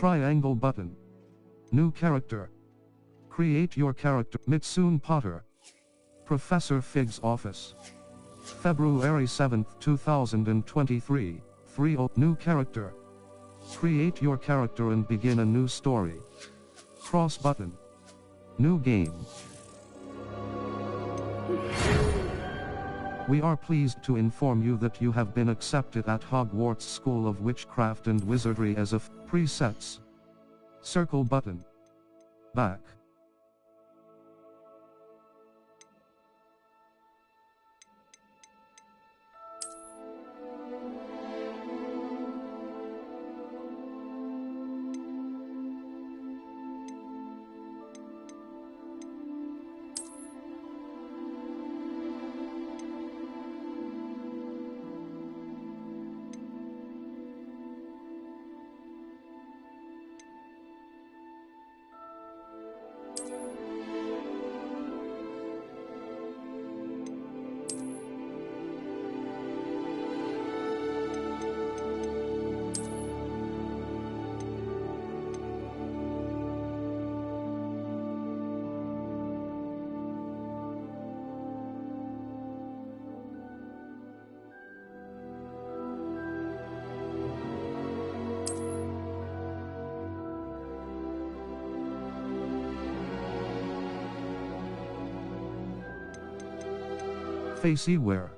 Triangle button. New character. Create your character. Mitsun Potter. Professor Fig's office. February 7, 2023. 3. New character. Create your character and begin a new story. Cross button. New game. We are pleased to inform you that you have been accepted at Hogwarts School of Witchcraft and Wizardry as of presets. Circle button. Back. Faceware.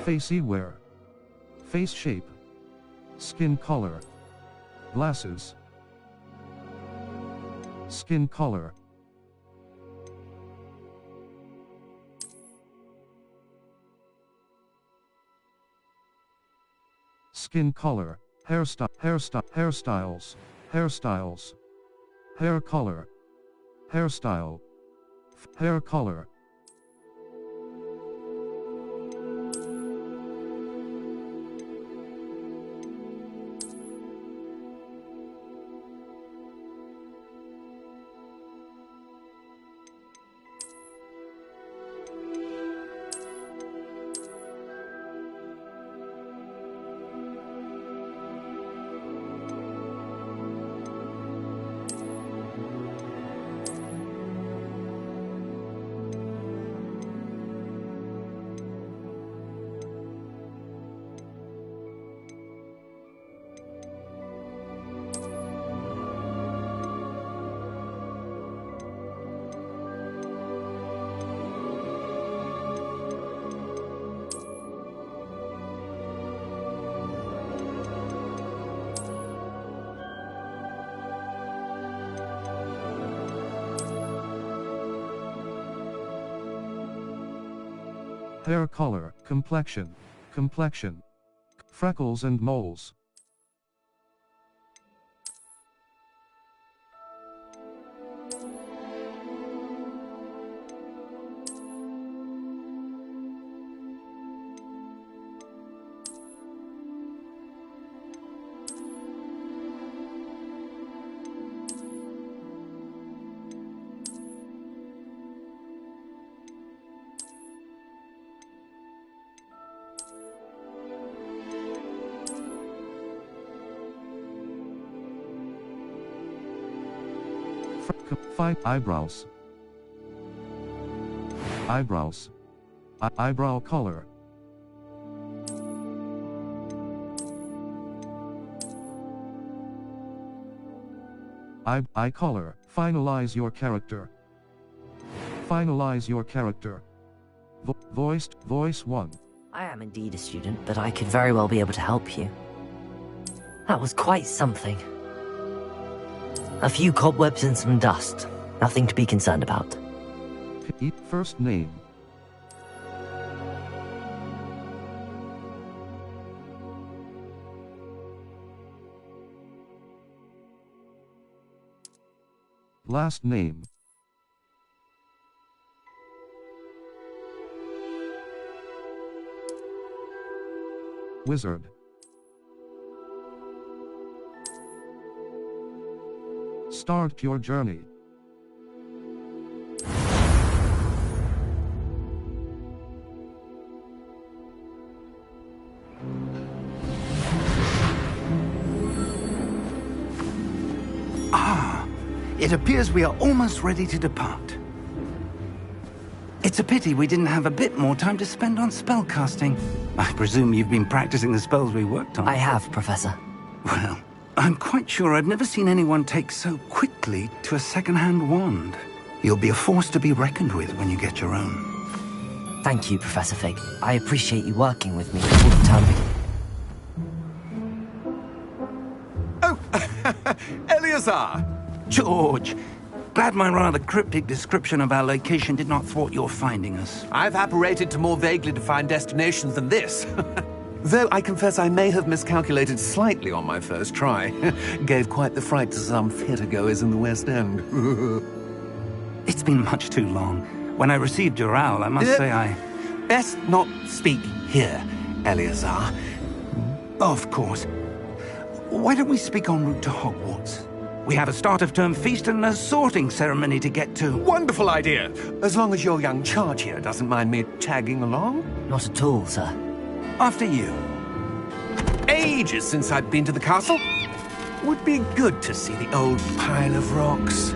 Faceware. Face shape. Skin color. Glasses. Skin color. Skin color. Hairstyles. Hair color. Hairstyle. Hair color. Hair color, complexion, freckles and moles. Eyebrows. Eyebrow color. Eye color. Finalize your character. Voice 1. I am indeed a student, but I could very well be able to help you. That was quite something. A few cobwebs and some dust. Nothing to be concerned about. First name. Last name. Wizard. Start your journey. It appears we are almost ready to depart. It's a pity we didn't have a bit more time to spend on spellcasting. I presume you've been practicing the spells we worked on. I have, Professor. Well, I'm quite sure I've never seen anyone take so quickly to a second-hand wand. You'll be a force to be reckoned with when you get your own. Thank you, Professor Fig. I appreciate you working with me all the time. Oh, Eleazar! George, glad my rather cryptic description of our location did not thwart your finding us. I've apparated to more vaguely defined destinations than this. Though I confess I may have miscalculated slightly on my first try. Gave quite the fright to some theatre-goers in the West End. It's been much too long. When I received your owl, I must say I... Best not speak here, Eleazar. Of course. Why don't we speak en route to Hogwarts? We have a start-of-term feast and a sorting ceremony to get to. Wonderful idea! As long as your young charge here doesn't mind me tagging along. Not at all, sir. After you. Ages since I'd been to the castle. Would be good to see the old pile of rocks.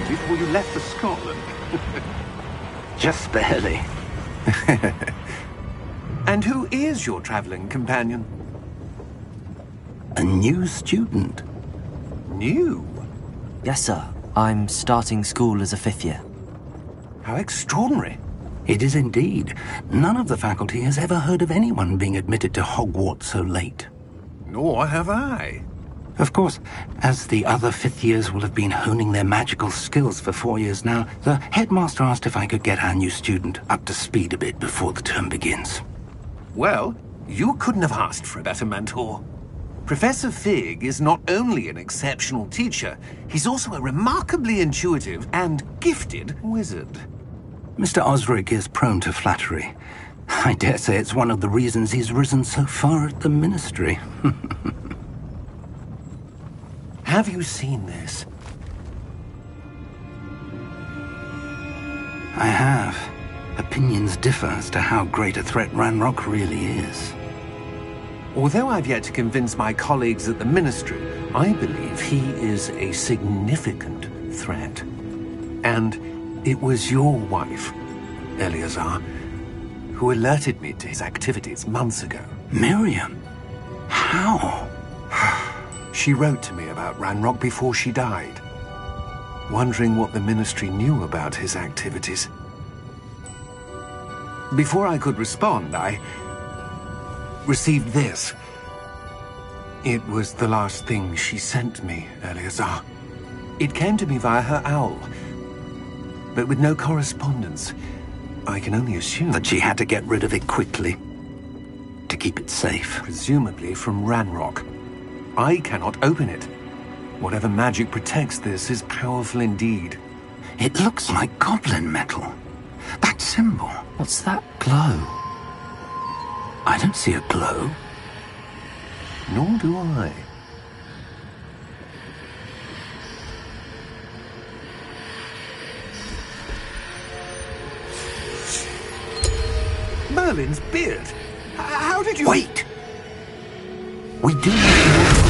Before you left for Scotland. Just barely. And who is your traveling companion? A new student. New? Yes, sir. I'm starting school as a 5th year. How extraordinary. It is indeed. None of the faculty has ever heard of anyone being admitted to Hogwarts so late. Nor have I. Of course, as the other 5th years will have been honing their magical skills for 4 years now, the headmaster asked if I could get our new student up to speed a bit before the term begins. Well, you couldn't have asked for a better mentor. Professor Fig is not only an exceptional teacher, he's also a remarkably intuitive and gifted wizard. Mr. Osric is prone to flattery. I dare say it's one of the reasons he's risen so far at the ministry. Have you seen this? I have. Opinions differ as to how great a threat Ranrock really is. Although I've yet to convince my colleagues at the Ministry, I believe he is a significant threat. And it was your wife, Eleazar, who alerted me to his activities months ago. Miriam? How? She wrote to me about Ranrock before she died, wondering what the Ministry knew about his activities. Before I could respond, I received this. It was the last thing she sent me, Eleazar. It came to me via her owl, but with no correspondence. I can only assume that she had to get rid of it quickly, to keep it safe. Presumably from Ranrock. I cannot open it. Whatever magic protects this is powerful indeed. It looks like goblin metal. That symbol. What's that glow? I don't see a glow. Nor do I. Merlin's beard. How did you... Wait! We do need to...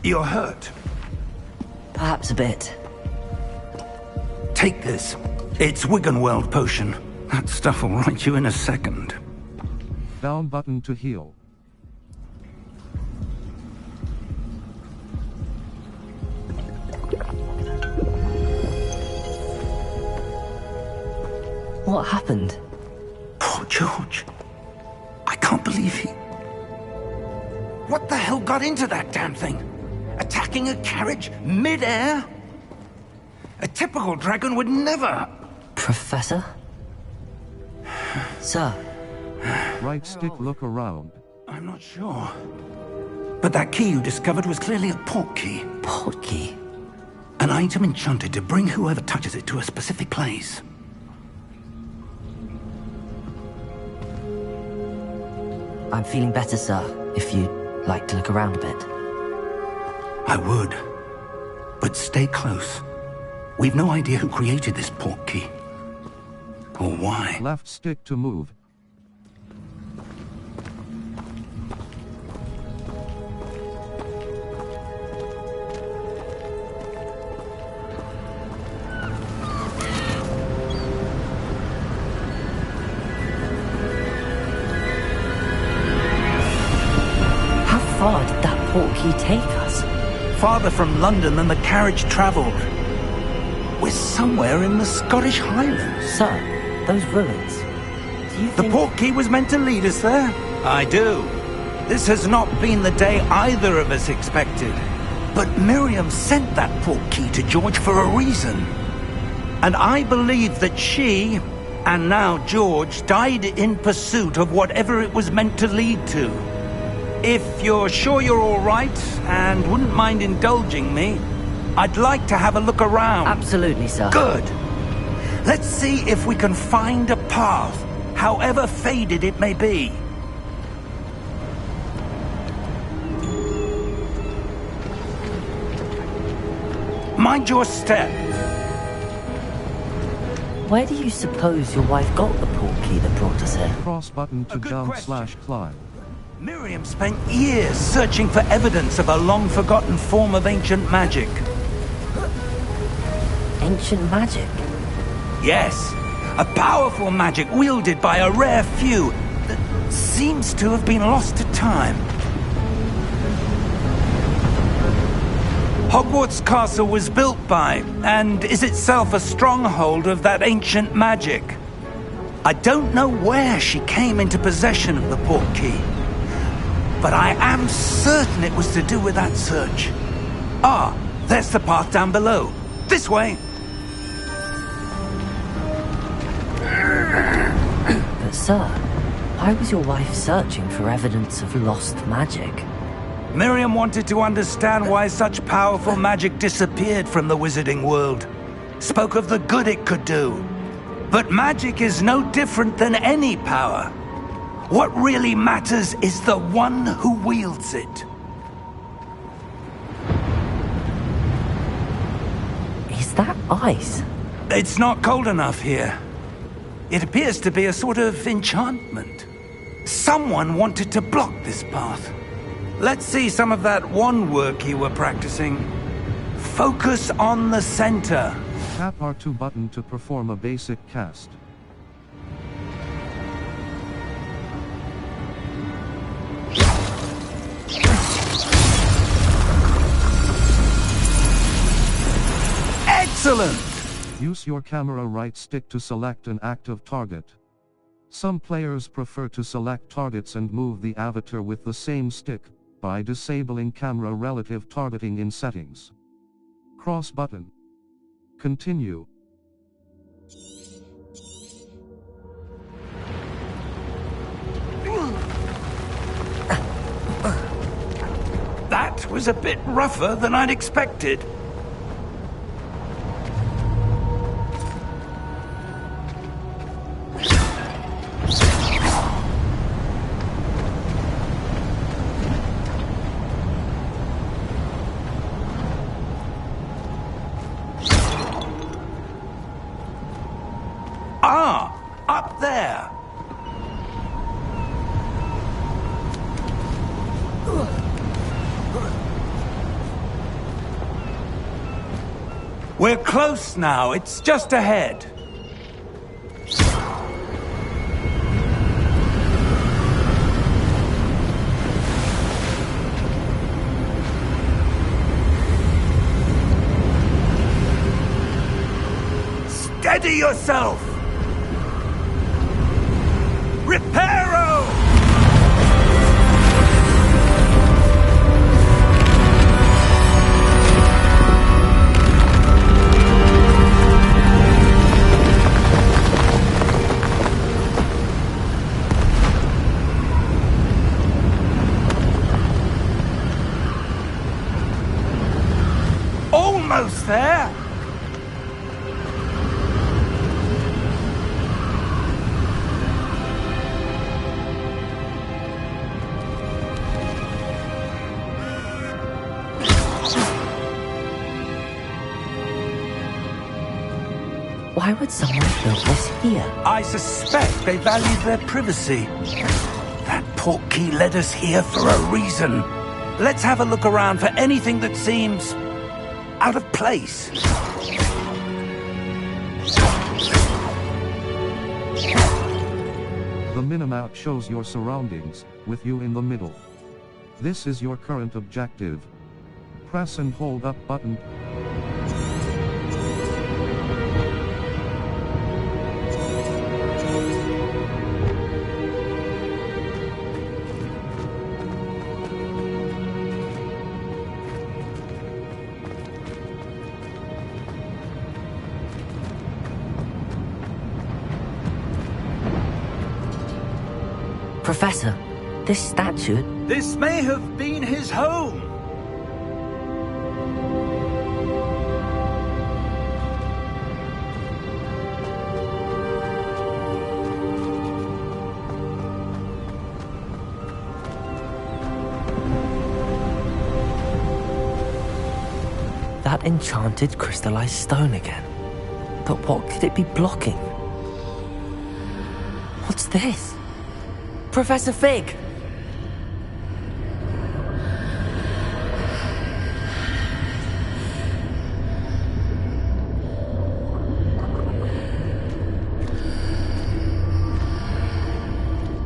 You're hurt. Perhaps a bit. Take this. It's Wiggenweld potion. That stuff will right you in a second. Down button to heal. What happened? Poor George. I can't believe he... What the hell got into that damn thing? Attacking a carriage mid-air? A typical dragon would never... Professor? Sir? Right stick look around. I'm not sure. But that key you discovered was clearly a port key. Portkey? An item enchanted to bring whoever touches it to a specific place. I'm feeling better, sir, if you'd like to look around a bit. I would. But stay close. We've no idea who created this port key. Or why. Left stick to move. How far did that portkey take us? Farther from London than the carriage travelled. We're somewhere in the Scottish Highlands. Sir, those ruins. Do you The think... portkey was meant to lead us there? I do. This has not been the day either of us expected. But Miriam sent that portkey to George for a reason. And I believe that she, and now George, died in pursuit of whatever it was meant to lead to. If you're sure you're all right, and wouldn't mind indulging me, I'd like to have a look around. Absolutely, sir. Good. Let's see if we can find a path, however faded it may be. Mind your step. Where do you suppose your wife got the portkey that brought us here? Cross button to A good jump question. / climb. Miriam spent years searching for evidence of a long-forgotten form of ancient magic. Ancient magic? Yes, a powerful magic wielded by a rare few that seems to have been lost to time. Hogwarts Castle was built by, and is itself a stronghold of that ancient magic. I don't know where she came into possession of the portkey, but I am certain it was to do with that search. Ah, there's the path down below. This way. But sir, why was your wife searching for evidence of lost magic? Miriam wanted to understand why such powerful magic disappeared from the wizarding world. Spoke of the good it could do. But magic is no different than any power. What really matters is the one who wields it. Is that ice? It's not cold enough here. It appears to be a sort of enchantment. Someone wanted to block this path. Let's see some of that wand work you were practicing. Focus on the center. Tap R2 button to perform a basic cast. Excellent! Use your camera right stick to select an active target. Some players prefer to select targets and move the avatar with the same stick, by disabling camera relative targeting in settings. Cross button. Continue. That was a bit rougher than I'd expected. Ah, up there. We're close now. It's just ahead. Steady yourself! Reparo! Almost there! Why would someone build this here? I suspect they valued their privacy. That portkey led us here for a reason. Let's have a look around for anything that seems out of place. The minimap shows your surroundings, with you in the middle. This is your current objective. Press and hold up button. Professor, this statue... This may have been his home. That enchanted crystallized stone again. But what could it be blocking? What's this? Professor Fig!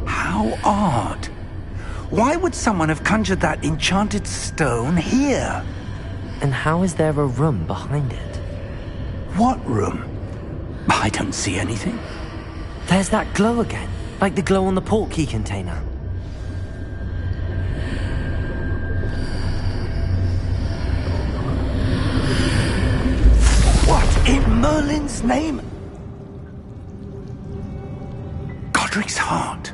How odd. Why would someone have conjured that enchanted stone here? And how is there a room behind it? What room? I don't see anything. There's that glow again, like the glow on the portkey container. What in Merlin's name? Godric's heart.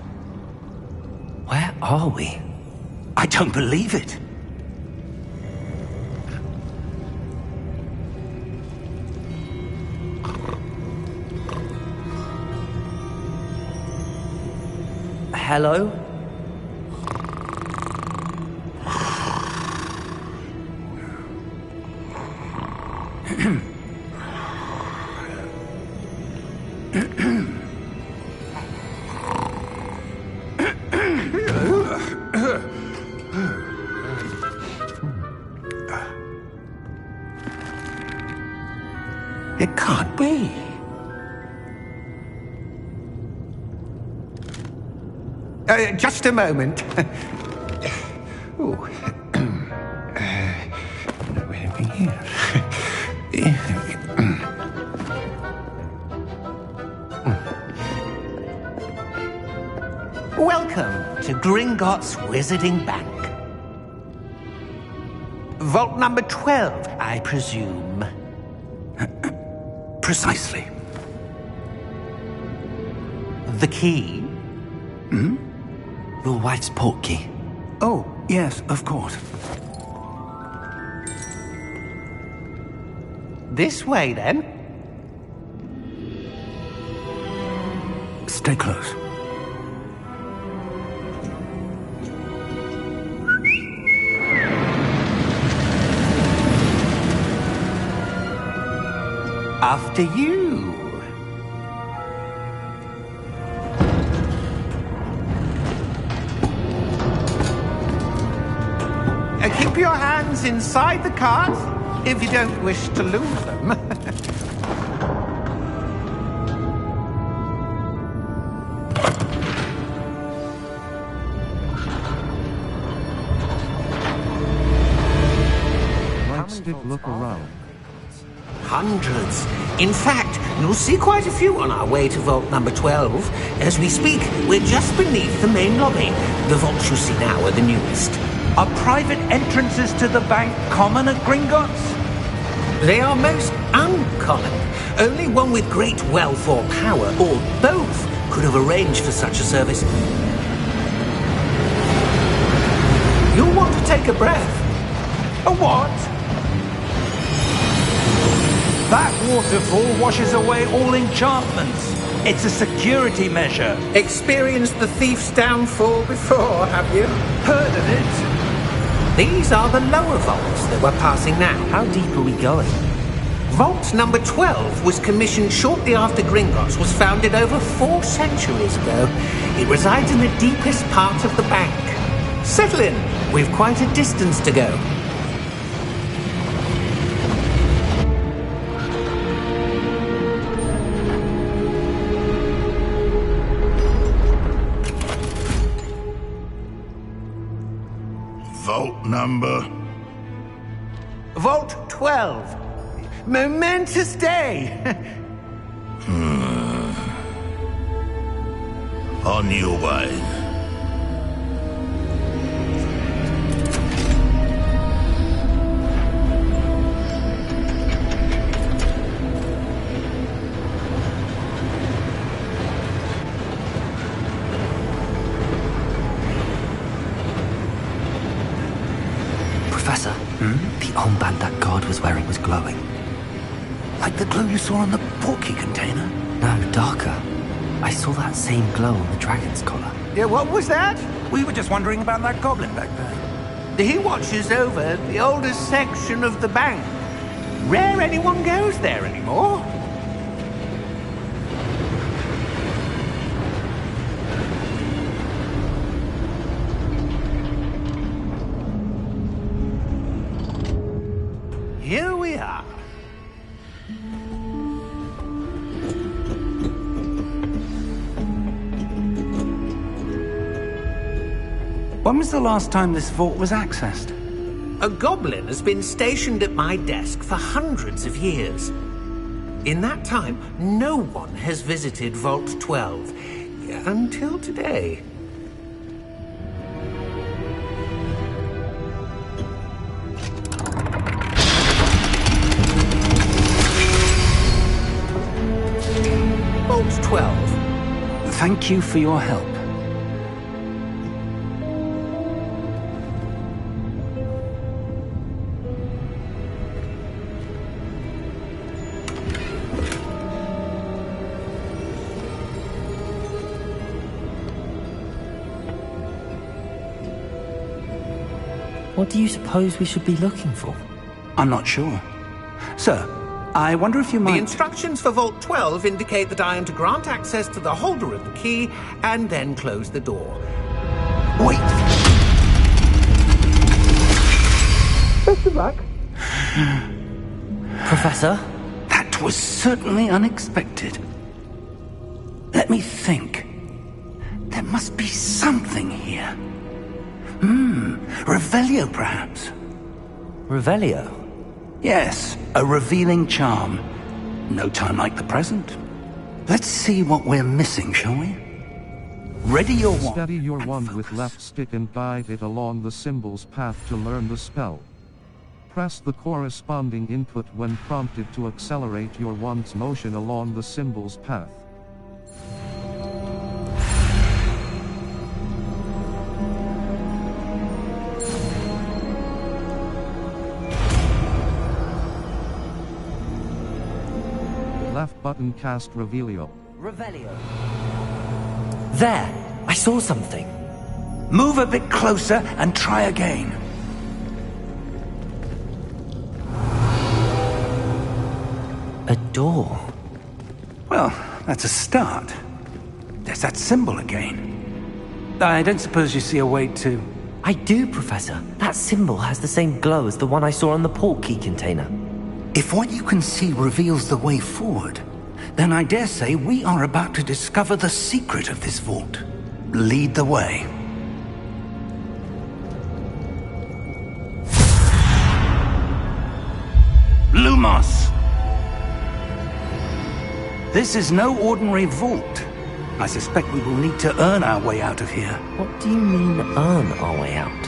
Where are we? I don't believe it. Hello? It can't be. Just a moment. Welcome to Gringotts Wizarding Bank. Vault number 12, I presume. Precisely. The key? Hmm? Your wife's portkey. Oh, yes, of course. This way, then. Stay close. After you. Keep your hands inside the cart. if you don't wish to lose them. Right stick, look around. Hundreds. In fact, you'll see quite a few on our way to vault number 12. As we speak, we're just beneath the main lobby. The vaults you see now are the newest. Are private entrances to the bank common at Gringotts? They are most uncommon. Only one with great wealth or power, or both, could have arranged for such a service. You'll want to take a breath. A what? That waterfall washes away all enchantments. It's a security measure. Experienced the thief's downfall before, have you? Heard of it? These are the lower vaults that we're passing now. How deep are we going? Vault number 12 was commissioned shortly after Gringotts was founded over 4 centuries ago. It resides in the deepest part of the bank. Settle in. We've quite a distance to go. Vault number? Vault 12. Momentous day. On your way. Professor, the armband that guard was wearing was glowing. Like the glow you saw on the portkey container? No, darker. I saw that same glow on the dragon's collar. Yeah, what was that? We were just wondering about that goblin back there. He watches over the oldest section of the bank. Rare anyone goes there anymore. Here we are. When was the last time this vault was accessed? A goblin has been stationed at my desk for hundreds of years. In that time, no one has visited Vault 12. Until today. Vault 12. Thank you for your help. What do you suppose we should be looking for? I'm not sure. Sir, I wonder if you might... The instructions for Vault 12 indicate that I am to grant access to the holder of the key and then close the door. Wait! Best of luck. Professor? That was certainly unexpected. Let me think. There must be something here. Revelio, perhaps? Revelio? Yes, a revealing charm. No time like the present. Let's see what we're missing, shall we? Ready your wand. Steady your wand with left stick and guide it along the symbol's path to learn the spell. Press the corresponding input when prompted to accelerate your wand's motion along the symbol's path. Left button cast Revelio. Revelio. There! I saw something. Move a bit closer and try again. A door. Well, that's a start. There's that symbol again. I don't suppose you see a way to... I do, Professor. That symbol has the same glow as the one I saw on the port key container. If what you can see reveals the way forward, then I dare say we are about to discover the secret of this vault. Lead the way. Lumos! This is no ordinary vault. I suspect we will need to earn our way out of here. What do you mean, earn our way out?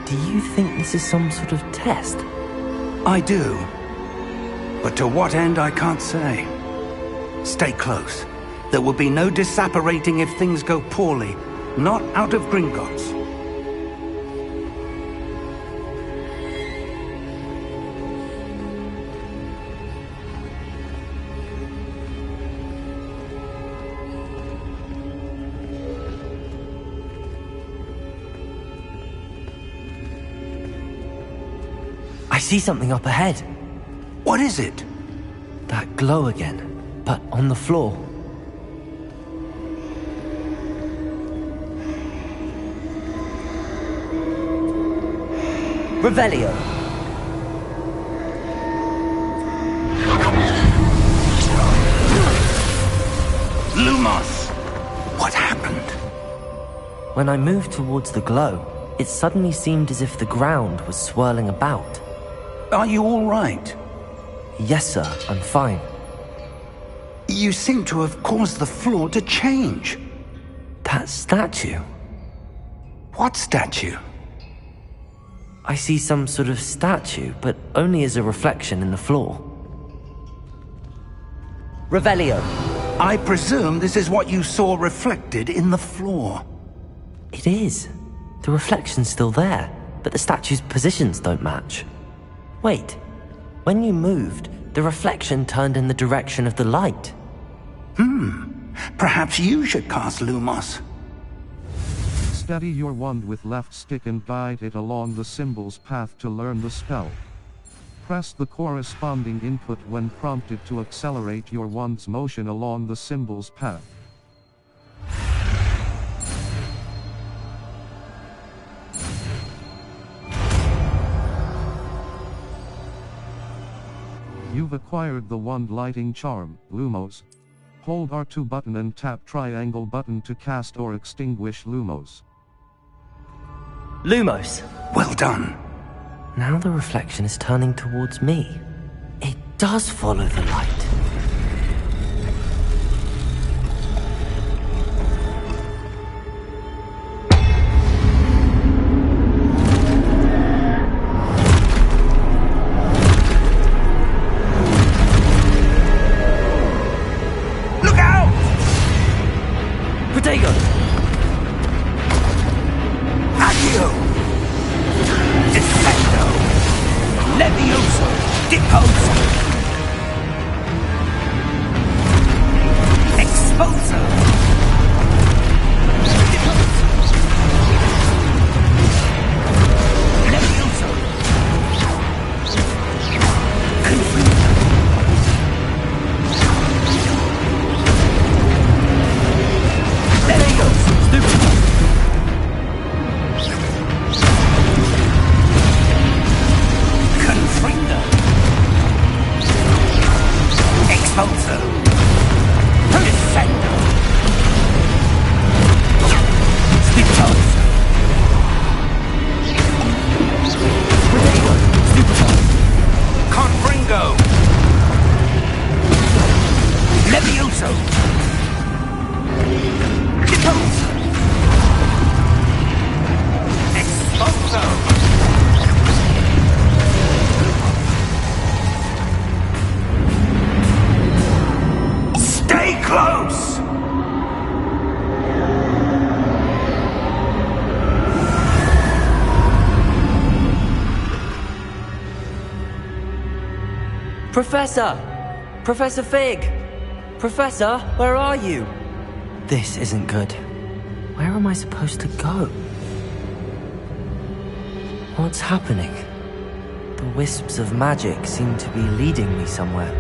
Do you think this is some sort of test? I do. But to what end, I can't say. Stay close. There will be no disapparating if things go poorly. Not out of Gringotts. I see something up ahead. What is it? That glow again, but on the floor. Revelio. Lumos! What happened? When I moved towards the glow, it suddenly seemed as if the ground was swirling about. Are you all right? Yes, sir, I'm fine. You seem to have caused the floor to change. That statue. What statue? I see some sort of statue, but only as a reflection in the floor. Revelio. I presume this is what you saw reflected in the floor. It is. The reflection's still there, but the statue's positions don't match. Wait. When you moved, the reflection turned in the direction of the light. Perhaps you should cast Lumos. Steady your wand with left stick and guide it along the symbol's path to learn the spell. Press the corresponding input when prompted to accelerate your wand's motion along the symbol's path. You've acquired the wand lighting charm, Lumos. Hold R2 button and tap triangle button to cast or extinguish Lumos. Lumos. Well done. Now the reflection is turning towards me. It does follow the light. Look out! Protego! Accio! Defendo! Levioso! Deposo! Exposo! Deposo! Levioso! Confringo! Levioso! Stupido! Confringo! Exposo! Defendo! Stupidoso! Protego! Stupido! Confringo! Levioso! Deposo! Exposo! Stay close! Professor! Professor Fig! Professor, where are you? This isn't good. Where am I supposed to go? What's happening? The wisps of magic seem to be leading me somewhere.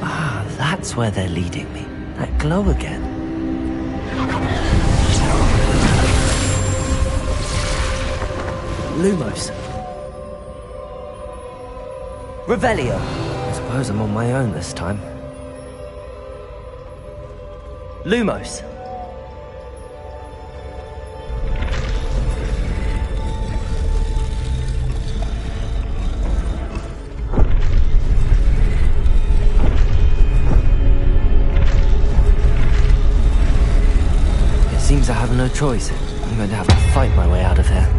Ah, that's where they're leading me. That glow again. Lumos. Revelio. I suppose I'm on my own this time. Lumos. It seems I have no choice. I'm going to have to fight my way out of here.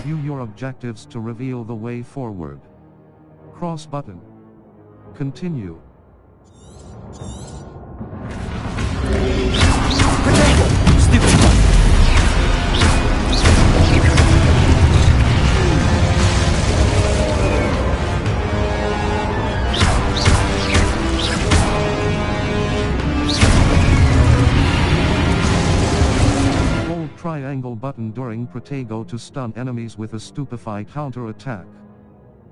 Review your objectives to reveal the way forward. Cross button. Continue. Hold triangle button during Protego to stun enemies with a stupefy counter-attack.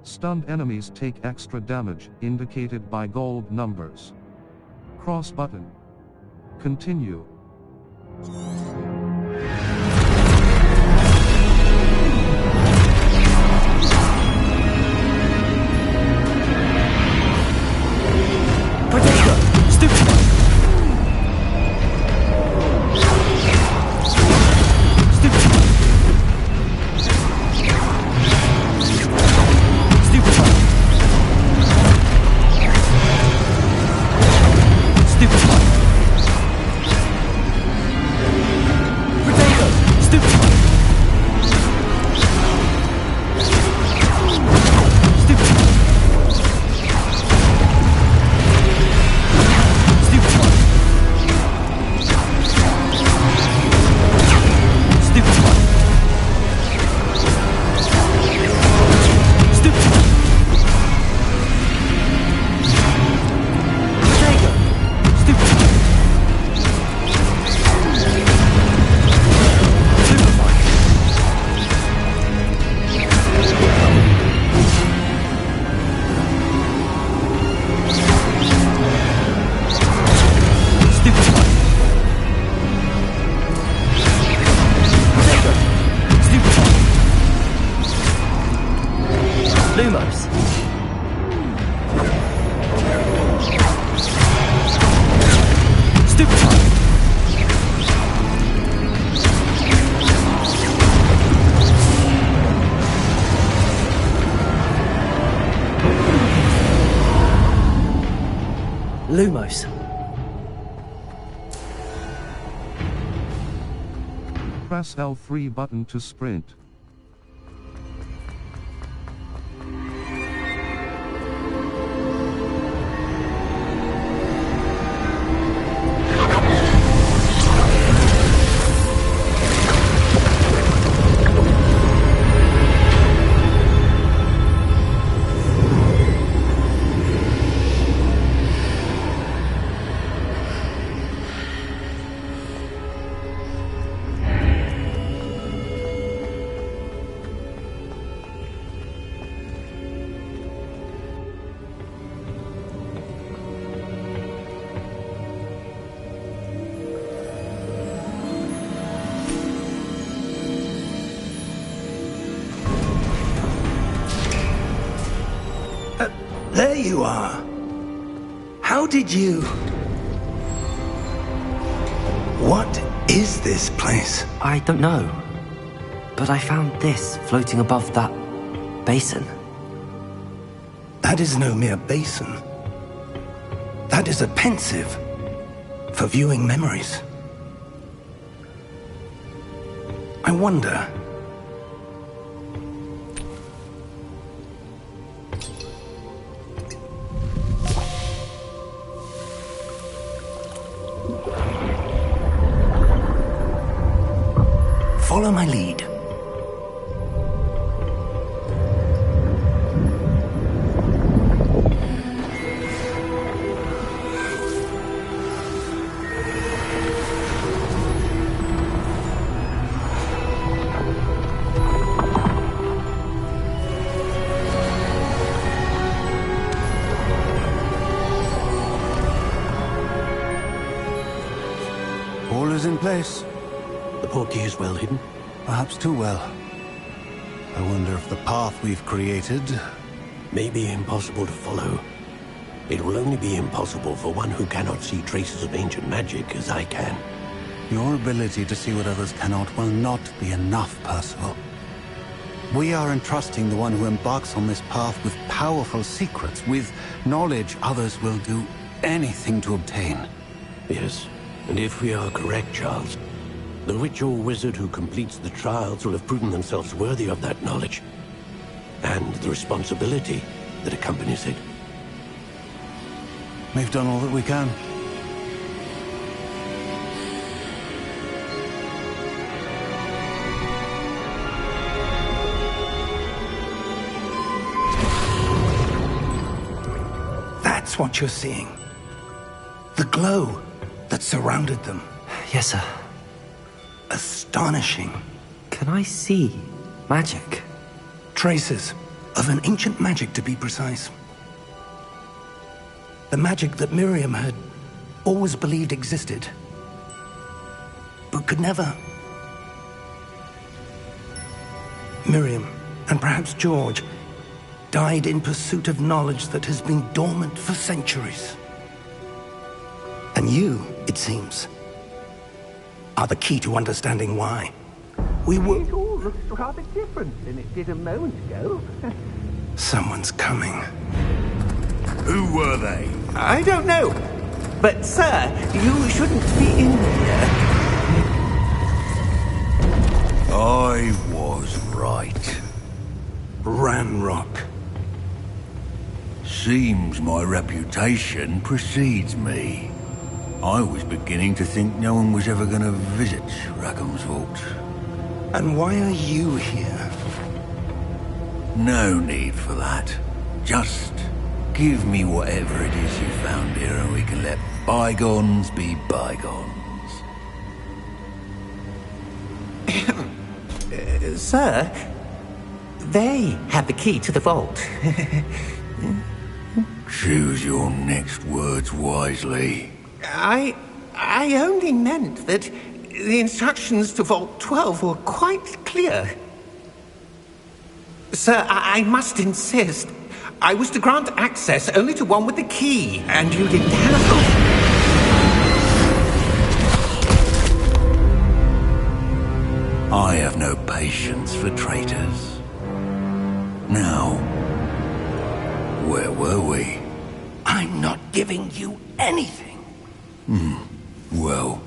Stunned enemies take extra damage, indicated by gold numbers. Cross button. Continue. Protego! Stupid! Lumos. Stupefy. Lumos. Press L3 button to sprint. There you are. How did you... What is this place? I don't know. But I found this floating above that basin. That is no mere basin. That is a pensive for viewing memories. I wonder... Follow my lead. place. The portkey is well hidden? Perhaps too well. I wonder if the path we've created... may be impossible to follow. It will only be impossible for one who cannot see traces of ancient magic as I can. Your ability to see what others cannot will not be enough, Percival. We are entrusting the one who embarks on this path with powerful secrets, with knowledge others will do anything to obtain. Yes, and if we are correct, Charles, the witch or wizard who completes the trials will have proven themselves worthy of that knowledge, and the responsibility that accompanies it. We've done all that we can. That's what you're seeing. The glow that surrounded them. Yes, sir. Astonishing. Can I see magic? Traces of an ancient magic, to be precise. The magic that Miriam had always believed existed, but could never. Miriam, and perhaps George, died in pursuit of knowledge that has been dormant for centuries. And you, it seems, are the key to understanding why. We were... It all looks rather different than it did a moment ago. Someone's coming. Who were they? I don't know. But, sir, you shouldn't be in here. I was right. Ranrock. Seems my reputation precedes me. I was beginning to think no one was ever going to visit Rackham's vault. And why are you here? No need for that. Just give me whatever it is you found here and we can let bygones be bygones. Sir, they have the key to the vault. Choose your next words wisely. I only meant that the instructions to Vault 12 were quite clear. Sir, I must insist. I was to grant access only to one with the key, and you didn't have... I have no patience for traitors. Now, where were we? I'm not giving you anything. Well,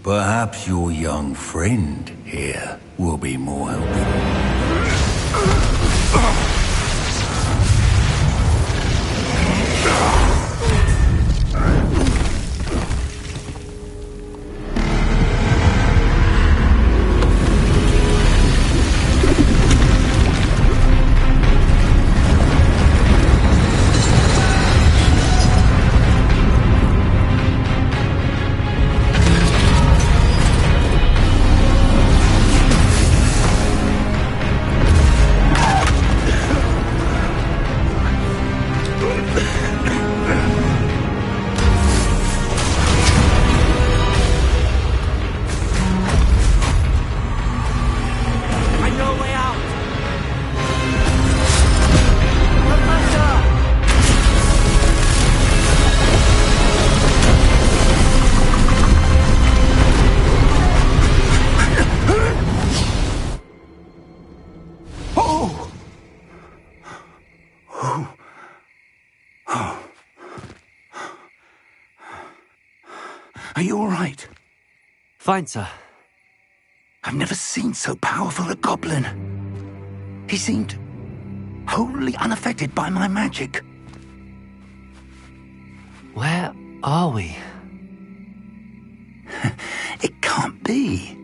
perhaps your young friend here will be more helpful. Are you all right? Fine, sir. I've never seen so powerful a goblin. He seemed wholly unaffected by my magic. Where are we? It can't be.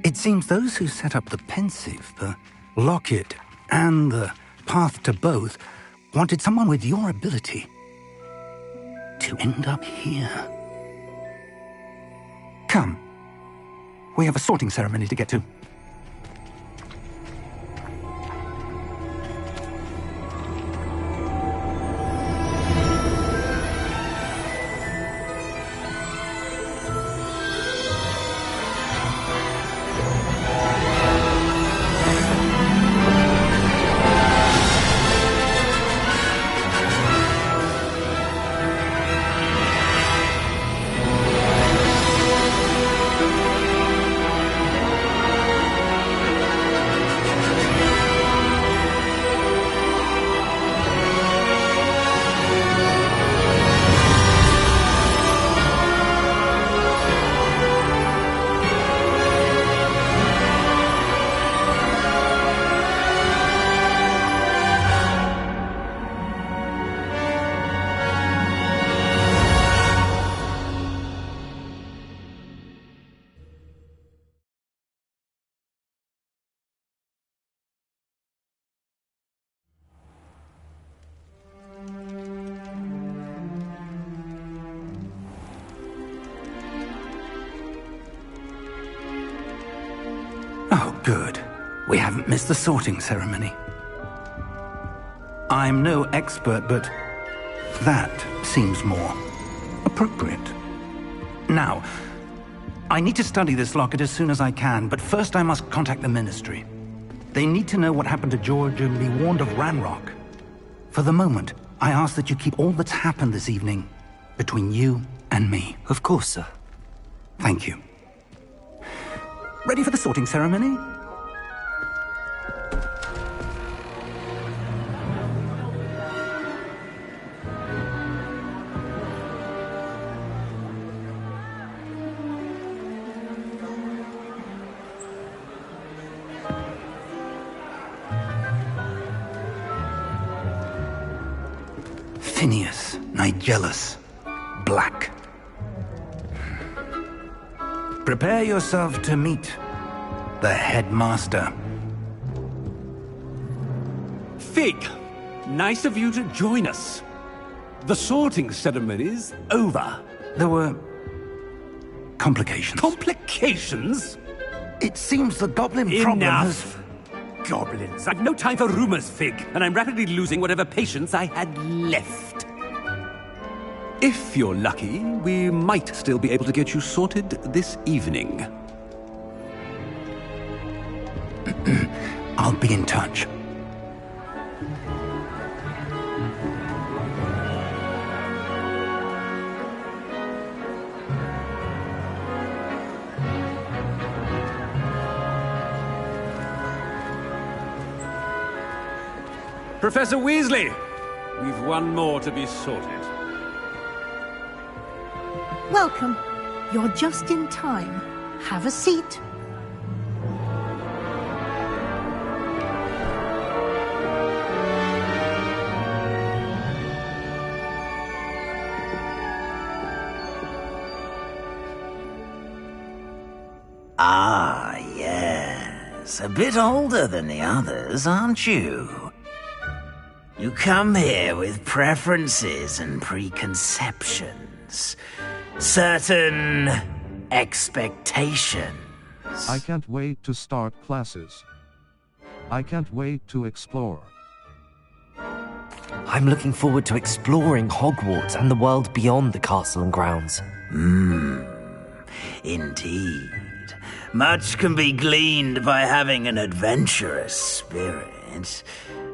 It seems those who set up the pensive, the locket, and the path to both wanted someone with your ability to end up here. Come. We have a sorting ceremony to get to. Oh, good. We haven't missed the sorting ceremony. I'm no expert, but that seems more appropriate. Now, I need to study this locket as soon as I can, but first I must contact the Ministry. They need to know what happened to George and be warned of Ranrock. For the moment, I ask that you keep all that's happened this evening between you and me. Of course, sir. Thank you. Ready for the sorting ceremony? Phineas, Nigellus, Black. Prepare yourself to meet the headmaster. Fig, nice of you to join us. The sorting ceremony's over. There were complications. Complications? It seems the goblin problem has... Enough! Goblins. I've no time for rumors, Fig, and I'm rapidly losing whatever patience I had left. If you're lucky, we might still be able to get you sorted this evening. I'll be in touch. Professor Weasley, we've one more to be sorted. Welcome. You're just in time. Have a seat. Ah, yes. A bit older than the others, aren't you? You come here with preferences and preconceptions. Certain expectations. I can't wait to start classes. I can't wait to explore. I'm looking forward to exploring Hogwarts and the world beyond the castle and grounds. Indeed. Much can be gleaned by having an adventurous spirit,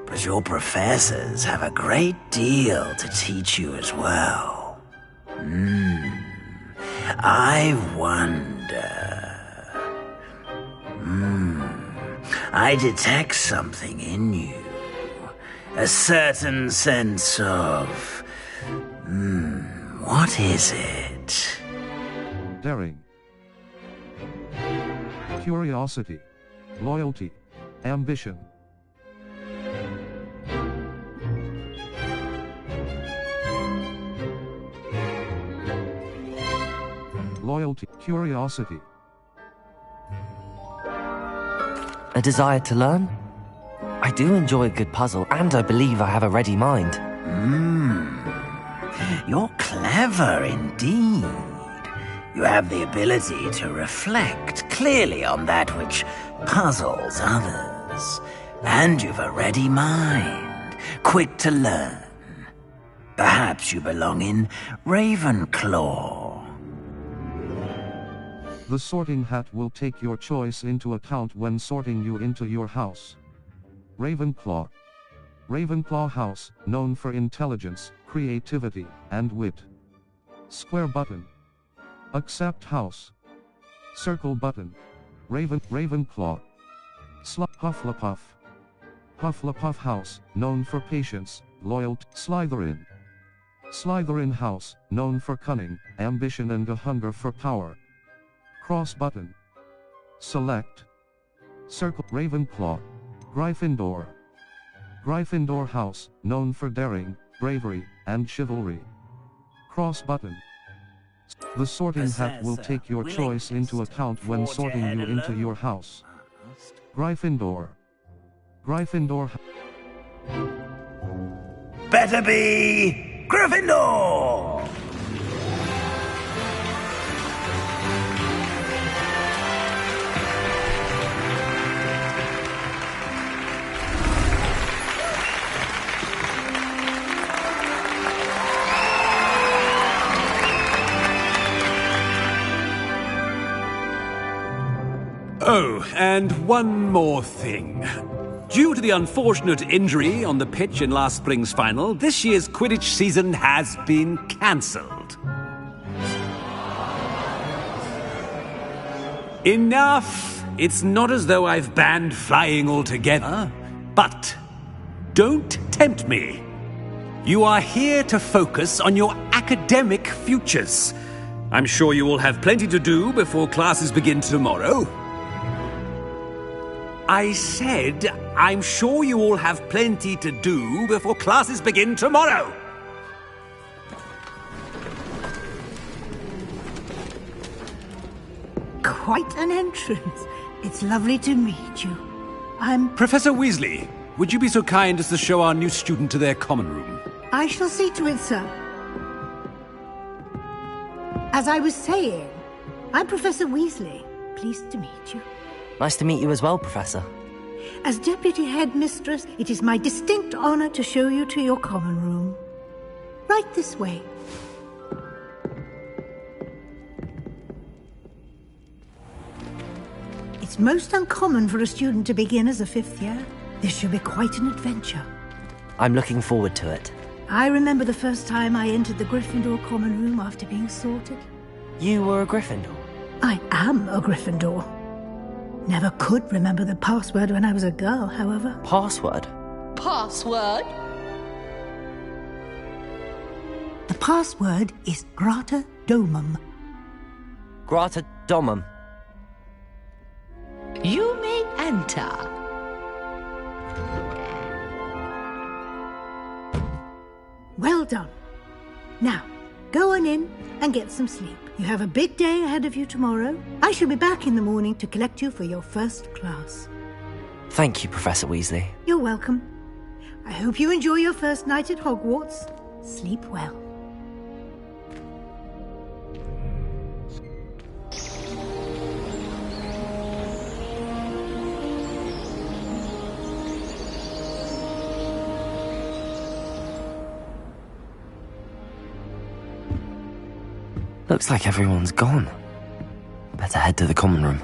but your professors have a great deal to teach you as well. I wonder... I detect something in you. A certain sense of... what is it? Daring. Curiosity. Loyalty. Ambition. Loyalty. Curiosity. A desire to learn? I do enjoy a good puzzle, and I believe I have a ready mind. You're clever indeed. You have the ability to reflect clearly on that which puzzles others. And you've a ready mind, quick to learn. Perhaps you belong in Ravenclaw. The sorting hat will take your choice into account when sorting you into your house. Ravenclaw. Ravenclaw House, known for intelligence, creativity, and wit. Square button. Accept house. Circle button. Ravenclaw. Hufflepuff. Hufflepuff House, known for patience, loyalty. Slytherin. Slytherin House, known for cunning, ambition and a hunger for power. Cross button. Select. Circle. Ravenclaw. Gryffindor. Gryffindor House, known for daring, bravery, and chivalry. Cross button. The sorting hat will take your choice into account when sorting you into your house. Gryffindor. Gryffindor. Better be Gryffindor! Oh, and one more thing. Due to the unfortunate injury on the pitch in last spring's final, this year's Quidditch season has been cancelled. Enough! It's not as though I've banned flying altogether. But don't tempt me. You are here to focus on your academic futures. I'm sure you will have plenty to do before classes begin tomorrow. I said, I'm sure you all have plenty to do before classes begin tomorrow. Quite an entrance. It's lovely to meet you. I'm... Professor Weasley, would you be so kind as to show our new student to their common room? I shall see to it, sir. As I was saying, I'm Professor Weasley. Pleased to meet you. Nice to meet you as well, Professor. As Deputy Headmistress, it is my distinct honor to show you to your common room. Right this way. It's most uncommon for a student to begin as a fifth year. This should be quite an adventure. I'm looking forward to it. I remember the first time I entered the Gryffindor common room after being sorted. You were a Gryffindor? I am a Gryffindor. Never could remember the password when I was a girl, however. Password? Password? The password is Grata Domum. Grata Domum. You may enter. Well done. Now, go on in and get some sleep. You have a big day ahead of you tomorrow. I shall be back in the morning to collect you for your first class. Thank you, Professor Weasley. You're welcome. I hope you enjoy your first night at Hogwarts. Sleep well. Looks like everyone's gone. Better head to the common room.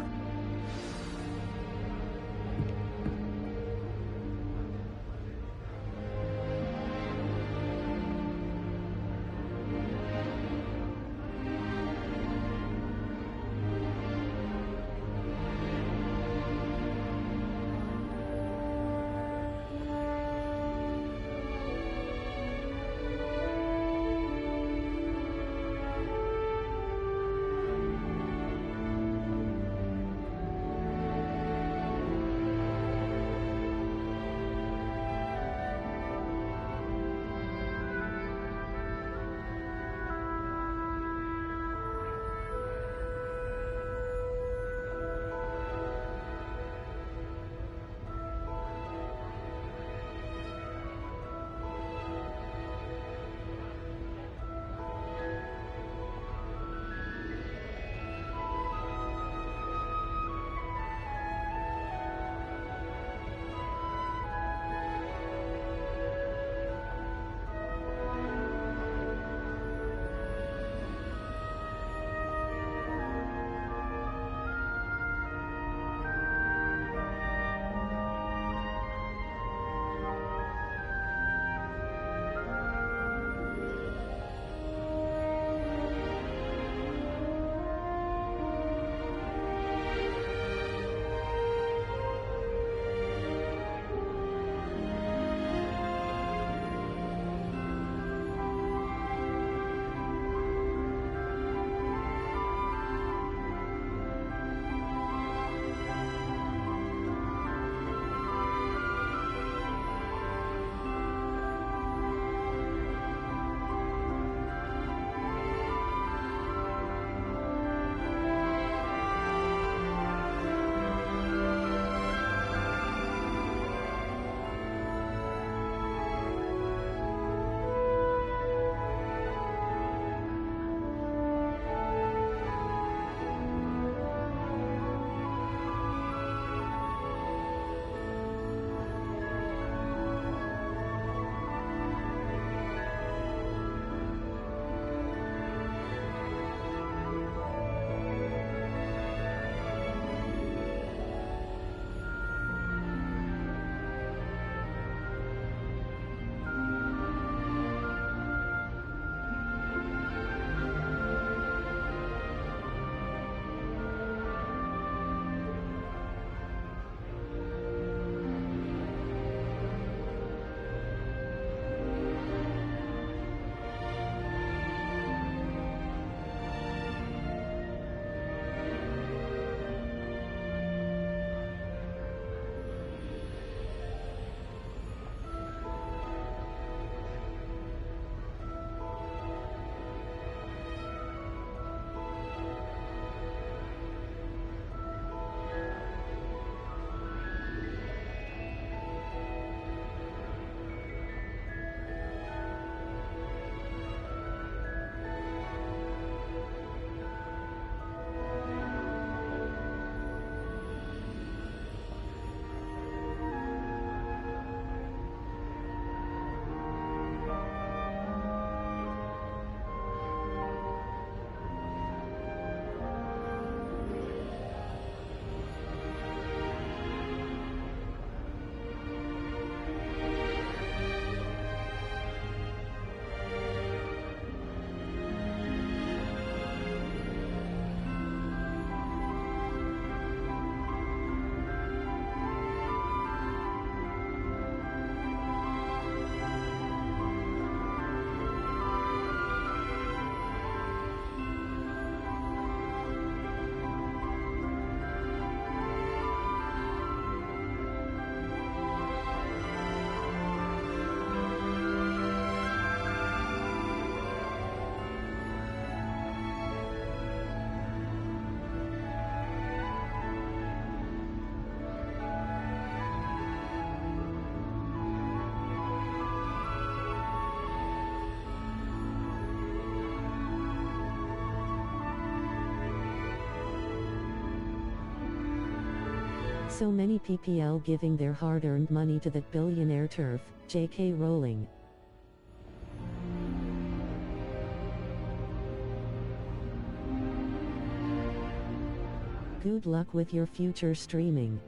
So many PPL giving their hard-earned money to that billionaire turf, J.K. Rowling. Good luck with your future streaming.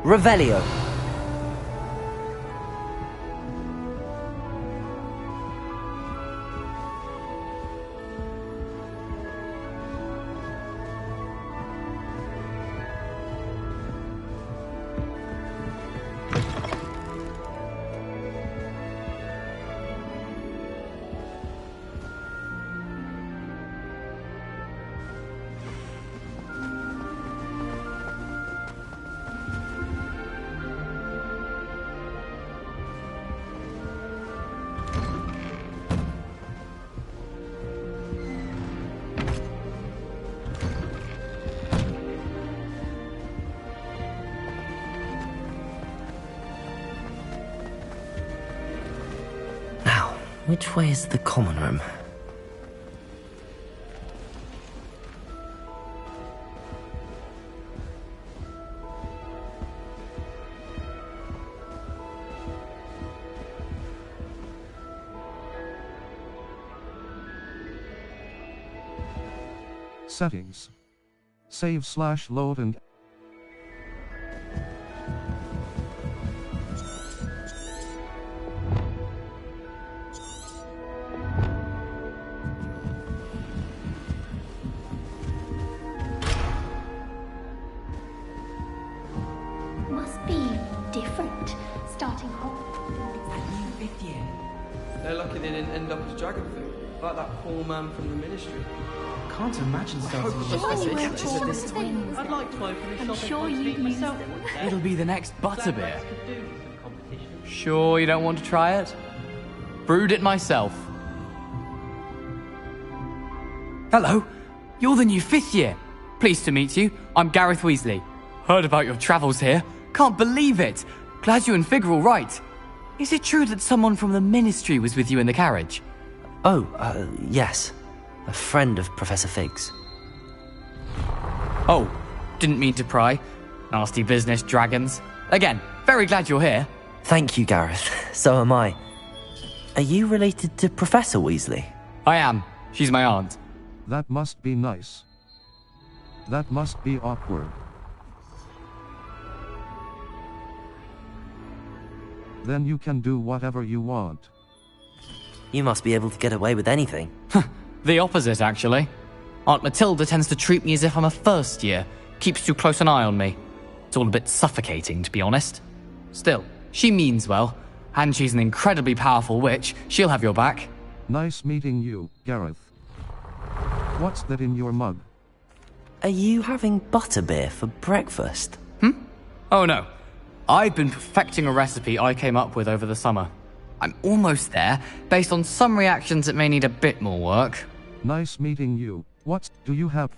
Revelio. Which way is the common room? Settings. Save/load and must be different starting Hogwarts. It's that new 5th year. They're lucky they didn't end up as dragon thing, like that poor man from the ministry. Can't imagine starting I'd like to open a shop. Sure you use them. It'll be the next butterbeer. Sure you don't want to try it? Brewed it myself. Hello, you're the new 5th year. Pleased to meet you. I'm Gareth Weasley. Heard about your travels here. Can't believe it. Glad you and Fig are all right. Is it true that someone from the ministry was with you in the carriage? Oh, yes. A friend of Professor Fig's. Oh, didn't mean to pry. Nasty business, dragons. Again, very glad you're here. Thank you, Gareth. So am I. Are you related to Professor Weasley? I am. She's my aunt. That must be nice. That must be awkward. Then you can do whatever you want. You must be able to get away with anything. The opposite, actually. Aunt Matilda tends to treat me as if I'm a first year. Keeps too close an eye on me. It's all a bit suffocating, to be honest. Still, she means well. And she's an incredibly powerful witch. She'll have your back. Nice meeting you, Gareth. What's that in your mug? Are you having butterbeer for breakfast? Oh no. I've been perfecting a recipe I came up with over the summer. I'm almost there, based on some reactions that may need a bit more work. Nice meeting you. What do you have?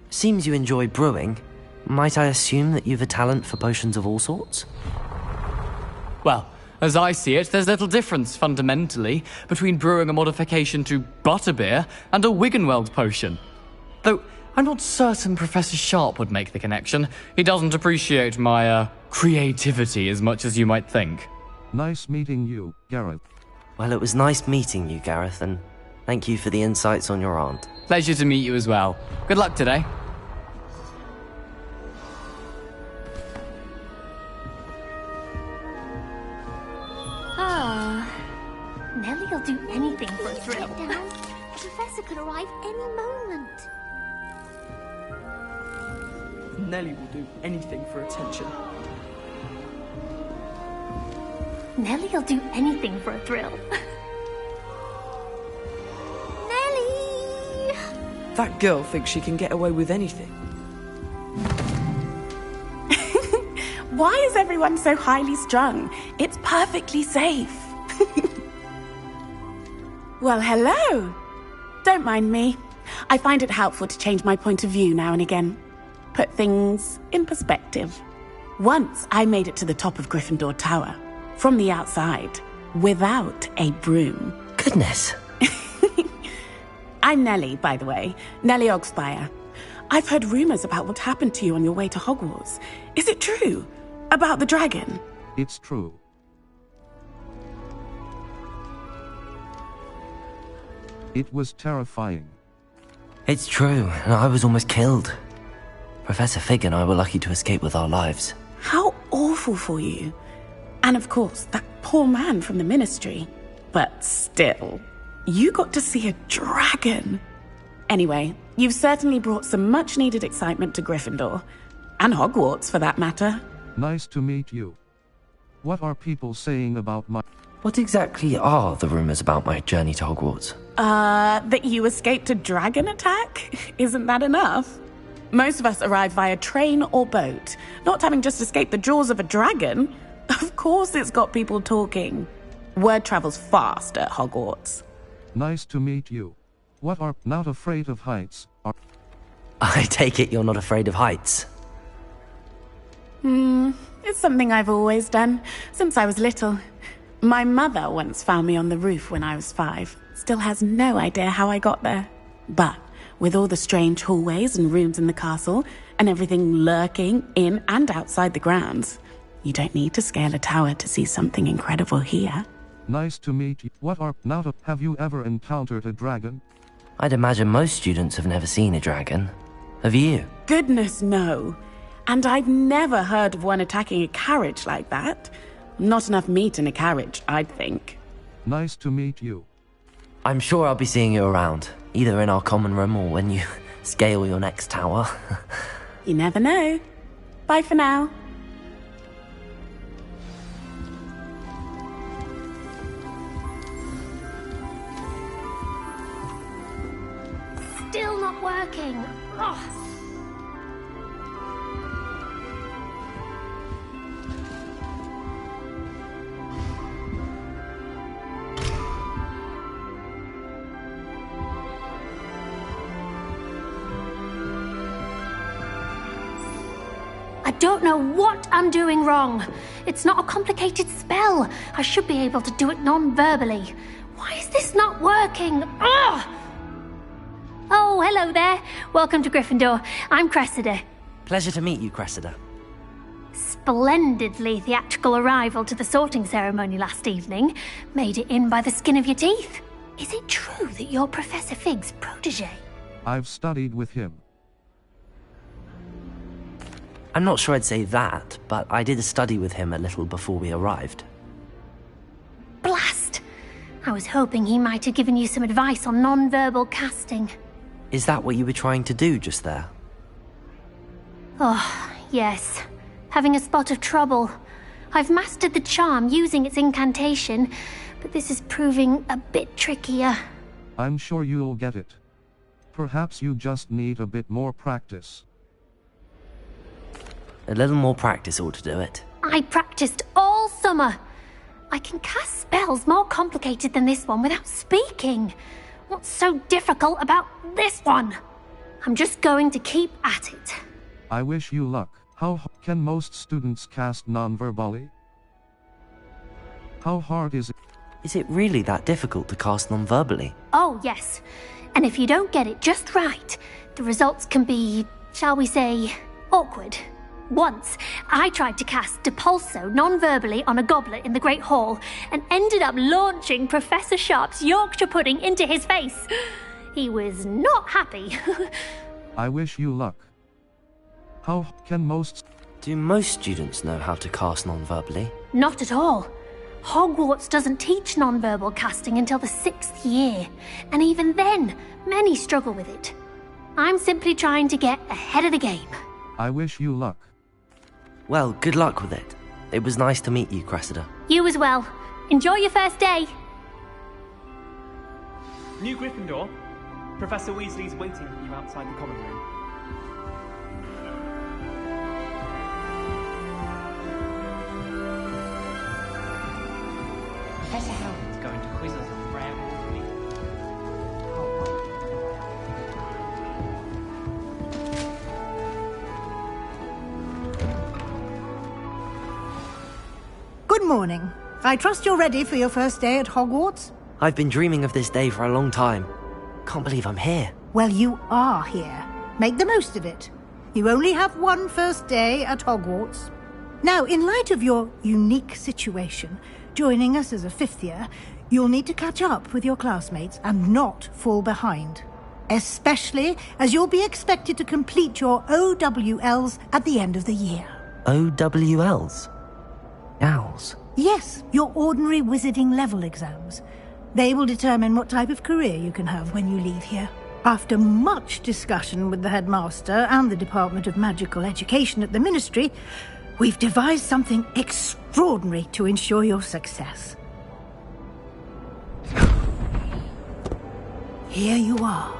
Seems you enjoy brewing. Might I assume that you've a talent for potions of all sorts? Well, as I see it, there's little difference, fundamentally, between brewing a modification to butterbeer and a Wiggenweld potion. Though, I'm not certain Professor Sharp would make the connection. He doesn't appreciate my, creativity as much as you might think. Nice meeting you, Gareth. Well, it was nice meeting you, Gareth, and thank you for the insights on your aunt. Pleasure to meet you as well. Good luck today. Nellie'll do anything for a thrill. Down. The professor could arrive any moment. Nellie will do anything for attention. Nellie'll do anything for a thrill. Nellie! That girl thinks she can get away with anything. Why is everyone so highly strung? It's perfectly safe. Well, hello. Don't mind me. I find it helpful to change my point of view now and again. Put things in perspective. Once I made it to the top of Gryffindor Tower, from the outside, without a broom. Goodness. I'm Nellie, by the way. Nellie Ogspire. I've heard rumors about what happened to you on your way to Hogwarts. Is it true? About the dragon? It's true. It was terrifying. It's true, and I was almost killed. Professor Fig and I were lucky to escape with our lives. How awful for you. And of course, that poor man from the Ministry. But still, you got to see a dragon. Anyway, you've certainly brought some much-needed excitement to Gryffindor. And Hogwarts, for that matter. Nice to meet you. What are people saying about my... What exactly are the rumors about my journey to Hogwarts? That you escaped a dragon attack? Isn't that enough? Most of us arrive via train or boat, not having just escaped the jaws of a dragon. Of course it's got people talking. Word travels fast at Hogwarts. Nice to meet you. What are not afraid of heights? Are... I take it you're not afraid of heights. It's something I've always done, since I was little. My mother once found me on the roof when I was 5. Still has no idea how I got there. But with all the strange hallways and rooms in the castle, and everything lurking in and outside the grounds, you don't need to scale a tower to see something incredible here. Nice to meet you. What are not have you ever encountered a dragon? I'd imagine most students have never seen a dragon. Have you? Goodness, no. And I've never heard of one attacking a carriage like that. Not enough meat in a carriage, I'd think. Nice to meet you. I'm sure I'll be seeing you around, either in our common room or when you scale your next tower. You never know. Bye for now. Still not working. Ugh. I don't know what I'm doing wrong. It's not a complicated spell. I should be able to do it non-verbally. Why is this not working? Ugh! Oh, hello there. Welcome to Gryffindor. I'm Cressida. Pleasure to meet you, Cressida. Splendidly theatrical arrival to the sorting ceremony last evening. Made it in by the skin of your teeth. Is it true that you're Professor Fig's protege? I've studied with him. I'm not sure I'd say that, but I did study with him a little before we arrived. Blast! I was hoping he might have given you some advice on non-verbal casting. Is that what you were trying to do just there? Oh, yes. Having a spot of trouble. I've mastered the charm using its incantation, but this is proving a bit trickier. I'm sure you'll get it. Perhaps you just need a bit more practice. A little more practice ought to do it. I practiced all summer. I can cast spells more complicated than this one without speaking. What's so difficult about this one? I'm just going to keep at it. I wish you luck. How can most students cast non-verbally? How hard is it? Is it really that difficult to cast non-verbally? Oh, yes. And if you don't get it just right, the results can be, shall we say, awkward. Once, I tried to cast Depulso non-verbally on a goblet in the Great Hall and ended up launching Professor Sharp's Yorkshire pudding into his face. He was not happy. I wish you luck. How can most... Do most students know how to cast non-verbally? Not at all. Hogwarts doesn't teach non-verbal casting until the 6th year, and even then, many struggle with it. I'm simply trying to get ahead of the game. I wish you luck. Well, good luck with it. It was nice to meet you, Cressida. You as well. Enjoy your first day. New Gryffindor. Professor Weasley's waiting for you outside the common room. Professor Howard's going to quiz us on rare water meat. Good morning. I trust you're ready for your first day at Hogwarts? I've been dreaming of this day for a long time. Can't believe I'm here. Well, you are here. Make the most of it. You only have one first day at Hogwarts. Now, in light of your unique situation, joining us as a 5th year, you'll need to catch up with your classmates and not fall behind. Especially as you'll be expected to complete your OWLs at the end of the year. OWLs? Owls? Yes, your ordinary wizarding level exams. They will determine what type of career you can have when you leave here. After much discussion with the headmaster and the Department of Magical Education at the Ministry, we've devised something extraordinary to ensure your success. Here you are.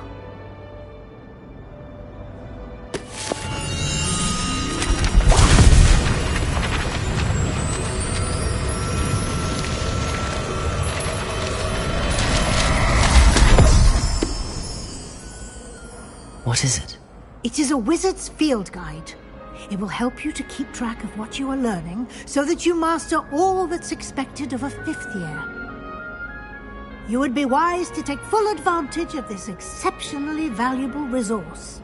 What is it? It is a wizard's field guide. It will help you to keep track of what you are learning so that you master all that's expected of a 5th year. You would be wise to take full advantage of this exceptionally valuable resource.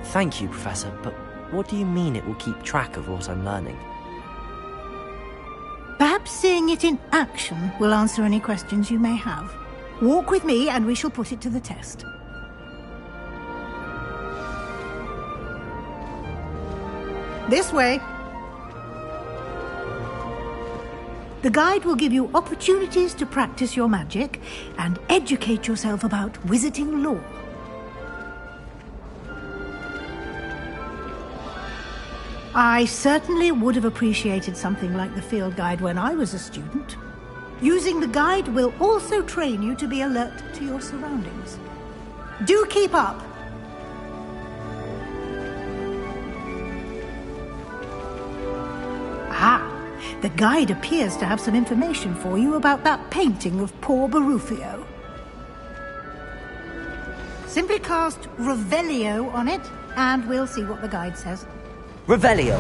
Thank you, Professor, but what do you mean it will keep track of what I'm learning? Perhaps seeing it in action will answer any questions you may have. Walk with me and we shall put it to the test. This way. The guide will give you opportunities to practice your magic and educate yourself about wizarding lore. I certainly would have appreciated something like the field guide when I was a student. Using the guide will also train you to be alert to your surroundings. Do keep up! Ah, the guide appears to have some information for you about that painting of poor Barufio. Simply cast Revelio on it, and we'll see what the guide says. Revelio!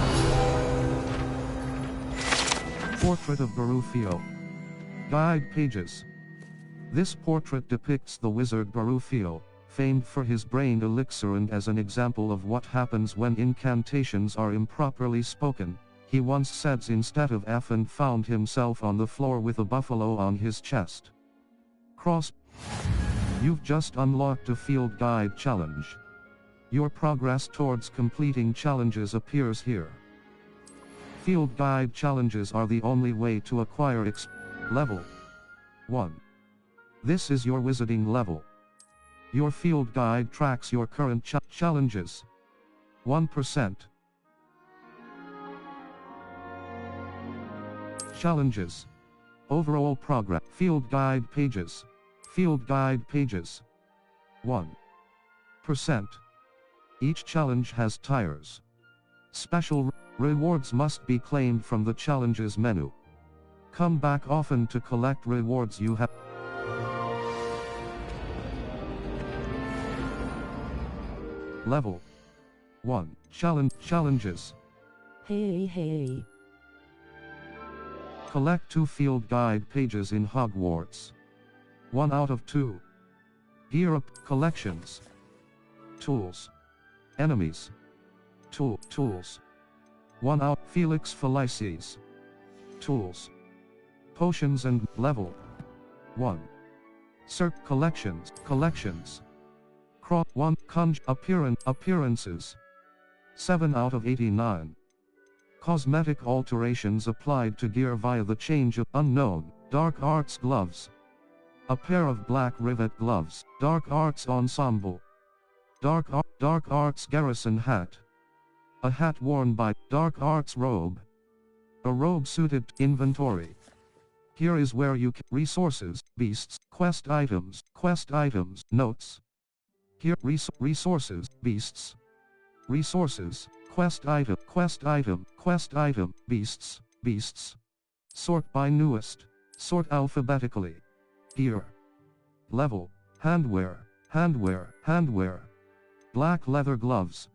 Portrait of Barufio. Guide pages. This portrait depicts the wizard Barufio, famed for his brain elixir and as an example of what happens when incantations are improperly spoken. He once said instead of F and found himself on the floor with a buffalo on his chest. Cross. You've just unlocked a field guide challenge. Your progress towards completing challenges appears here. Field guide challenges are the only way to acquire Level 1. This is your wizarding level. Your field guide tracks your current challenges. 1%. Challenges. Overall progress. Field guide pages. Field guide pages. 1. %. Each challenge has tires. Special rewards must be claimed from the challenges menu. Come back often to collect rewards you have. Level 1. Challenges. Hey. Collect 2 field guide pages in Hogwarts. 1 out of 2. Gear up collections. Tools. Enemies. Tools. 1 out. Felix Felices. Tools. Potions and level 1. Collections. Cross 1. Appearances. 7 out of 89. Cosmetic alterations applied to gear via the change of unknown, dark arts gloves. A pair of black rivet gloves, dark arts ensemble. Dark arts garrison hat. A hat worn by dark arts robe. A robe suited inventory. Here is where you can resources, beasts, quest items, notes. Here resources, beasts. Resources, quest item, beasts. Sort by newest, sort alphabetically. Gear. Level, handwear. Black leather gloves.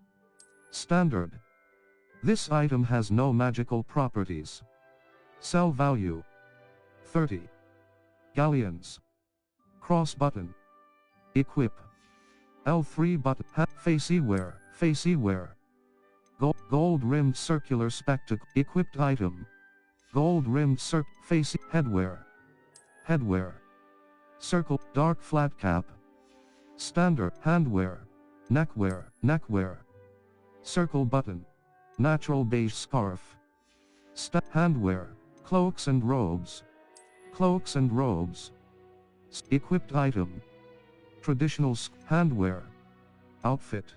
Standard. This item has no magical properties. Sell value 30. Galleons. Cross button. Equip. L3 button. Facey wear. Gold rimmed circular spectacle. Equipped item. Gold rimmed facey headwear. Circle dark flat cap. Standard handwear. Neckwear. Circle button. Natural beige scarf. Handwear. Cloaks and robes. Equipped item. Traditional handwear. Outfit.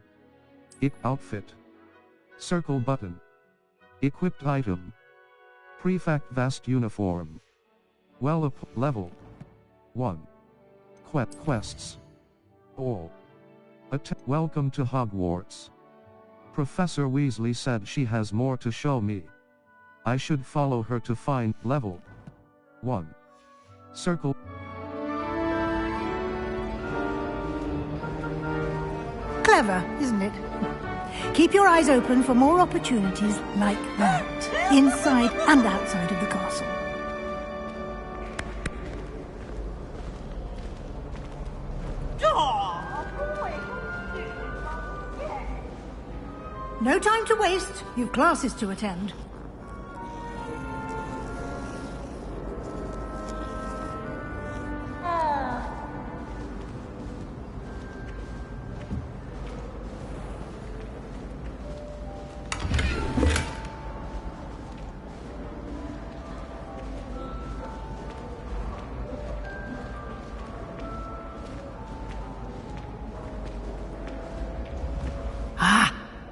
Outfit. Circle button. Equipped item. Prefect vest uniform. Level 1. Quests. All. Welcome to Hogwarts. Professor Weasley said she has more to show me. I should follow her to find level 1. Circle. Clever, isn't it? Keep your eyes open for more opportunities like that, inside and outside of the castle. No time to waste. You've classes to attend.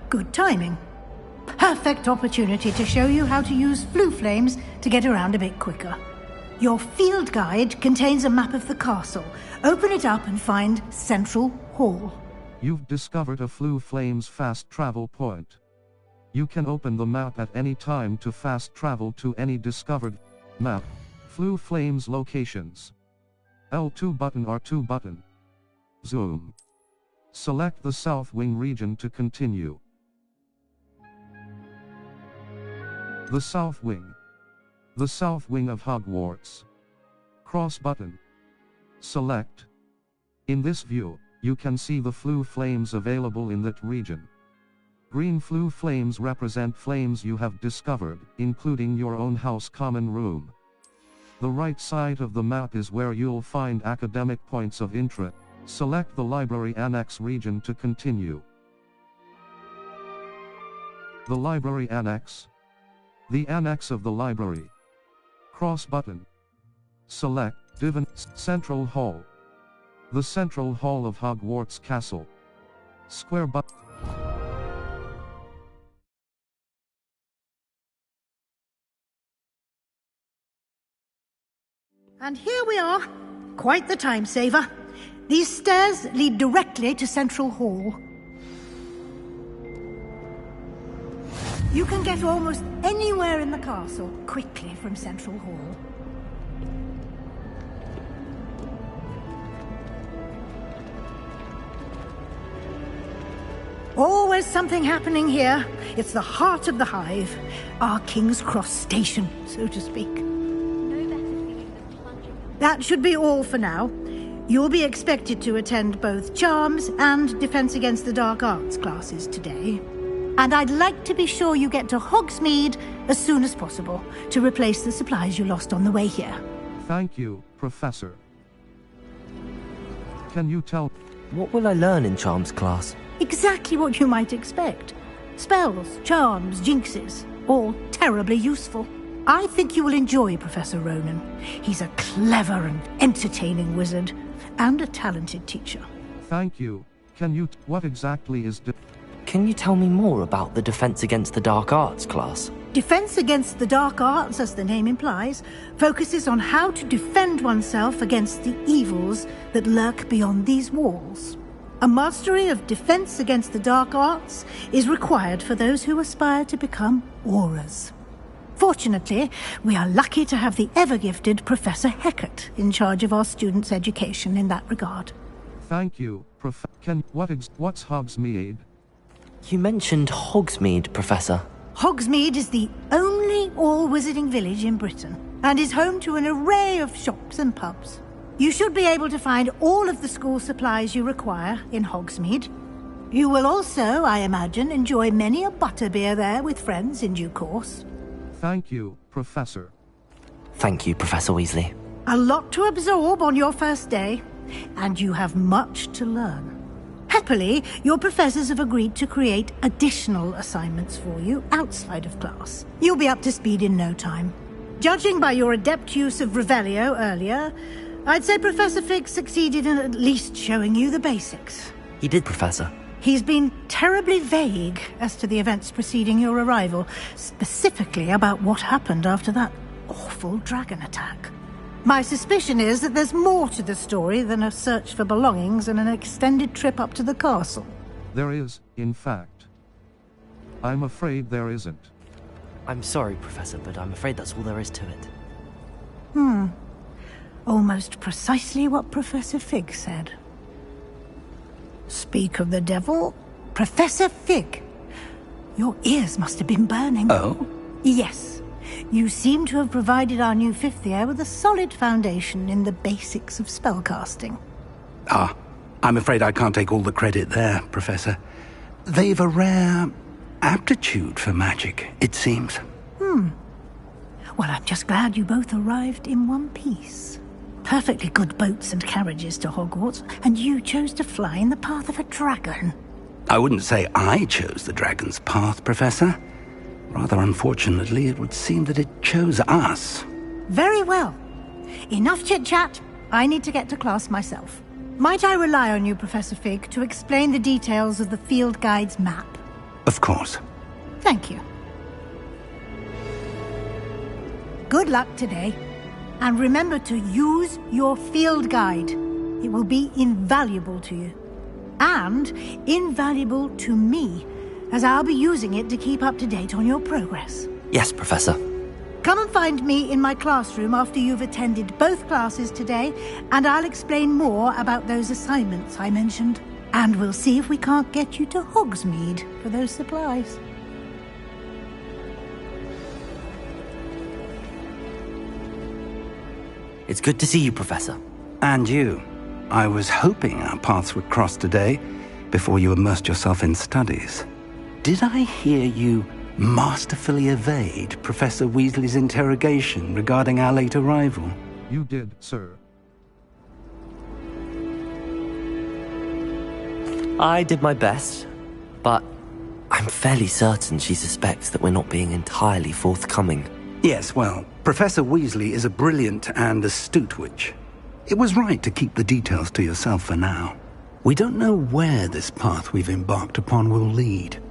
Good timing. Perfect opportunity to show you how to use flue flames to get around a bit quicker. Your field guide contains a map of the castle. Open it up and find Central Hall. You've discovered a flue flames fast travel point. You can open the map at any time to fast travel to any discovered map. Flue flames locations. L2 button R2 button. Zoom. Select the South Wing region to continue. The South Wing. The South Wing of Hogwarts. Cross button. Select. In this view, you can see the flue flames available in that region. Green flue flames represent flames you have discovered, including your own house common room. The right side of the map is where you'll find academic points of interest. Select the Library Annex region to continue. The Library Annex. The Annex of the Library. Cross button. Select Divan Central Hall. The Central Hall of Hogwarts Castle. Square button. And here we are. Quite the time saver. These stairs lead directly to Central Hall. You can get almost anywhere in the castle quickly from Central Hall. Always something happening here. It's the heart of the hive. Our King's Cross station, so to speak. That should be all for now. You'll be expected to attend both Charms and Defense Against the Dark Arts classes today. And I'd like to be sure you get to Hogsmeade as soon as possible to replace the supplies you lost on the way here. Thank you, Professor. Can you tell... What will I learn in Charms class? Exactly what you might expect. Spells, charms, jinxes, all terribly useful. I think you will enjoy Professor Ronan. He's a clever and entertaining wizard, and a talented teacher. Thank you. Can you... What exactly is... Can you tell me more about the Defense Against the Dark Arts class? Defense Against the Dark Arts, as the name implies, focuses on how to defend oneself against the evils that lurk beyond these walls. A mastery of Defense Against the Dark Arts is required for those who aspire to become auras. Fortunately, we are lucky to have the ever-gifted Professor Heckert in charge of our students' education in that regard. Thank you, what's Hogsmeade? You mentioned Hogsmeade, Professor. Hogsmeade is the only all-wizarding village in Britain, and is home to an array of shops and pubs. You should be able to find all of the school supplies you require in Hogsmeade. You will also, I imagine, enjoy many a butterbeer there with friends in due course. Thank you, Professor. Thank you, Professor Weasley. A lot to absorb on your first day, and you have much to learn. Happily, your professors have agreed to create additional assignments for you outside of class. You'll be up to speed in no time. Judging by your adept use of Revelio earlier, I'd say Professor Fig succeeded in at least showing you the basics. He did, Professor. He's been terribly vague as to the events preceding your arrival, specifically about what happened after that awful dragon attack. My suspicion is that there's more to the story than a search for belongings and an extended trip up to the castle. There is, in fact. I'm afraid there isn't. I'm sorry, Professor, but I'm afraid that's all there is to it. Almost precisely what Professor Fig said. Speak of the devil, Professor Fig. Your ears must have been burning. Oh? Yes. You seem to have provided our new fifth year with a solid foundation in the basics of spellcasting. I'm afraid I can't take all the credit there, Professor. They've a rare aptitude for magic, it seems. Well, I'm just glad you both arrived in one piece. Perfectly good boats and carriages to Hogwarts, and you chose to fly in the path of a dragon. I wouldn't say I chose the dragon's path, Professor. Rather unfortunately, it would seem that it chose us. Very well. Enough chit-chat. I need to get to class myself. Might I rely on you, Professor Fig, to explain the details of the field guide's map? Of course. Thank you. Good luck today. And remember to use your field guide. It will be invaluable to you. And invaluable to me, as I'll be using it to keep up to date on your progress. Yes, Professor. Come and find me in my classroom after you've attended both classes today, and I'll explain more about those assignments I mentioned. And we'll see if we can't get you to Hogsmeade for those supplies. It's good to see you, Professor. And you. I was hoping our paths would cross today, before you immersed yourself in studies. Did I hear you masterfully evade Professor Weasley's interrogation regarding our late arrival? You did, sir. I did my best, but I'm fairly certain she suspects that we're not being entirely forthcoming. Yes, well, Professor Weasley is a brilliant and astute witch. It was right to keep the details to yourself for now. We don't know where this path we've embarked upon will lead.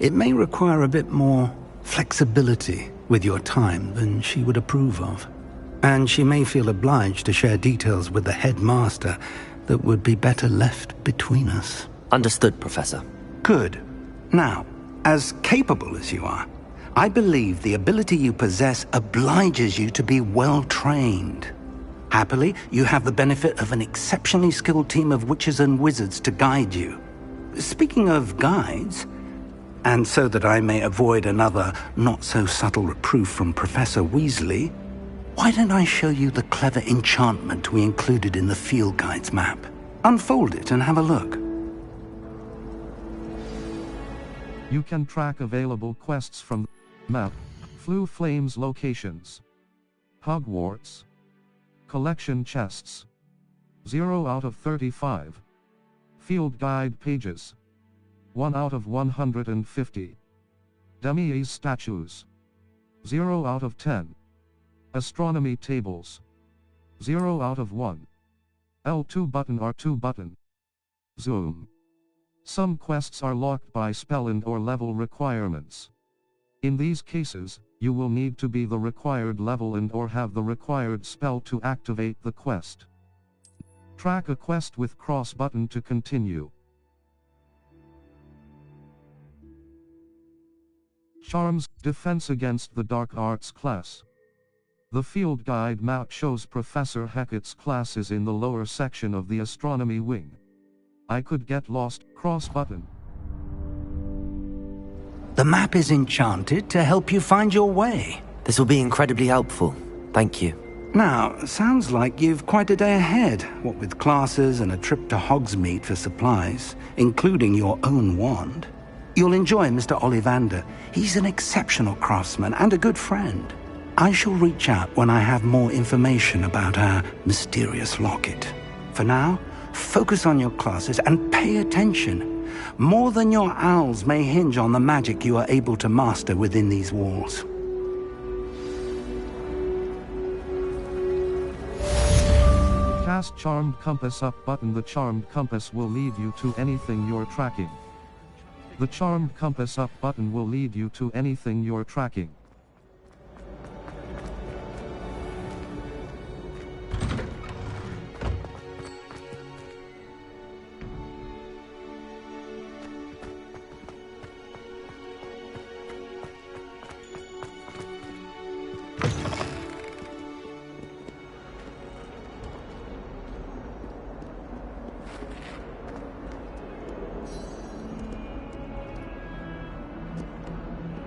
It may require a bit more flexibility with your time than she would approve of. And she may feel obliged to share details with the headmaster that would be better left between us. Understood, Professor. Good. Now, as capable as you are, I believe the ability you possess obliges you to be well trained. Happily, you have the benefit of an exceptionally skilled team of witches and wizards to guide you. Speaking of guides, and so that I may avoid another not-so-subtle reproof from Professor Weasley, why don't I show you the clever enchantment we included in the field guide's map? Unfold it and have a look. You can track available quests from the map, Floo Flames locations, Hogwarts, collection chests, 0 out of 35, field guide pages, 1 out of 150, Demi's statues, 0 out of 10, astronomy tables, 0 out of 1, L2 button R2 button, zoom. Some quests are locked by spell and/or level requirements. In these cases, you will need to be the required level and/or have the required spell to activate the quest. Track a quest with cross button to continue. Charms, Defense against the Dark Arts class. The field guide map shows Professor Hackett's class is in the lower section of the astronomy wing. I could get lost, cross button. The map is enchanted to help you find your way. This will be incredibly helpful. Thank you. Now, sounds like you've quite a day ahead, what with classes and a trip to Hogsmeade for supplies, including your own wand. You'll enjoy Mr. Ollivander. He's an exceptional craftsman and a good friend. I shall reach out when I have more information about our mysterious locket. For now, focus on your classes and pay attention. More than your owls may hinge on the magic you are able to master within these walls. Cast Charmed Compass up button. The Charmed Compass will lead you to anything you're tracking. The Charmed Compass up button will lead you to anything you're tracking.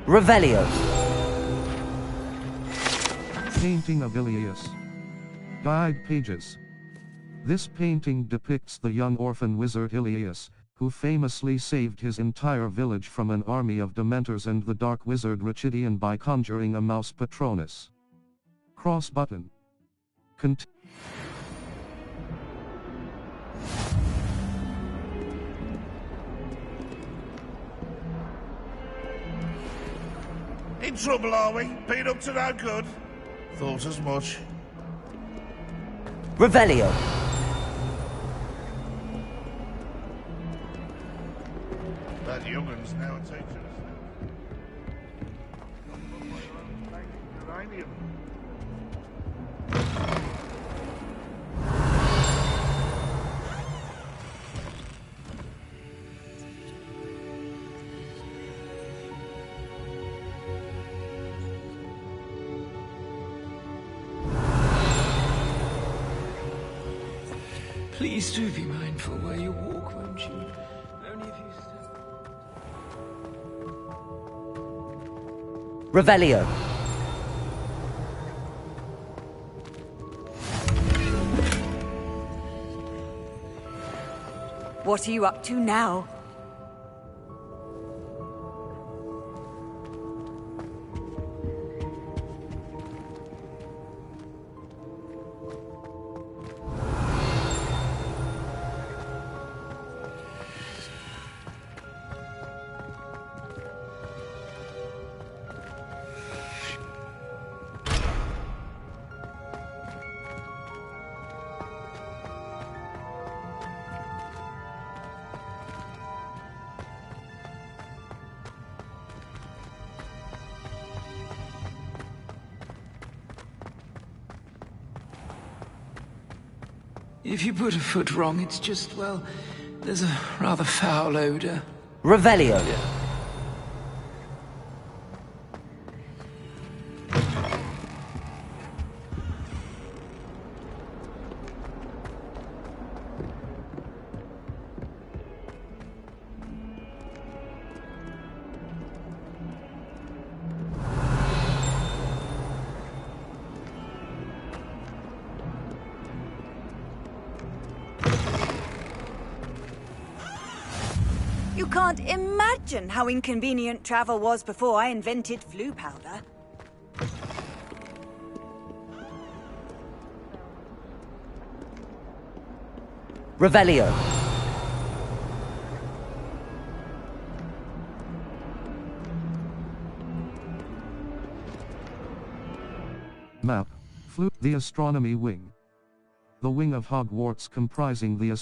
Revelio. Painting of Ilias. Guide pages. This painting depicts the young orphan wizard Ilias, who famously saved his entire village from an army of Dementors and the dark wizard Richidian by conjuring a mouse Patronus. Cross button. In trouble, are we? Been up to no good? Thought as much. Revelio. That young'un's now a teacher. Uranium. Please do be mindful where you walk, won't you? Only if you step... Revelio. What are you up to now? If you put a foot wrong, it's just, well, there's a rather foul odor. Revelio. You can't imagine how inconvenient travel was before I invented flu powder. Revelio. Map. The Astronomy Wing. The wing of Hogwarts comprising the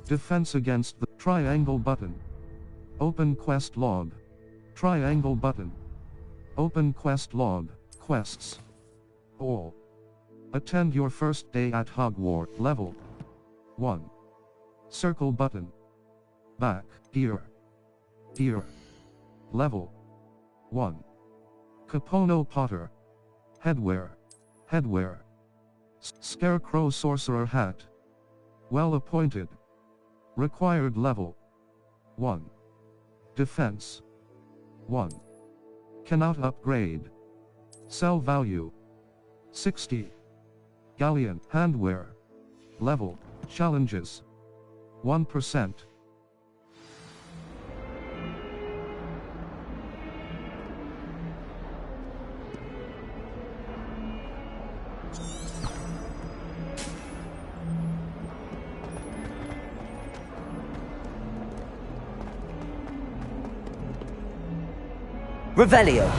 defense against the triangle button. Open quest log. Triangle button. Open quest log. Quests. All. Attend your first day at Hogwarts. Level 1. Circle button. Back. Here. Here. Level 1. Capono Potter. Headwear. Headwear. Scarecrow Sorcerer Hat. Well appointed. Required level 1. Defense 1. Cannot upgrade. Sell value 60. Galleon Handwear. Level challenges 1%. Revelio.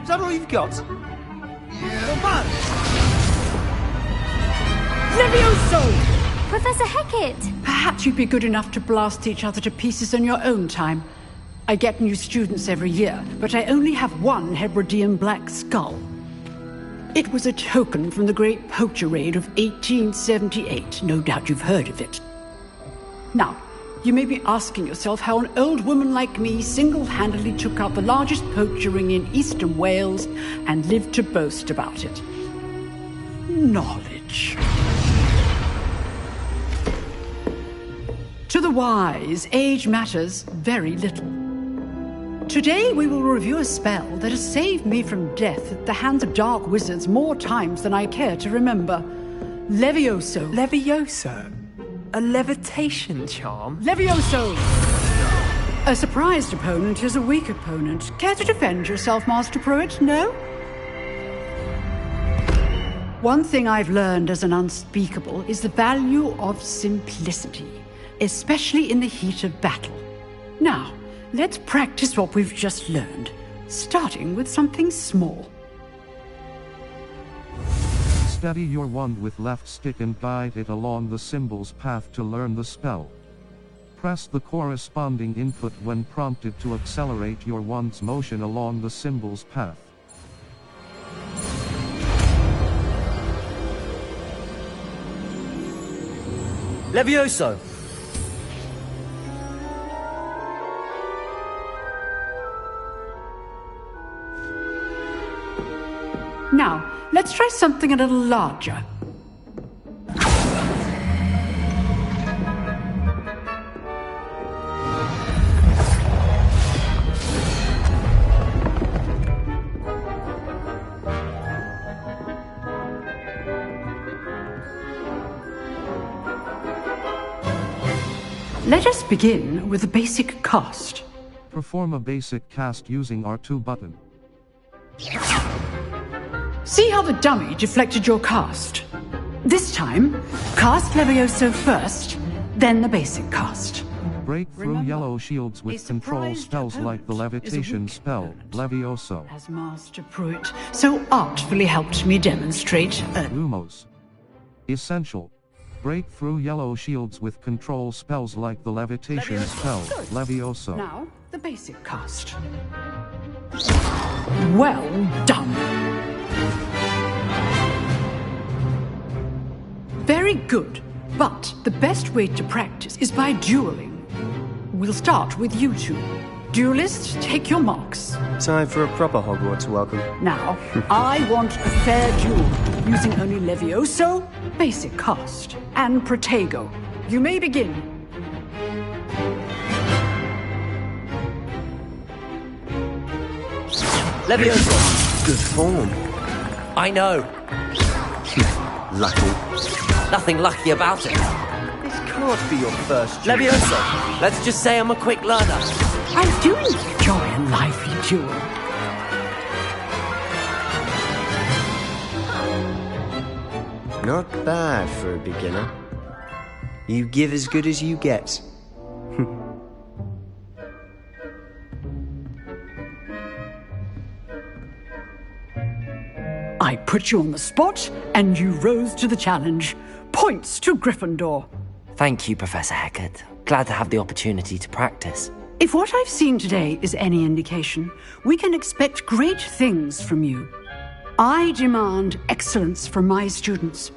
Is that all you've got? Levioso! Professor Hecat! Perhaps you'd be good enough to blast each other to pieces on your own time. I get new students every year, but I only have one Hebridean black skull. It was a token from the Great Poacher Raid of 1878. No doubt you've heard of it. Now, you may be asking yourself how an old woman like me single-handedly took out the largest poacher ring in eastern Wales and lived to boast about it. Knowledge. To the wise, age matters very little. Today we will review a spell that has saved me from death at the hands of dark wizards more times than I care to remember. Levioso. Levioso? A levitation charm? Levioso! A surprised opponent is a weak opponent. Care to defend yourself, Master Pruitt? No? One thing I've learned as an unspeakable is the value of simplicity, especially in the heat of battle. Now, let's practice what we've just learned, starting with something small. Steady your wand with left stick and guide it along the symbol's path to learn the spell. Press the corresponding input when prompted to accelerate your wand's motion along the symbol's path. Levioso! Now, let's try something a little larger. Let us begin with the basic cast. Perform a basic cast using R2 button. See how the dummy deflected your cast? This time, cast Levioso first, then the basic cast. Break through Remember, yellow shields a with control surprised spells like the opponent is a levitation weak spell, opponent. Levioso. As Master Pruitt so artfully helped me demonstrate. Lumos. Essential. Break through yellow shields with control spells like the levitation spell, Levioso. Now, the basic cast. Well done. Very good. But the best way to practice is by dueling. We'll start with you two. Duelists, take your marks. Time for a proper Hogwarts welcome. Now, I want a fair duel, using only Levioso, basic cast, and Protego. You may begin. Levioso! Good form. I know. Lucky. Nothing lucky about it. This can't be your first duel. Levioso, let's just say I'm a quick learner. I do enjoy a lively duel. Not bad for a beginner. You give as good as you get. I put you on the spot, and you rose to the challenge. Points to Gryffindor. Thank you, Professor Hecat. Glad to have the opportunity to practice. If what I've seen today is any indication, we can expect great things from you. I demand excellence from my students.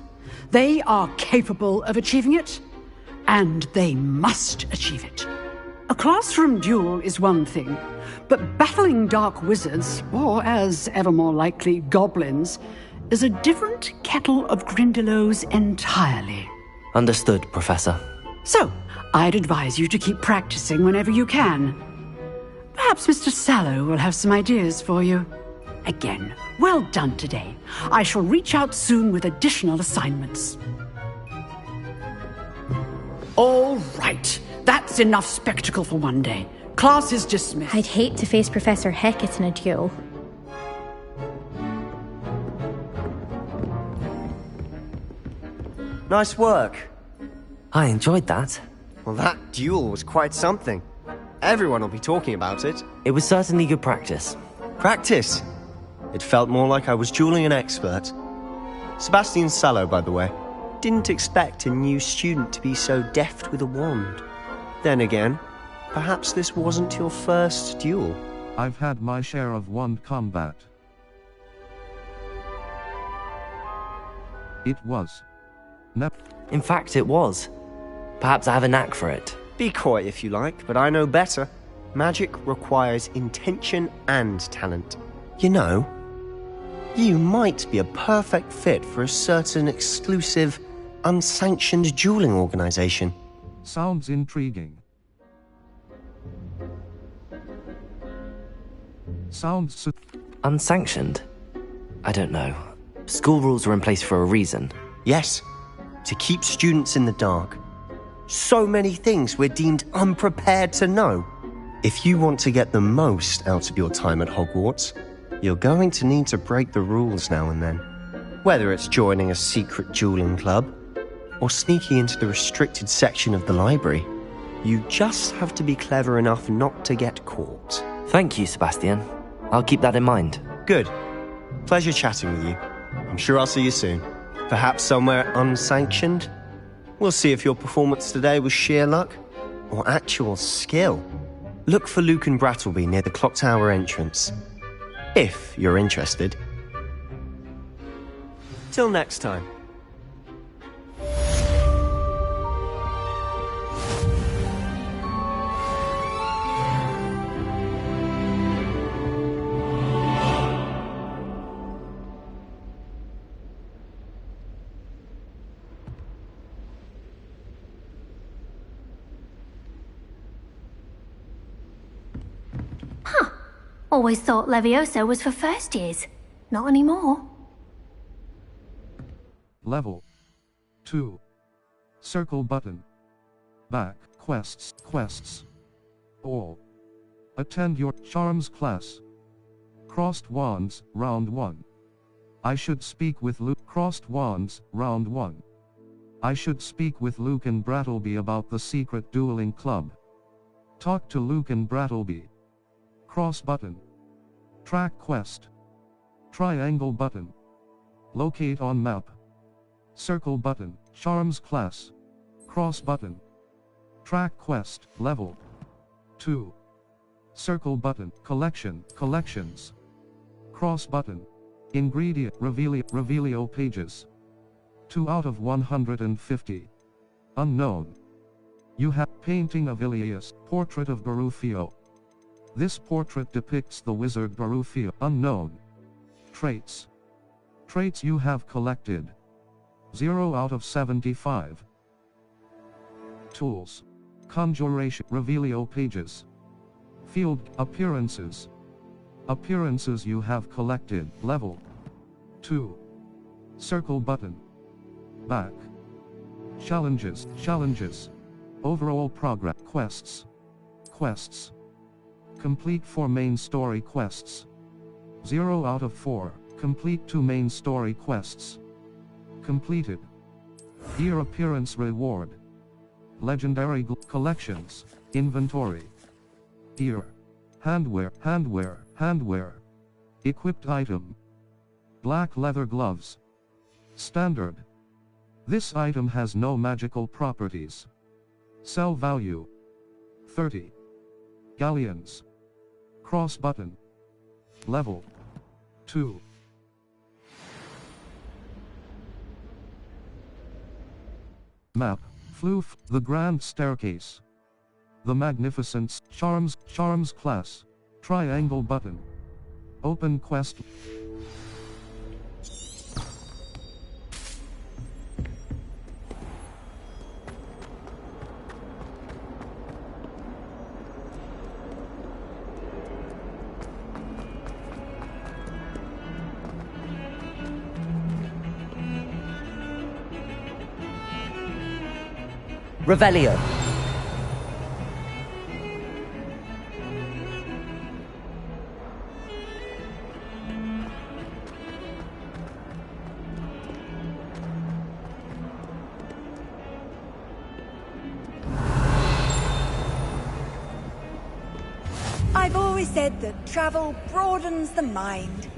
They are capable of achieving it, and they must achieve it. A classroom duel is one thing, but battling dark wizards, or as ever more likely, goblins, is a different kettle of Grindylows entirely. Understood, Professor. So, I'd advise you to keep practicing whenever you can. Perhaps Mr. Sallow will have some ideas for you. Again, well done today. I shall reach out soon with additional assignments. All right. That's enough spectacle for one day. Class is dismissed. I'd hate to face Professor Hecat in a duel. Nice work. I enjoyed that. Well, that duel was quite something. Everyone will be talking about it. It was certainly good practice. Practice? It felt more like I was dueling an expert. Sebastian Sallow, by the way. Didn't expect a new student to be so deft with a wand. Then again, perhaps this wasn't your first duel. I've had my share of wand combat. It was. In fact, it was. Perhaps I have a knack for it. Be coy if you like, but I know better. Magic requires intention and talent. You know, you might be a perfect fit for a certain exclusive, unsanctioned dueling organization. Sounds intriguing. Sounds unsanctioned? I don't know. School rules are in place for a reason. Yes, to keep students in the dark. So many things we're deemed unprepared to know. If you want to get the most out of your time at Hogwarts, you're going to need to break the rules now and then. Whether it's joining a secret dueling club, or sneaking into the restricted section of the library, you just have to be clever enough not to get caught. Thank you, Sebastian. I'll keep that in mind. Good. Pleasure chatting with you. I'm sure I'll see you soon. Perhaps somewhere unsanctioned? We'll see if your performance today was sheer luck or actual skill. Look for Luke and Brattleby near the clock tower entrance. If you're interested. Till next time. Always thought Levioso was for first years. Not anymore. Level 2. Circle button. Back. Quests. All. Attend your charms class. Crossed wands, round 1. I should speak with Luke. Crossed wands, round 1. I should speak with Luke and Brattleby about the secret dueling club. Talk to Luke and Brattleby. Cross button. Track quest. Triangle button. Locate on map. Circle button. Charms class. Cross button. Track quest. Level 2. Circle button. Collection. Collections. Cross button. Ingredient. Revelio pages. 2 out of 150. Unknown. You have painting of Ilias, portrait of Garufio. This portrait depicts the wizard Garufio. Unknown. Traits. Traits you have collected. 0 out of 75. Tools. Conjuration. Revelio pages. Field. Appearances. Appearances you have collected. Level 2. Circle button. Back. Challenges. Challenges. Overall progress. Quests. Quests. Complete 4 main story quests. 0 out of 4. Complete 2 main story quests. Completed. Year appearance reward. Legendary collections. Inventory. Gear. Handwear. Handwear. Handwear. Equipped item. Black leather gloves. Standard. This item has no magical properties. Sell value. 30. Galleons. Cross button. Level 2. Map. Floof. The Grand Staircase. The Magnificence. Charms class. Triangle button. Open quest. Revelio. I've always said that travel broadens the mind.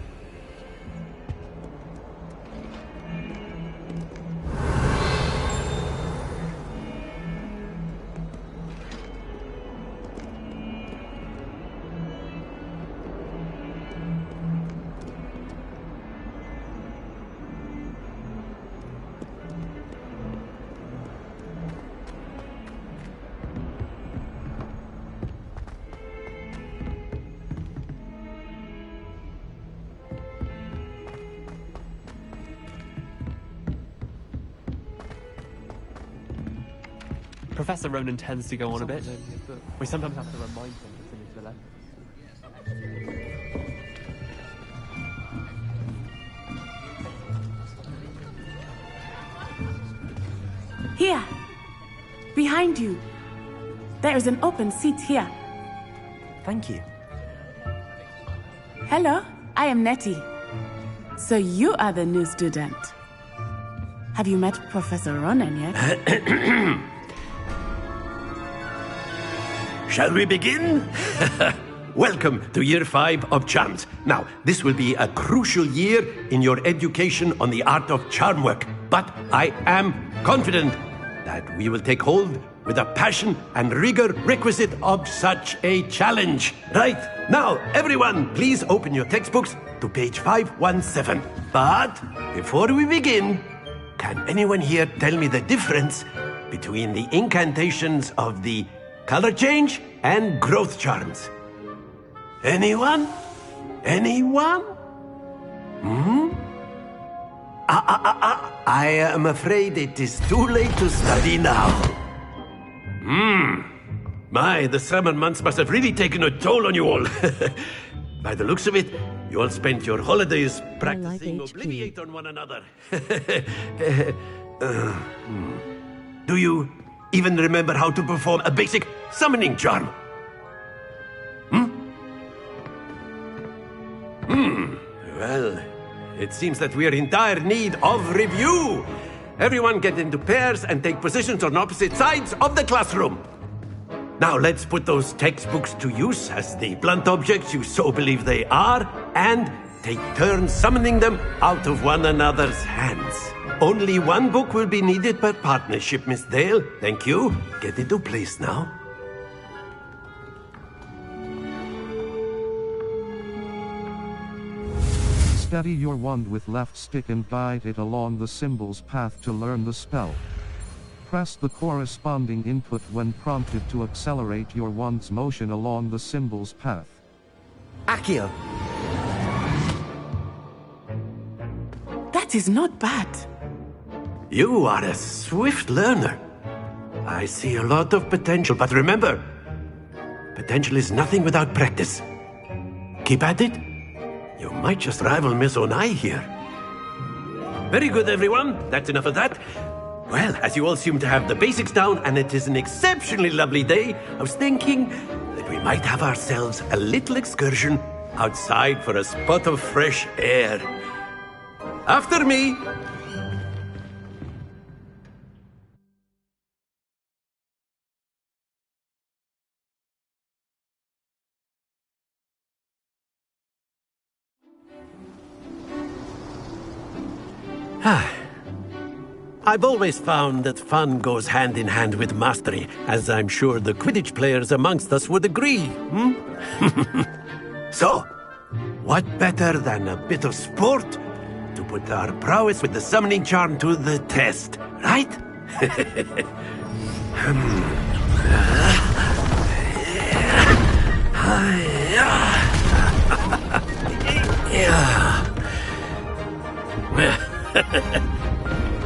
Professor Ronan tends to go on a bit. We sometimes have to remind him to finish the lesson. Here! Behind you! There is an open seat here. Thank you. Hello, I am Nettie. So you are the new student. Have you met Professor Ronan yet? Shall we begin? Welcome to Year 5 of Charms. Now, this will be a crucial year in your education on the art of charm work, but I am confident that we will take hold with the passion and rigor requisite of such a challenge. Right, now, everyone, please open your textbooks to page 517. But before we begin, can anyone here tell me the difference between the incantations of the color change and growth charms? Anyone? Anyone? I am afraid it is too late to study now. My, the summer months must have really taken a toll on you all. By the looks of it, you all spent your holidays practicing Obliviate on one another. Do you even remember how to perform a basic summoning charm? Well, it seems that we are in dire need of review. Everyone get into pairs and take positions on opposite sides of the classroom. Now let's put those textbooks to use as the blunt objects you so believe they are, and take turns summoning them out of one another's hands. Only one book will be needed per partnership, Miss Dale. Thank you. Get into place now. Steady your wand with left stick and guide it along the symbol's path to learn the spell. Press the corresponding input when prompted to accelerate your wand's motion along the symbol's path. Accio! That is not bad. You are a swift learner. I see a lot of potential, but remember, potential is nothing without practice. Keep at it. You might just rival Miss Onai here. Very good, everyone. That's enough of that. Well, as you all seem to have the basics down, and it is an exceptionally lovely day, I was thinking that we might have ourselves a little excursion outside for a spot of fresh air. After me! I've always found that fun goes hand in hand with mastery, as I'm sure the Quidditch players amongst us would agree. So, what better than a bit of sport to put our prowess with the summoning charm to the test, right?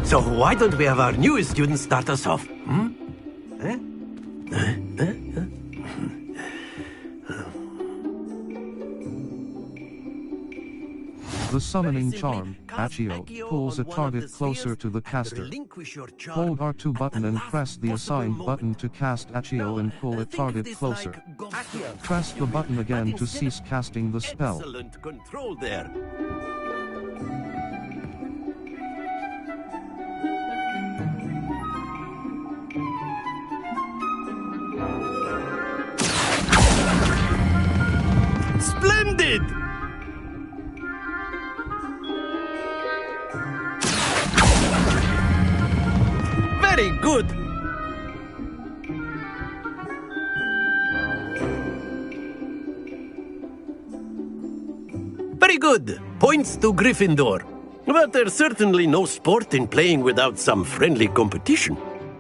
So why don't we have our newest student start us off? The summoning charm, Accio, pulls a target closer to the caster. Hold R2 button and press the assigned button to cast Accio and pull a target closer. Press the button again to cease casting the spell. Excellent control there. Splendid! Very good! Very good! Points to Gryffindor. But there's certainly no sport in playing without some friendly competition.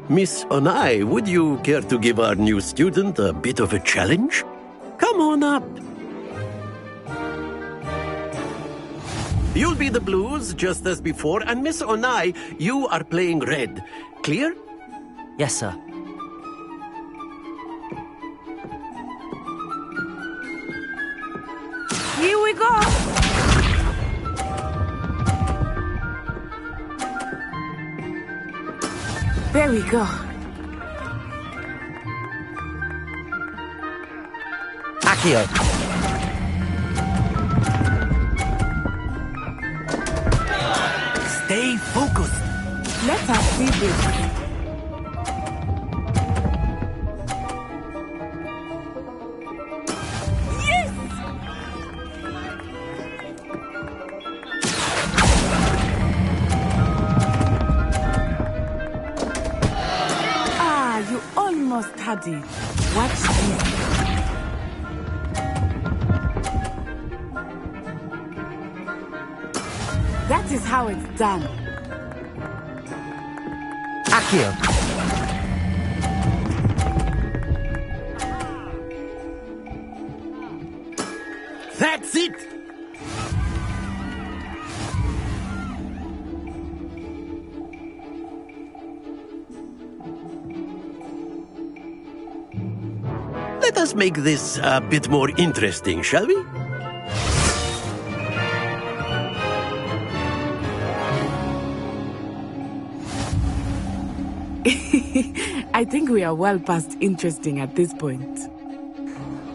Miss Onai, would you care to give our new student a bit of a challenge? Come on up. You'll be the blues, just as before, and Miss Onai, you are playing red. Clear? Yes, sir. Here we go! There we go. Accio! Stay focused. Let us see this. Almost had it. Watch this. That is how it's done. Accio! That's it! Let us make this a bit more interesting, shall we? I think we are well past interesting at this point.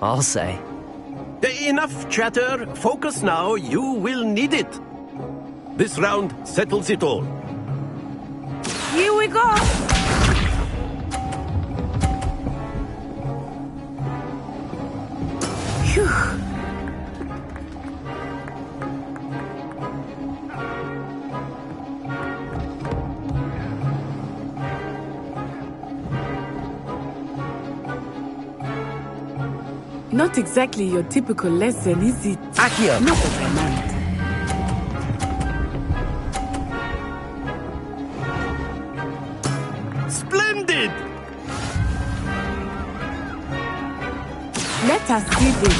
I'll say. Enough chatter. Focus now. You will need it. This round settles it all. Here we go! Phew. Not exactly your typical lesson, is it? Accio! Not that I mind. Splendid! Let us see this.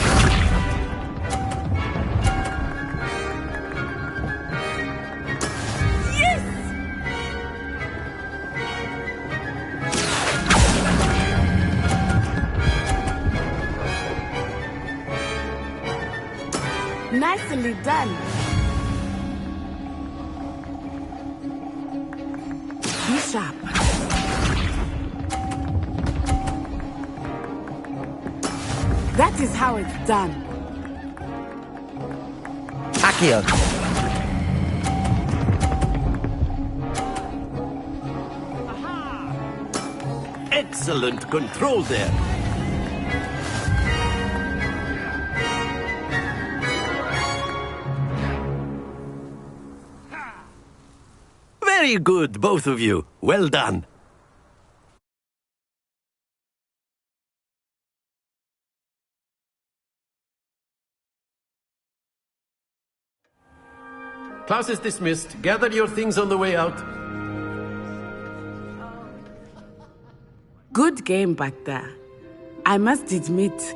Yes! Nicely done. Be sharp. That is how it's done. Accio! Excellent control there. Very good, both of you. Well done. Class is dismissed. Gather your things on the way out. Good game back there. I must admit,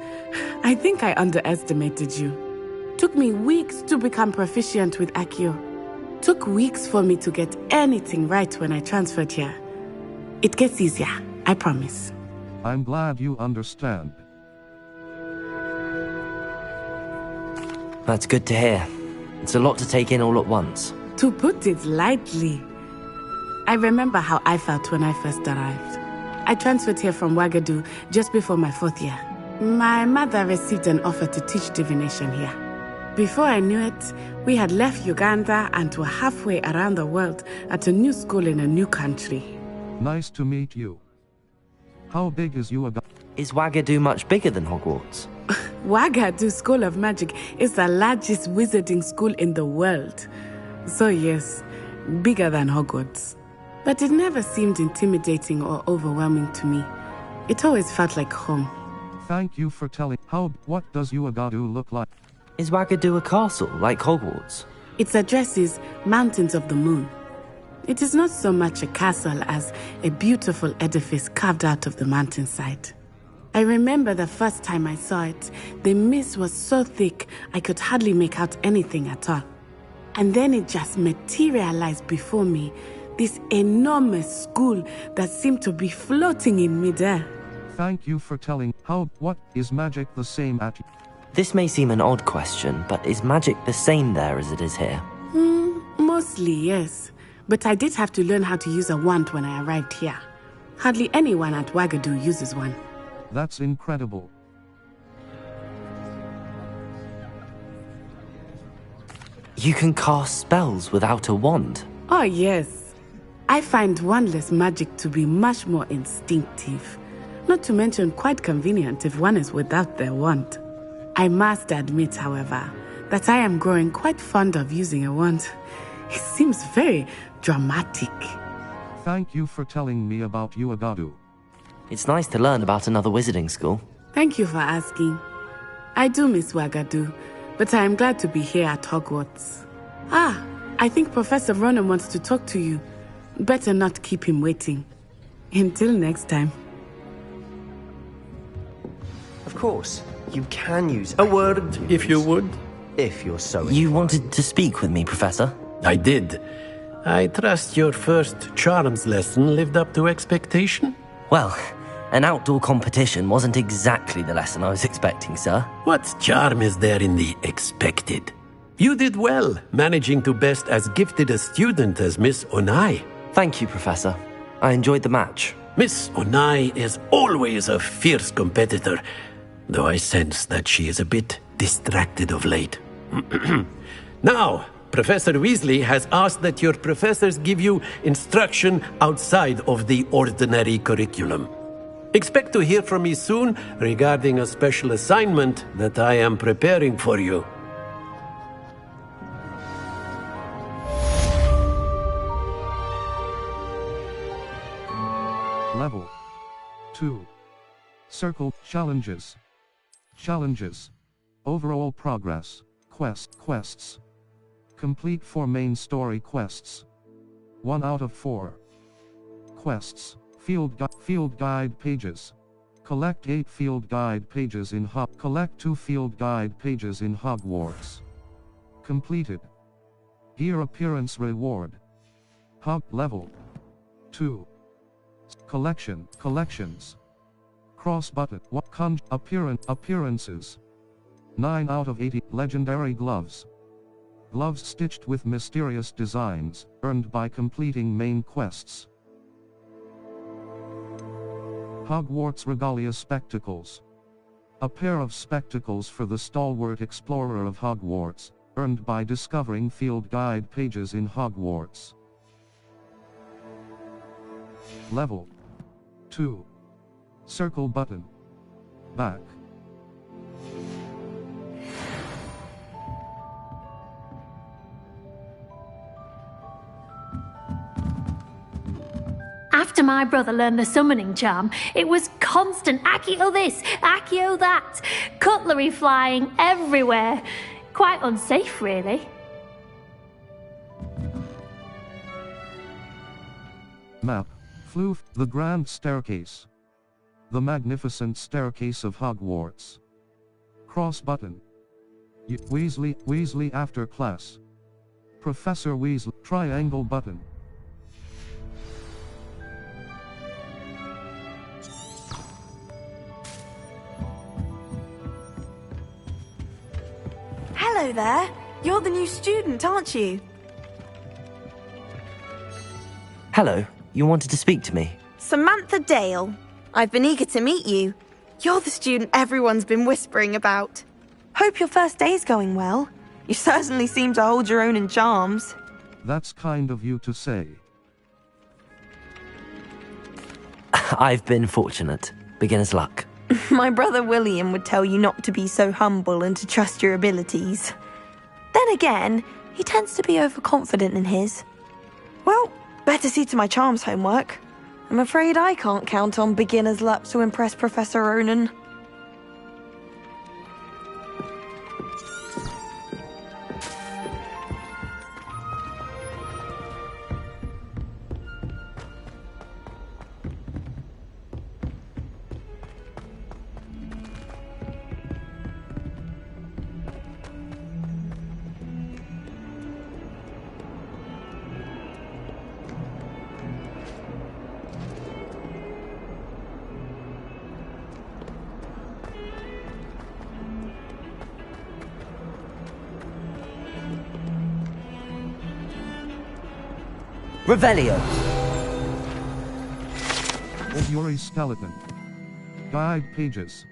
I think I underestimated you. Took me weeks to become proficient with Accio. Took weeks for me to get anything right when I transferred here. It gets easier, I promise. I'm glad you understand. That's good to hear. It's a lot to take in all at once. To put it lightly, I remember how I felt when I first arrived. I transferred here from Ouagadougou just before my 4th year. My mother received an offer to teach divination here. Before I knew it, we had left Uganda and were halfway around the world at a new school in a new country. Nice to meet you. How big is Ouagadougou? Is Ouagadougou much bigger than Hogwarts? Ouagadougou School of Magic is the largest wizarding school in the world. So yes, bigger than Hogwarts. But it never seemed intimidating or overwhelming to me. It always felt like home. Thank you for telling. What does Ouagadougou look like? Is Ouagadougou a castle, like Hogwarts? Its address is Mountains of the Moon. It is not so much a castle as a beautiful edifice carved out of the mountainside. I remember the first time I saw it, the mist was so thick I could hardly make out anything at all. And then it just materialized before me, this enormous school that seemed to be floating in midair. Thank you for telling. What is magic the same at? This may seem an odd question, but is magic the same there as it is here? Mostly, yes. But I did have to learn how to use a wand when I arrived here. Hardly anyone at Ouagadougou uses one. That's incredible. You can cast spells without a wand? Oh, yes. I find wandless magic to be much more instinctive. Not to mention quite convenient if one is without their wand. I must admit, however, that I am growing quite fond of using a wand. It seems very dramatic. Thank you for telling me about Ouagadougou. It's nice to learn about another wizarding school. Thank you for asking. I do miss Ouagadougou, but I am glad to be here at Hogwarts. I think Professor Ronan wants to talk to you. Better not keep him waiting. Until next time. Of course, you can use a word, if you would. If you're so inclined. You wanted to speak with me, Professor? I did. I trust your first charms lesson lived up to expectation? Well, an outdoor competition wasn't exactly the lesson I was expecting, sir. What charm is there in the expected? You did well, managing to best as gifted a student as Miss Onai. Thank you, Professor. I enjoyed the match. Miss Onai is always a fierce competitor, though I sense that she is a bit distracted of late. Now, Professor Weasley has asked that your professors give you instruction outside of the ordinary curriculum. Expect to hear from me soon regarding a special assignment that I am preparing for you. Level 2. Circle challenges. Challenges. Overall progress. Quests. Complete 4 main story quests. 1 out of 4. Quests. Field guide pages. Collect 8 field guide pages in Collect 2 field guide pages in Hogwarts. Completed. Gear appearance reward. Level 2. Collections. Cross button. Appearances. 9 out of 80. Legendary gloves. Gloves stitched with mysterious designs, earned by completing main quests. Hogwarts Regalia Spectacles. A pair of spectacles for the stalwart explorer of Hogwarts, earned by discovering field guide pages in Hogwarts. Level 2. Circle button. Back. After my brother learned the summoning charm, it was constant Accio this, Accio that, cutlery flying everywhere. Quite unsafe, really. Map. Floof, the Grand Staircase. The magnificent staircase of Hogwarts. Cross button. Weasley after class. Professor Weasley. Triangle button. Hello there. You're the new student, aren't you? Hello, you wanted to speak to me? Samantha Dale. I've been eager to meet you. You're the student everyone's been whispering about. Hope your first day's going well. You certainly seem to hold your own in charms. That's kind of you to say. I've been fortunate. Beginner's luck. My brother William would tell you not to be so humble and to trust your abilities. Then again, he tends to be overconfident in his. Well, better see to my charms homework. I'm afraid I can't count on beginner's luck to impress Professor Ronan. Revelio. Audiory skeleton. Guide pages.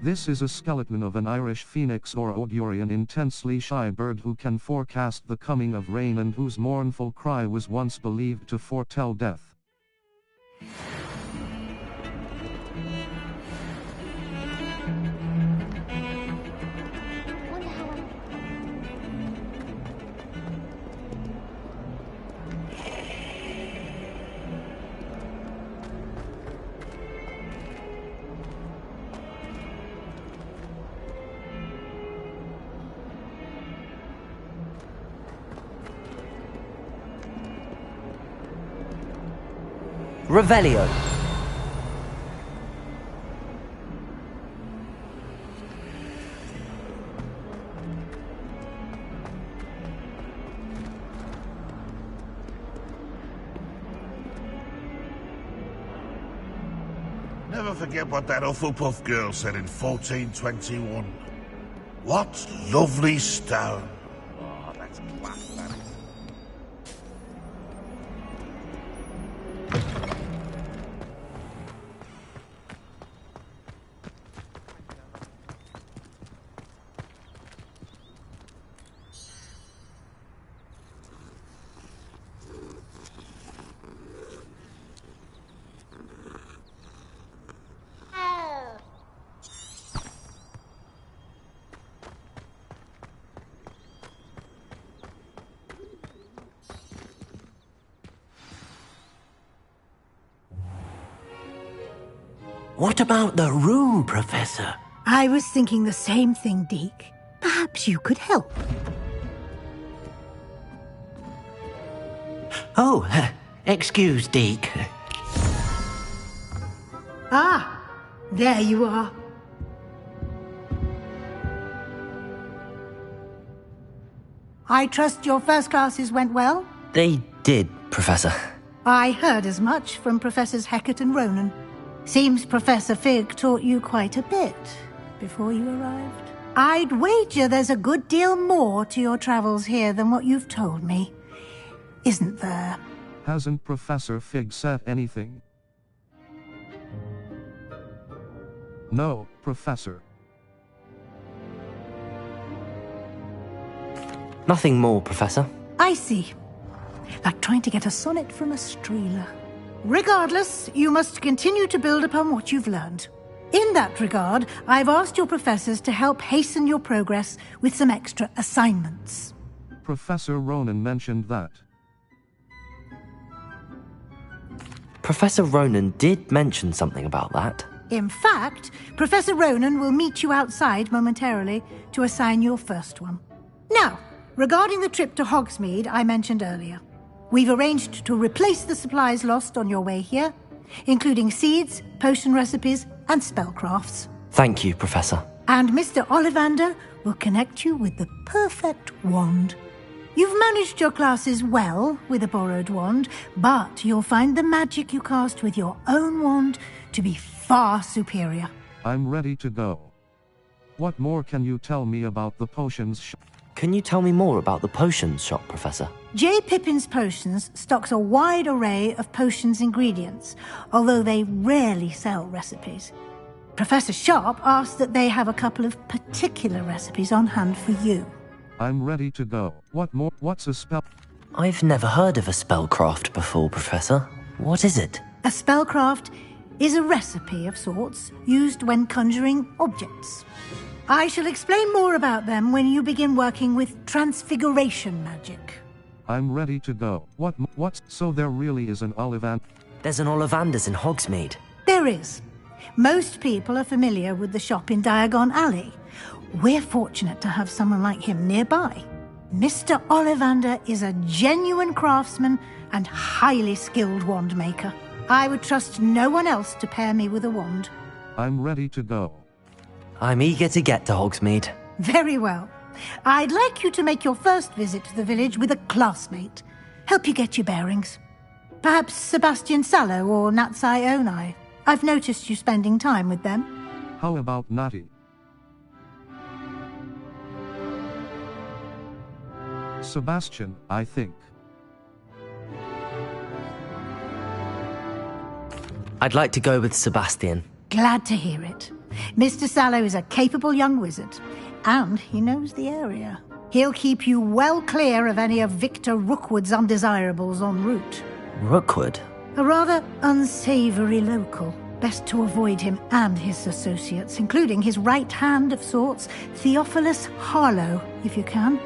This is a skeleton of an Irish phoenix or Audiory, an intensely shy bird who can forecast the coming of rain and whose mournful cry was once believed to foretell death. Revelio. Never forget what that Hufflepuff girl said in 1421. What lovely stone. Oh, that's class, that is. What about the room, Professor? I was thinking the same thing, Deke. Perhaps you could help. Oh, excuse, Deke. Ah, there you are. I trust your first classes went well? They did, Professor. I heard as much from Professors Hecat and Ronan. Seems Professor Fig taught you quite a bit before you arrived. I'd wager there's a good deal more to your travels here than what you've told me. Isn't there? Hasn't Professor Fig said anything? No, Professor. Nothing more, Professor. I see. Like trying to get a sonnet from a streeler. Regardless, you must continue to build upon what you've learned. In that regard, I've asked your professors to help hasten your progress with some extra assignments. Professor Ronan mentioned that. Professor Ronan did mention something about that. In fact, Professor Ronan will meet you outside momentarily to assign your first one. Now, regarding the trip to Hogsmeade I mentioned earlier, we've arranged to replace the supplies lost on your way here, including seeds, potion recipes, and spellcrafts. Thank you, Professor. And Mr. Ollivander will connect you with the perfect wand. You've managed your classes well with a borrowed wand, but you'll find the magic you cast with your own wand to be far superior. I'm ready to go. What more can you tell me about the potions shop? Can you tell me more about the potions shop, Professor? J. Pippin's Potions stocks a wide array of potions ingredients, although they rarely sell recipes. Professor Sharp asked that they have a couple of particular recipes on hand for you. I'm ready to go. What more? What's a spell? I've never heard of a spellcraft before, Professor. What is it? A spellcraft is a recipe of sorts used when conjuring objects. I shall explain more about them when you begin working with transfiguration magic. I'm ready to go. What's... So there really is an Ollivander? There's an Ollivander's in Hogsmeade. There is. Most people are familiar with the shop in Diagon Alley. We're fortunate to have someone like him nearby. Mr. Ollivander is a genuine craftsman and highly skilled wand maker. I would trust no one else to pair me with a wand. I'm ready to go. I'm eager to get to Hogsmeade. Very well. I'd like you to make your first visit to the village with a classmate. Help you get your bearings. Perhaps Sebastian Sallow or Natsai Onai. I've noticed you spending time with them. How about Natty? Sebastian, I think. I'd like to go with Sebastian. Glad to hear it. Mr. Sallow is a capable young wizard, and he knows the area. He'll keep you well clear of any of Victor Rookwood's undesirables en route. Rookwood? A rather unsavory local. Best to avoid him and his associates, including his right hand of sorts, Theophilus Harlow, if you can.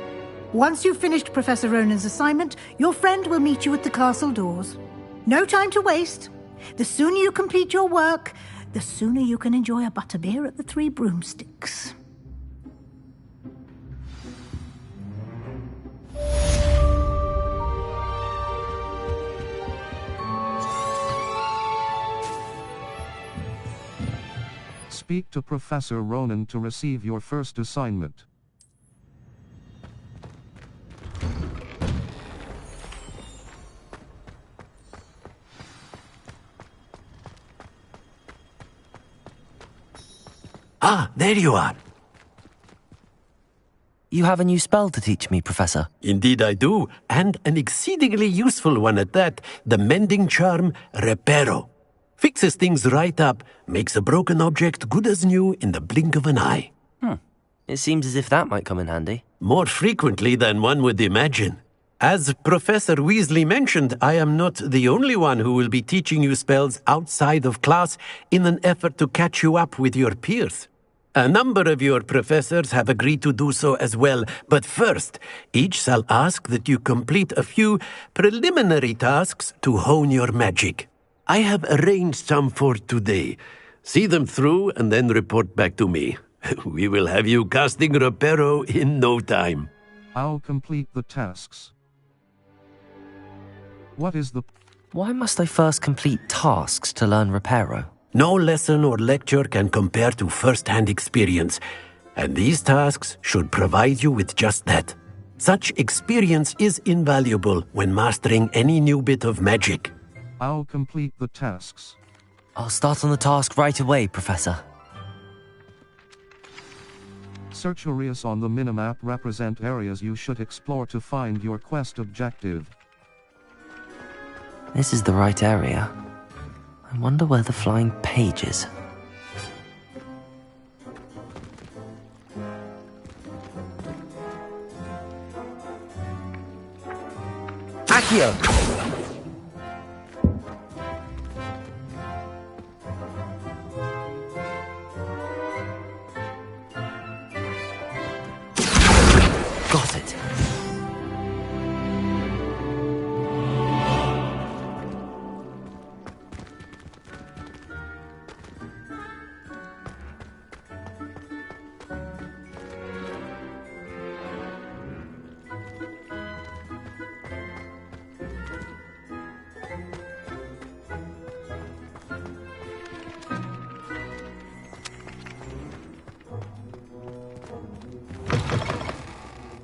Once you've finished Professor Ronan's assignment, your friend will meet you at the castle doors. No time to waste. The sooner you complete your work, the sooner you can enjoy a butterbeer at the Three Broomsticks. Speak to Professor Ronan to receive your first assignment. Ah, there you are. You have a new spell to teach me, Professor. Indeed I do, and an exceedingly useful one at that. The mending charm, Reparo. Fixes things right up, makes a broken object good as new in the blink of an eye. It seems as if that might come in handy. More frequently than one would imagine. As Professor Weasley mentioned, I am not the only one who will be teaching you spells outside of class in an effort to catch you up with your peers. A number of your professors have agreed to do so as well, but first, each shall ask that you complete a few preliminary tasks to hone your magic. I have arranged some for today. See them through and then report back to me. We will have you casting Reparo in no time. I'll complete the tasks. What is the... Why must I first complete tasks to learn Reparo? No lesson or lecture can compare to first-hand experience, and these tasks should provide you with just that. Such experience is invaluable when mastering any new bit of magic. I'll complete the tasks. I'll start on the task right away, Professor. Search areas on the minimap represent areas you should explore to find your quest objective. This is the right area. I wonder where the flying page is. Accio! Got it.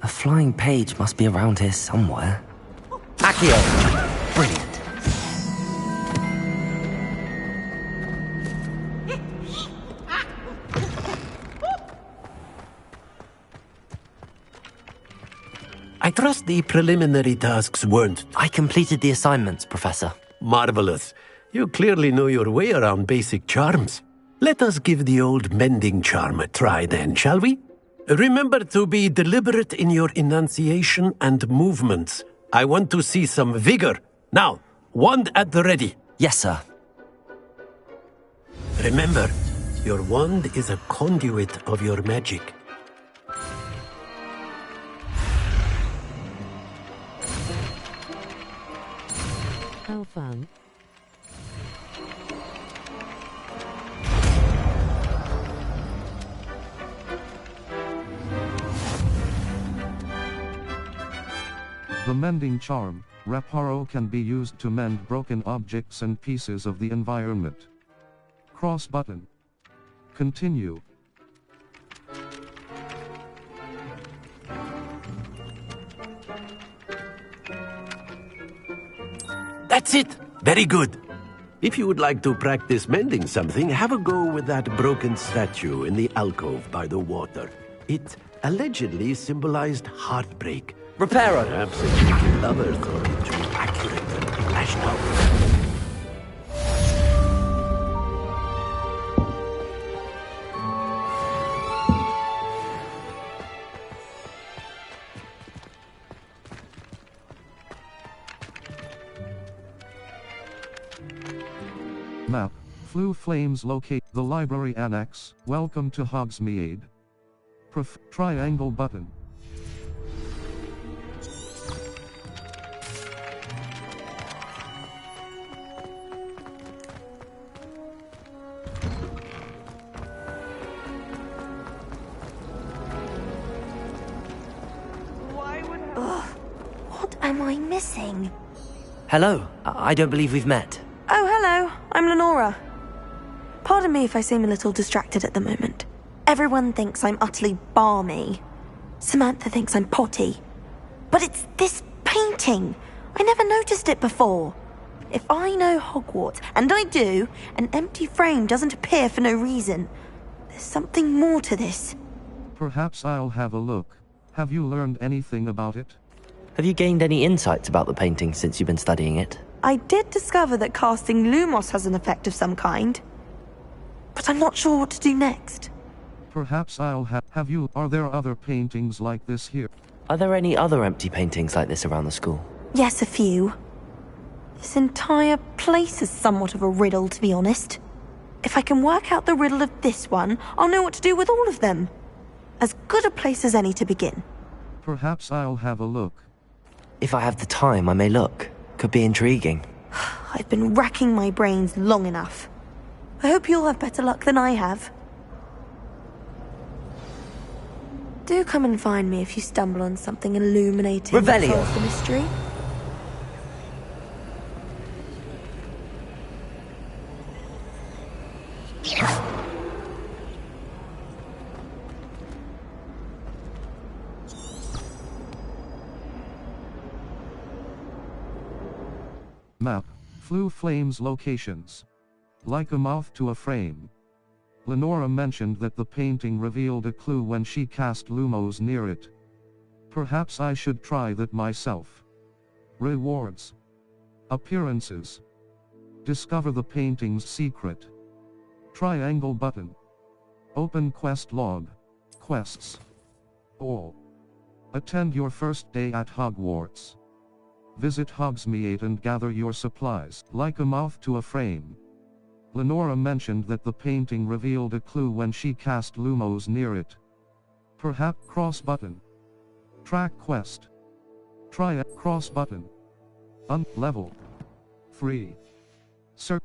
A flying page must be around here somewhere. Accio! Brilliant. I trust the preliminary tasks weren't... I completed the assignments, Professor. Marvelous. You clearly know your way around basic charms. Let us give the old mending charm a try then, shall we? Remember to be deliberate in your enunciation and movements. I want to see some vigor. Now, wand at the ready. Yes, sir. Remember, your wand is a conduit of your magic. How fun. The mending charm, Reparo, can be used to mend broken objects and pieces of the environment. Cross button. Continue. That's it! Very good. If you would like to practice mending something, have a go with that broken statue in the alcove by the water. It allegedly symbolized heartbreak. Reparo! Perhaps it's making lovers thought it too accurate and lashed out. Map. Flue flames locate the library annex. Welcome to Hogsmeade. Triangle button. Ugh. What am I missing? Hello. I don't believe we've met. Oh, hello. I'm Lenora. Pardon me if I seem a little distracted at the moment. Everyone thinks I'm utterly balmy. Samantha thinks I'm potty. But it's this painting. I never noticed it before. If I know Hogwarts, and I do, an empty frame doesn't appear for no reason. There's something more to this. Perhaps I'll have a look. Have you learned anything about it? Have you gained any insights about the painting since you've been studying it? I did discover that casting Lumos has an effect of some kind. But I'm not sure what to do next. Perhaps I'll have you. Are there other paintings like this here? Are there any other empty paintings like this around the school? Yes, a few. This entire place is somewhat of a riddle, to be honest. If I can work out the riddle of this one, I'll know what to do with all of them. As good a place as any to begin. Perhaps I'll have a look. If I have the time, I may look. Could be intriguing. I've been racking my brains long enough. I hope you'll have better luck than I have. Do come and find me if you stumble on something illuminating that Revelio. solves the mystery. Map. Flue Flames locations. Like a mouth to a frame. Lenora mentioned that the painting revealed a clue when she cast lumos near it. Perhaps I should try that myself. Rewards. Appearances. Discover the painting's secret. Triangle button. Open quest log. Quests. All. Attend your first day at Hogwarts. Visit Hogsmeade and gather your supplies. Like a mouth to a frame. Lenora mentioned that the painting revealed a clue when she cast lumos near it. Perhaps cross button. Track quest. Try a cross button. Level 3. Search.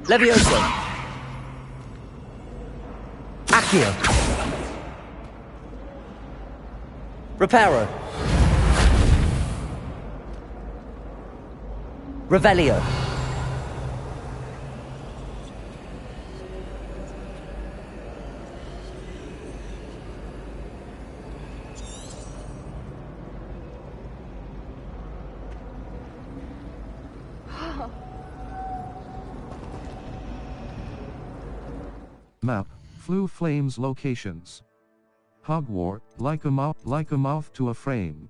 Levioso. Accio. Reparo. Revelio. Map. Flue Flames locations. Hogwarts, like a mouth to a frame.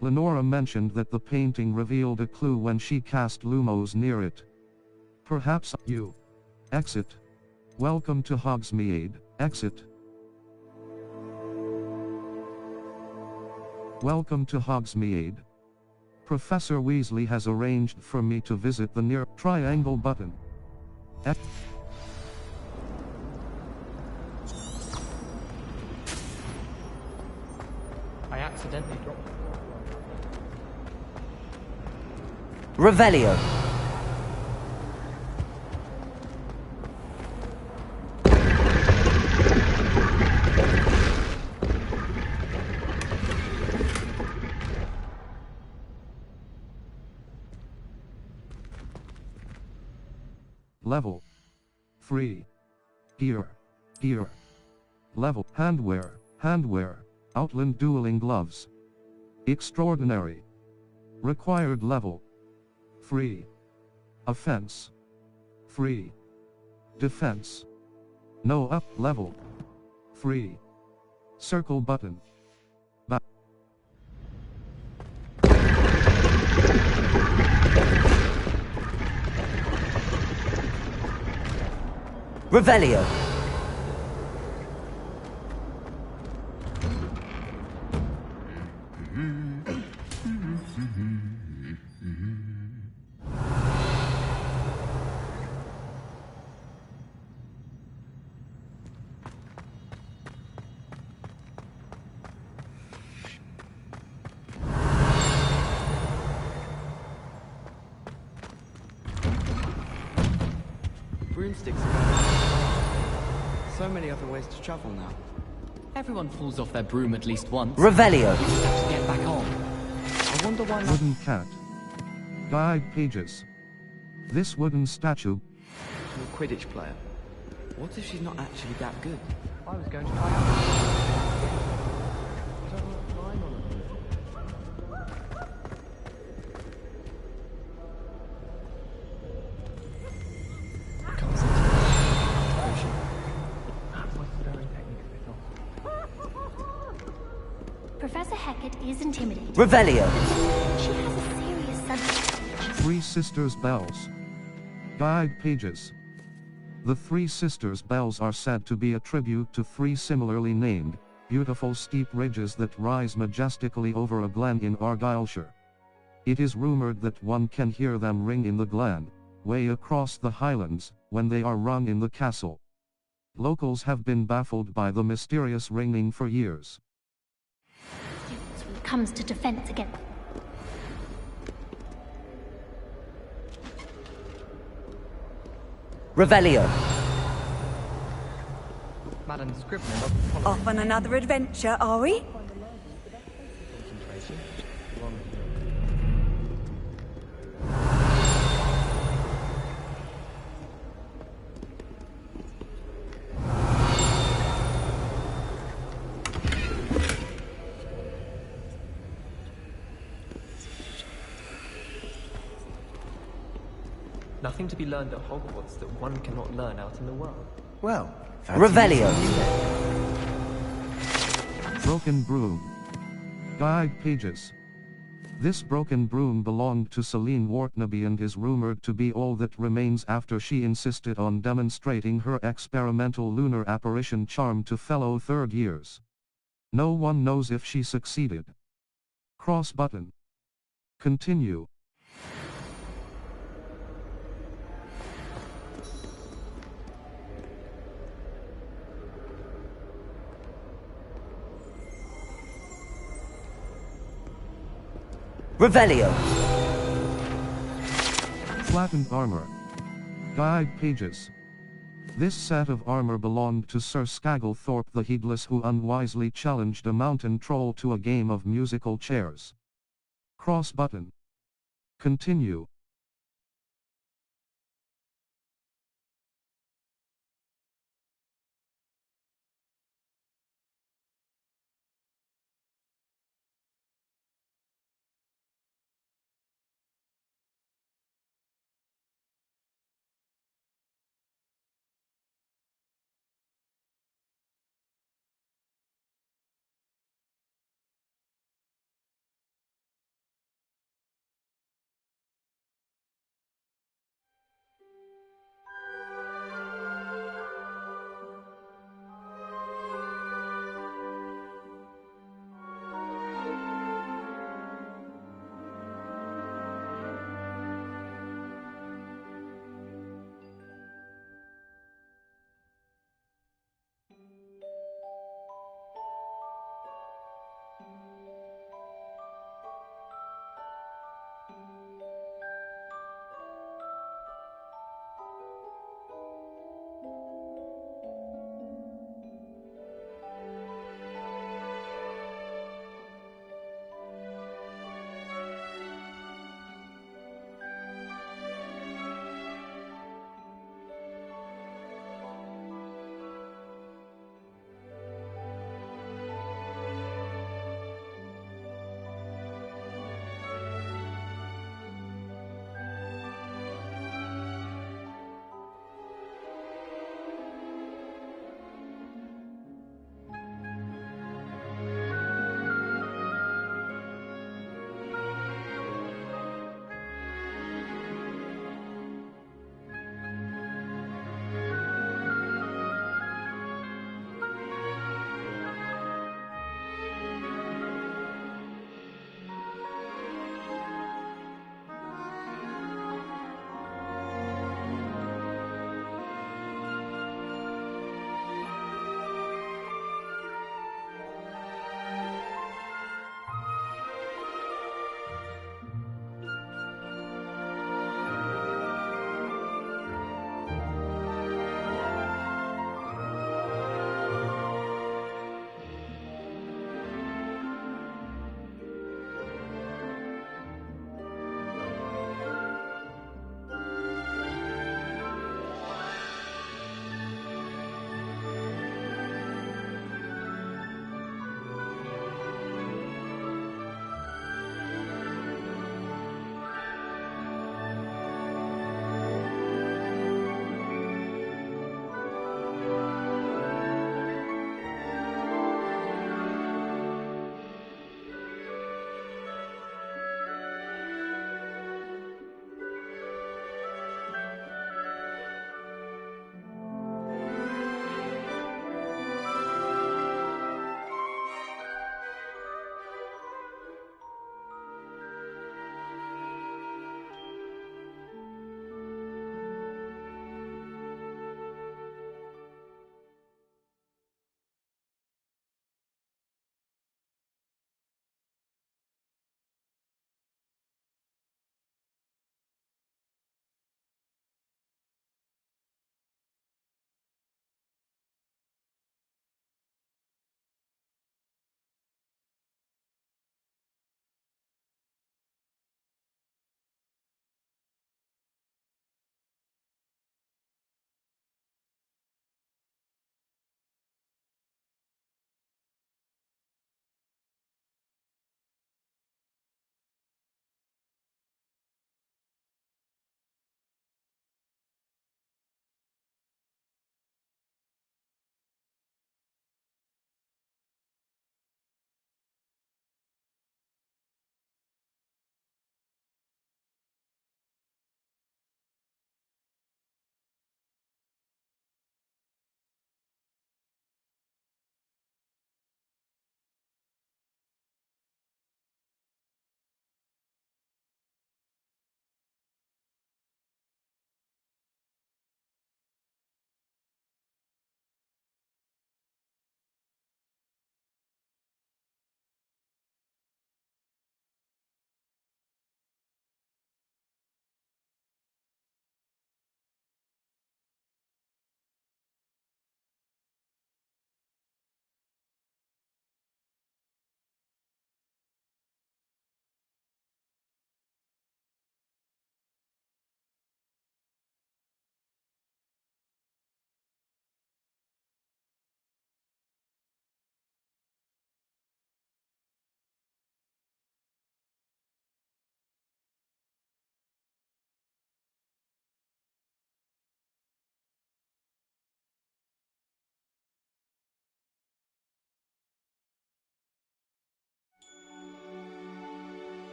Lenora mentioned that the painting revealed a clue when she cast lumos near it. Perhaps you. Exit. Welcome to Hogsmeade. Exit. Welcome to Hogsmeade. Professor Weasley has arranged for me to visit the near triangle button. I accidentally dropped it. Revelio. Level 3. Gear. Level. Handwear. Outland dueling gloves. Extraordinary. Required level 3. Offense 3. Defense. No up level 3. Circle button. Back. Revelio. Broomsticks. So many other ways to travel now. Everyone falls off their broom at least once. Revelio. You just have to get back on. I wonder why not. Wooden cat. Guide pages. This wooden statue. To a Quidditch player. What if she's not actually that good? I was going to try out. Professor Hecat is intimidated. Revelio. She has a serious subject. Three Sisters Bells. Guide pages. The Three Sisters Bells are said to be a tribute to three similarly named, beautiful steep ridges that rise majestically over a glen in Argyllshire. It is rumored that one can hear them ring in the glen, way across the Highlands, when they are rung in the castle. Locals have been baffled by the mysterious ringing for years. Students when it comes to defense against... Revelio. Madam Scrivener. Off on another adventure, are we? Nothing to be learned at Hogwarts that one cannot learn out in the world. Well, Revelio. Broken broom. Guide pages. This broken broom belonged to Celine Wartnaby and is rumored to be all that remains after she insisted on demonstrating her experimental lunar apparition charm to fellow third years. No one knows if she succeeded. Cross button. Continue. Revelio. Flattened armor. Guide pages. This set of armor belonged to Sir Skagglethorpe the Heedless, who unwisely challenged a mountain troll to a game of musical chairs. Cross button. Continue.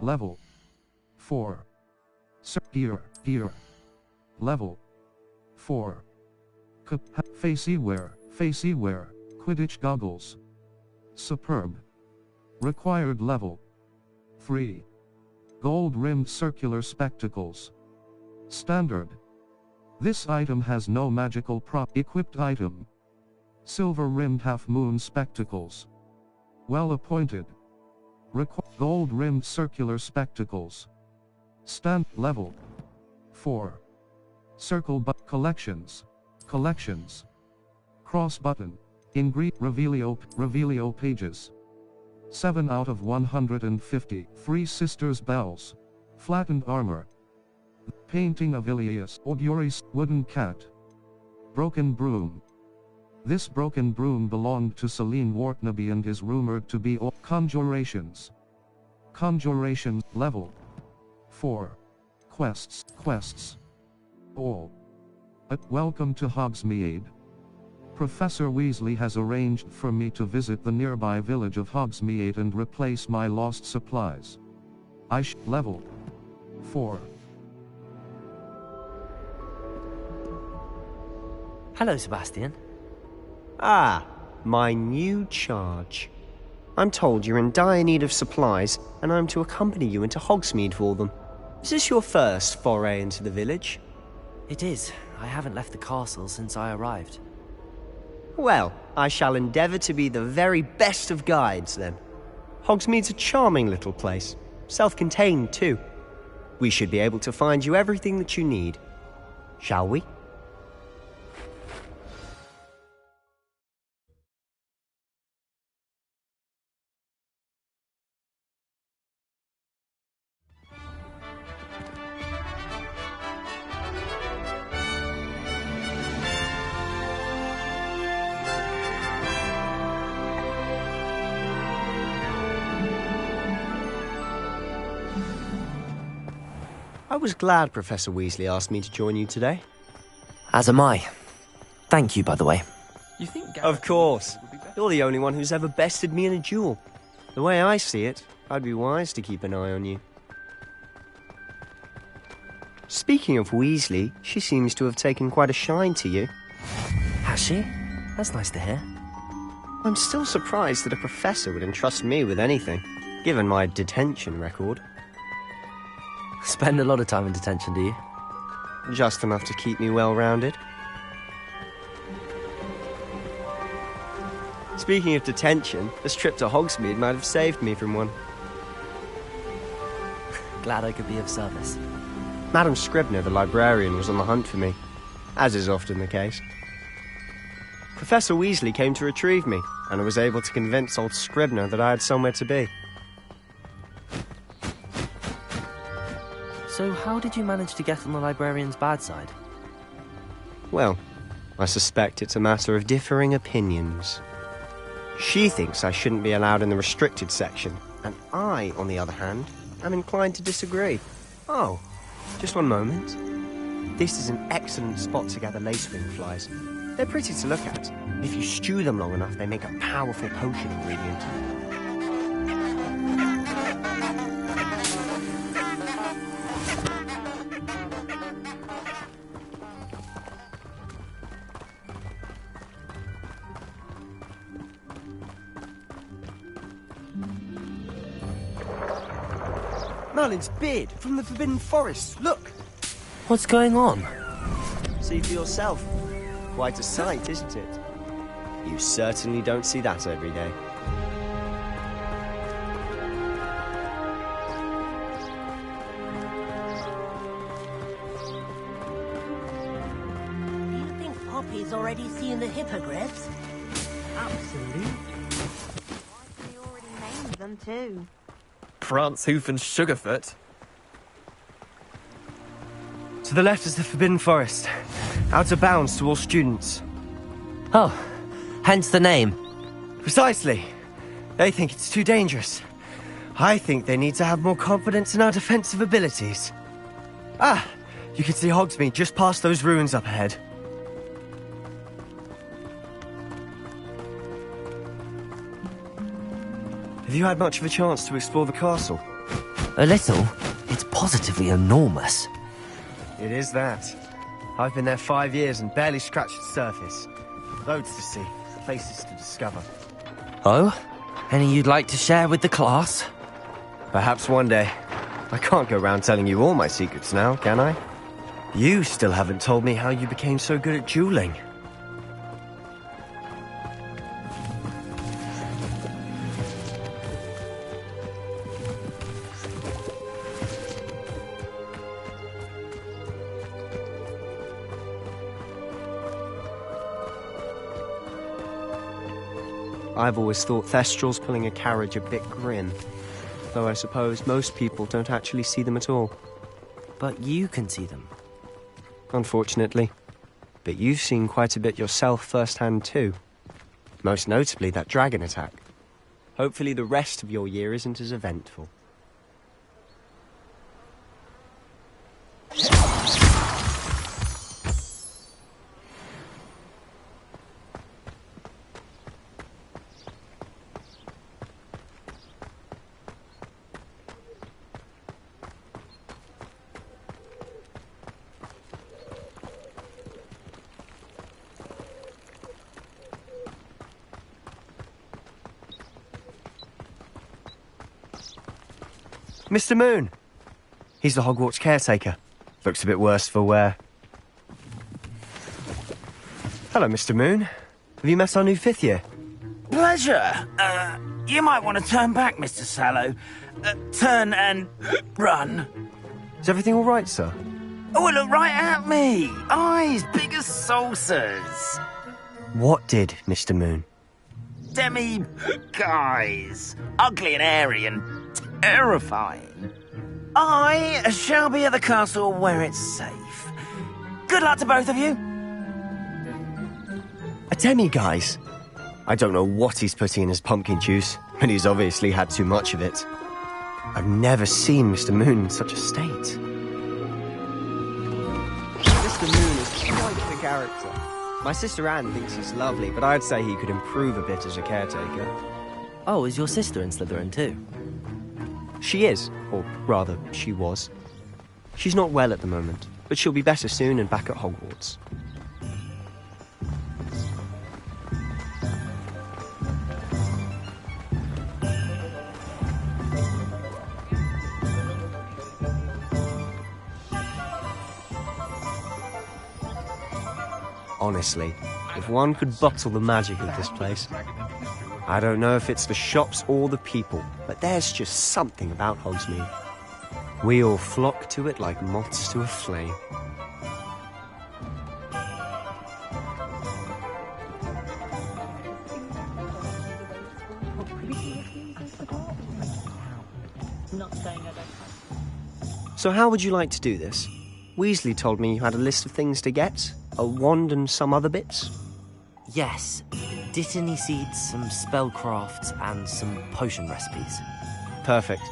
Level 4. Here. Level 4. Facey wear, Quidditch goggles. Superb. Required level 3. Gold-rimmed circular spectacles. Standard. This item has no magical equipped item. Silver-rimmed half-moon spectacles. Well appointed. Gold-rimmed circular spectacles. Level 4. Circle collections. Cross button. Revelio pages. 7 out of 150. Three Sisters bells. Flattened armor. Painting of Ilias Auguries. Wooden cat. Broken broom. This broken broom belonged to Celine Wortnaby and is rumored to be conjurations. Level 4. Quests. All. Welcome to Hogsmeade. Professor Weasley has arranged for me to visit the nearby village of Hogsmeade and replace my lost supplies. Level 4. Hello, Sebastian. Ah, my new charge. I'm told you're in dire need of supplies, and I'm to accompany you into Hogsmeade for them. Is this your first foray into the village? It is. I haven't left the castle since I arrived. Well, I shall endeavour to be the very best of guides, then. Hogsmeade's a charming little place. Self-contained, too. We should be able to find you everything that you need. Shall we? I was glad Professor Weasley asked me to join you today. As am I. Thank you, by the way. You think Of course. You're the only one who's ever bested me in a duel. The way I see it, I'd be wise to keep an eye on you. Speaking of Weasley, she seems to have taken quite a shine to you. Has she? That's nice to hear. I'm still surprised that a professor would entrust me with anything, given my detention record. Spend a lot of time in detention, do you? Just enough to keep me well-rounded. Speaking of detention, this trip to Hogsmeade might have saved me from one. Glad I could be of service. Madam Scribner, the librarian, was on the hunt for me, as is often the case. Professor Weasley came to retrieve me, and I was able to convince old Scribner that I had somewhere to be. So how did you manage to get on the librarian's bad side? Well, I suspect it's a matter of differing opinions. She thinks I shouldn't be allowed in the restricted section, and I, on the other hand, am inclined to disagree. Oh, just one moment. This is an excellent spot to gather lacewing flies. They're pretty to look at. If you stew them long enough, they make a powerful potion ingredient. Merlin's beard from the Forbidden Forest. Look! What's going on? See for yourself. Quite a sight, isn't it? You certainly don't see that every day. Do you think Poppy's already seen the hippogriffs? Absolutely. We already named them too. Prance, Hoof and Sugarfoot? To the left is the Forbidden Forest. Out of bounds to all students. Oh, hence the name. Precisely. They think it's too dangerous. I think they need to have more confidence in our defensive abilities. Ah, you can see Hogsmeade just past those ruins up ahead. Have you had much of a chance to explore the castle? A little? It's positively enormous. It is that. I've been there 5 years and barely scratched the surface. Loads to see, places to discover. Oh? Any you'd like to share with the class? Perhaps one day. I can't go around telling you all my secrets now, can I? You still haven't told me how you became so good at dueling. I've always thought Thestrals pulling a carriage a bit grim, though I suppose most people don't actually see them at all. But you can see them. Unfortunately. But you've seen quite a bit yourself firsthand too. Most notably that dragon attack. Hopefully the rest of your year isn't as eventful. Mr. Moon! He's the Hogwarts caretaker. Looks a bit worse for wear. Hello, Mr. Moon. Have you met our new 5th year? Pleasure. You might want to turn back, Mr. Sallow. Turn and run. Is everything all right, sir? Oh, look right at me. Eyes big as saucers. What did, Mr. Moon? Demi-guys. Ugly and airy and terrifying. I shall be at the castle where it's safe. Good luck to both of you. A demi-guise? I don't know what he's putting in his pumpkin juice, but he's obviously had too much of it. I've never seen Mr. Moon in such a state. Mr. Moon is quite the character. My sister Anne thinks he's lovely, but I'd say he could improve a bit as a caretaker. Oh, is your sister in Slytherin too? She is, or rather, she was. She's not well at the moment, but she'll be better soon and back at Hogwarts. Honestly, if one could bottle the magic of this place. I don't know if it's the shops or the people, but there's just something about Hogsmeade. We all flock to it like moths to a flame. So how would you like to do this? Weasley told me you had a list of things to get, a wand and some other bits. Yes. Dittany seeds, some spellcrafts, and some potion recipes. Perfect.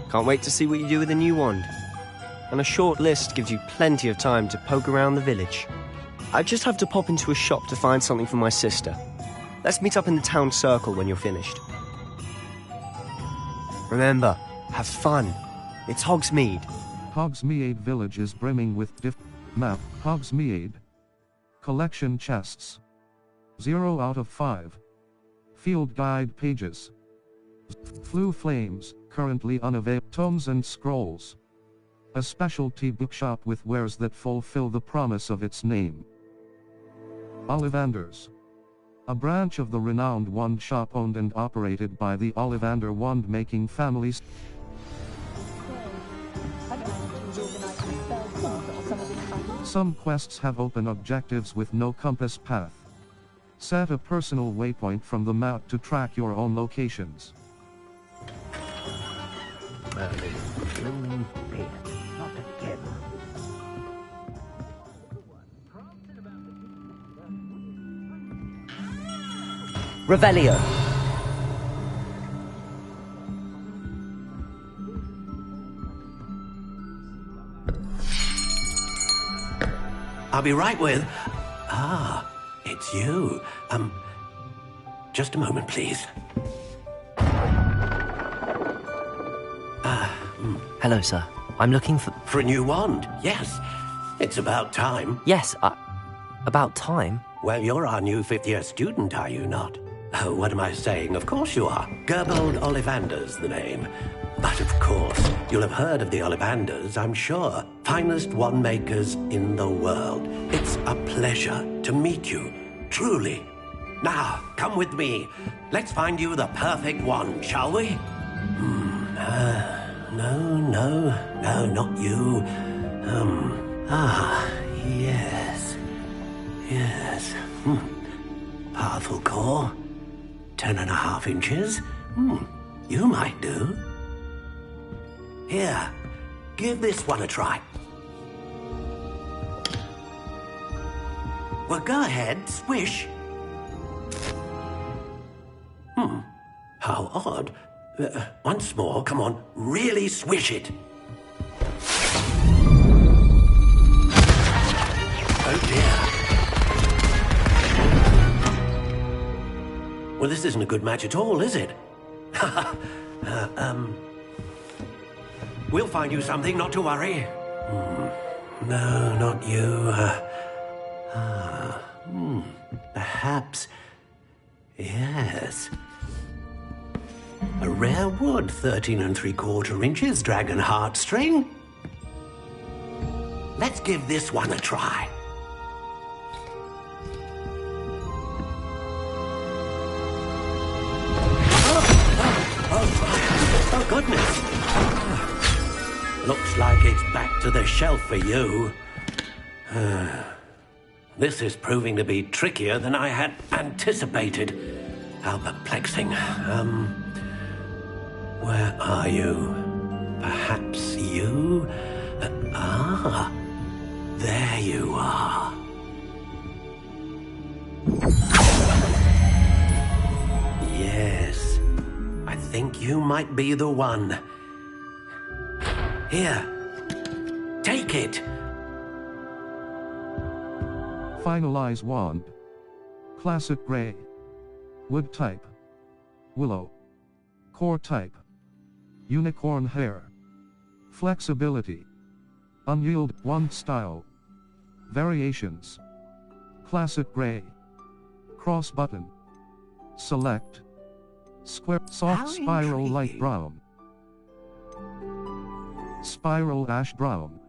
Can't wait to see what you do with the new wand. And a short list gives you plenty of time to poke around the village. I just have to pop into a shop to find something for my sister. Let's meet up in the town circle when you're finished. Remember, have fun. It's Hogsmeade. Hogsmeade Village is brimming with map. Hogsmeade. Collection chests. 0 out of 5. Field guide pages. Flue flames, currently unavailable. Tomes and scrolls. A specialty bookshop with wares that fulfill the promise of its name. Ollivanders. A branch of the renowned wand shop owned and operated by the Ollivander wand-making families. Some quests have open objectives with no compass path. Set a personal waypoint from the map to track your own locations. Revelio. I'll be right with... Ah, it's you. Just a moment, please. Hello, sir. I'm looking for... For a new wand, yes. It's about time. Yes, about time? Well, you're our new fifth-year student, are you not? Oh, what am I saying? Of course you are. Gerbold Ollivander's the name. But of course, you'll have heard of the Ollivanders, I'm sure. Finest wand makers in the world. It's a pleasure to meet you, truly. Now, come with me. Let's find you the perfect wand, shall we? No, not you. Yes. Powerful core. 10.5 inches. You might do. Here, give this one a try. Well, go ahead, swish. How odd. Once more, come on, really swish it. Oh dear. Well, this isn't a good match at all, is it? We'll find you something, not to worry. No, not you. Perhaps... Yes. A rare wood, 13 3/4 inches, dragon heartstring. Let's give this one a try. Oh, goodness. Looks like it's back to the shelf for you. This is proving to be trickier than I had anticipated. How perplexing. Where are you? Perhaps you? There you are. Yes, I think you might be the one. Here, take it. Finalize wand. Classic gray. Wood type. Willow. Core type. Unicorn hair. Flexibility. Unyield wand style. Variations. Classic gray. Cross button. Select. Square soft spiral light brown. Spiral ash brown.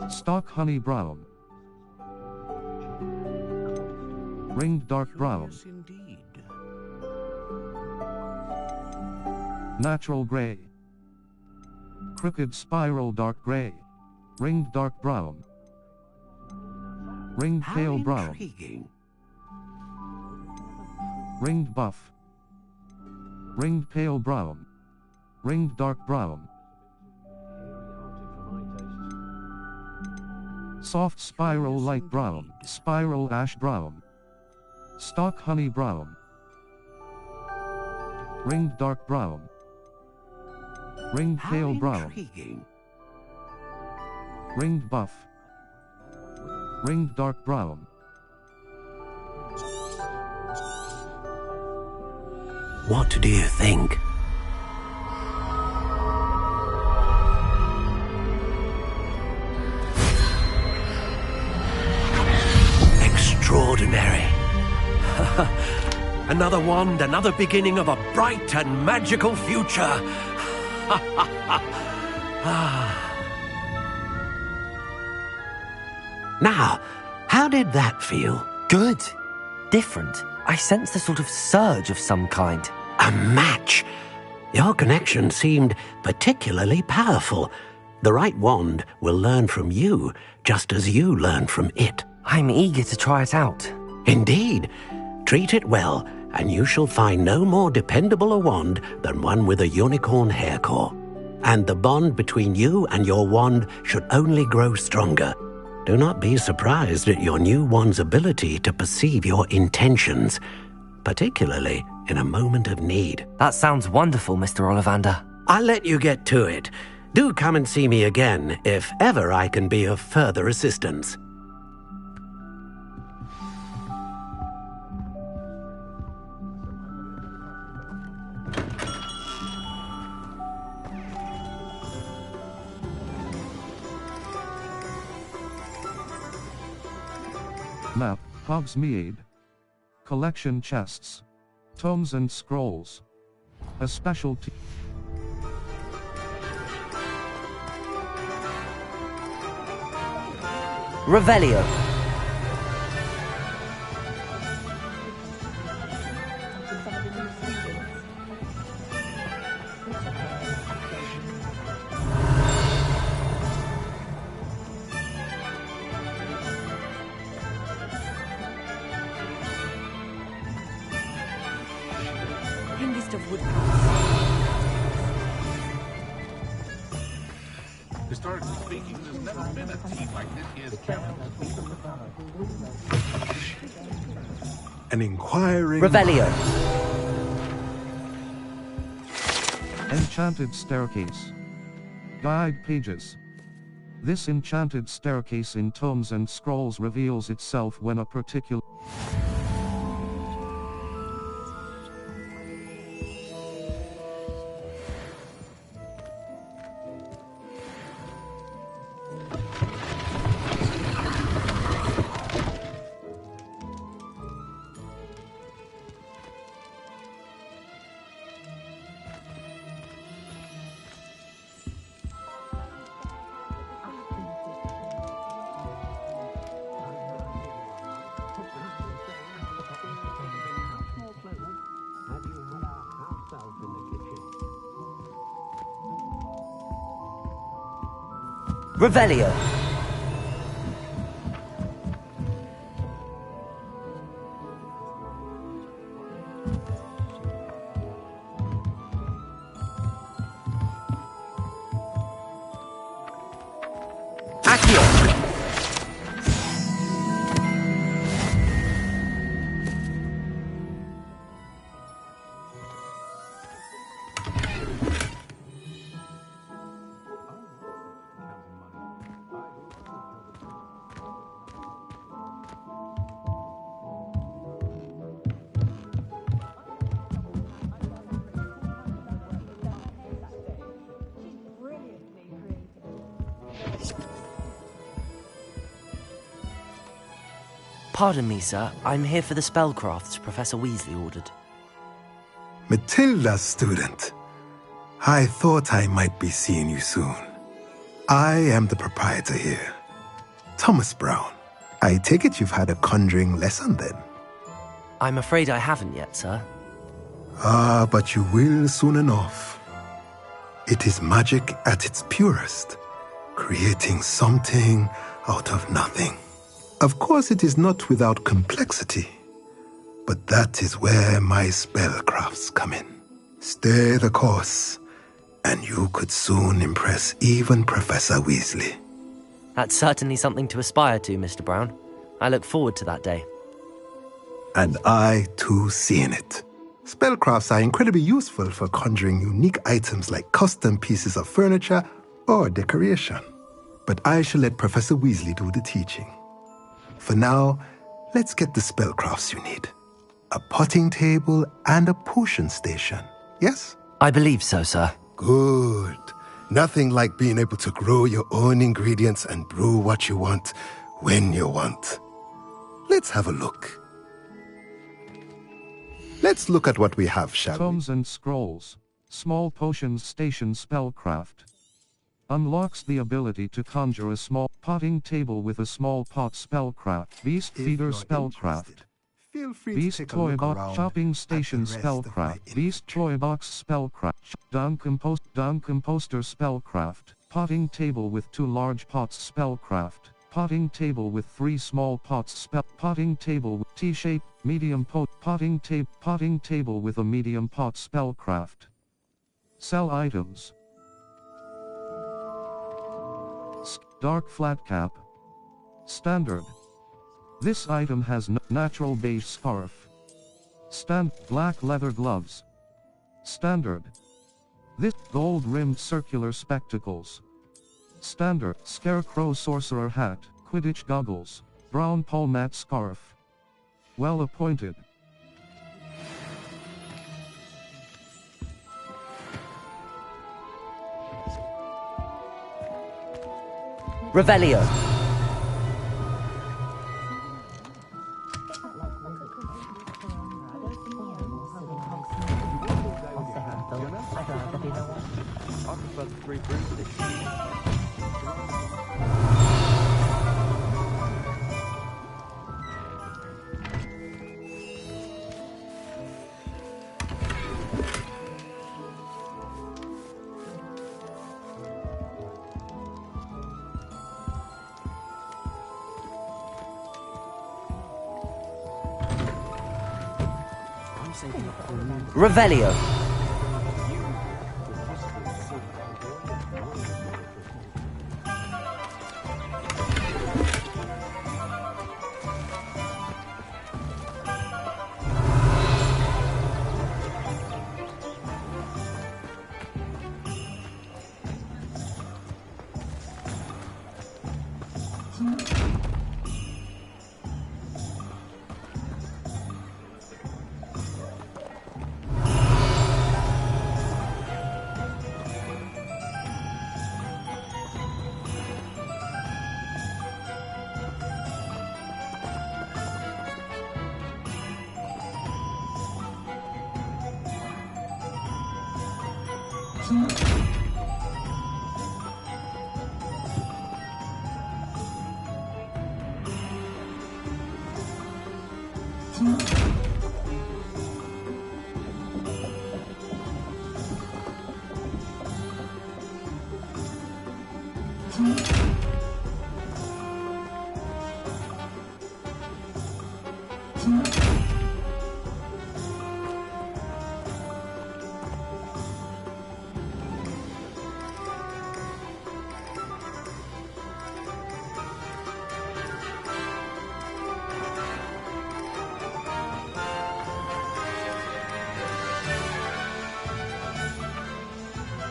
Stock honey brown. Ringed dark brown. Natural gray. Crooked spiral dark gray. Ringed dark brown. Ringed pale brown. Ringed buff. Ringed pale brown. Ringed dark brown. Soft spiral light brown. Spiral ash brown. Stock honey brown. Ringed dark brown. Ringed pale brown. Ringed buff. Ringed dark brown. What do you think? Extraordinary. Another wand, another beginning of a bright and magical future. Now, how did that feel? Good. Different. I sensed a sort of surge of some kind. A match. Your connection seemed particularly powerful. The right wand will learn from you, just as you learn from it. I'm eager to try it out. Indeed. Treat it well, and you shall find no more dependable a wand than one with a unicorn hair core. And the bond between you and your wand should only grow stronger. Do not be surprised at your new wand's ability to perceive your intentions, particularly in a moment of need. That sounds wonderful, Mr. Ollivander. I'll let you get to it. Do come and see me again if ever I can be of further assistance. Map, Hogsmeade. Collection chests. Tomes and scrolls. A specialty. Revelio. Youngest of woodcuts. Historically speaking, there's never been a team like this year's champions. An inquiring... Revelio. Enchanted staircase. Guide pages. This enchanted staircase in Tomes and Scrolls reveals itself when a particular... Revelio. Accio. Pardon me, sir. I'm here for the spellcrafts Professor Weasley ordered. Matilda's student. I thought I might be seeing you soon. I am the proprietor here. Thomas Brown. I take it you've had a conjuring lesson then? I'm afraid I haven't yet, sir. Ah, but you will soon enough. It is magic at its purest, creating something out of nothing. Of course, it is not without complexity, but that is where my spellcrafts come in. Stay the course, and you could soon impress even Professor Weasley. That's certainly something to aspire to, Mr. Brown. I look forward to that day. And I, too, see in it. Spellcrafts are incredibly useful for conjuring unique items like custom pieces of furniture or decoration. But I shall let Professor Weasley do the teaching. For now, let's get the spellcrafts you need. A potting table and a potion station, yes? I believe so, sir. Good. Nothing like being able to grow your own ingredients and brew what you want, when you want. Let's have a look. Let's look at what we have, shall we? Tomes and Scrolls. Small Potions Station Spellcraft. Unlocks the ability to conjure a small potting table with a small pot spellcraft. Beast Feeder Spellcraft. Beast Toy Box Shopping Station Spellcraft. Beast Toy Box Spellcraft. Dung Composter Spellcraft. Potting Table with 2 large pots Spellcraft. Potting Table with 3 small pots Potting Table with T-shape, medium Potting Table with a medium pot Spellcraft. Sell items. Dark Flat Cap. Standard. This item has natural beige scarf. Black leather gloves. Standard. This gold-rimmed circular spectacles. Standard. Scarecrow Sorcerer Hat. Quidditch goggles. Brown palmat scarf. Well appointed. Revelio. I prefer the 3 broomsticks. Revelio.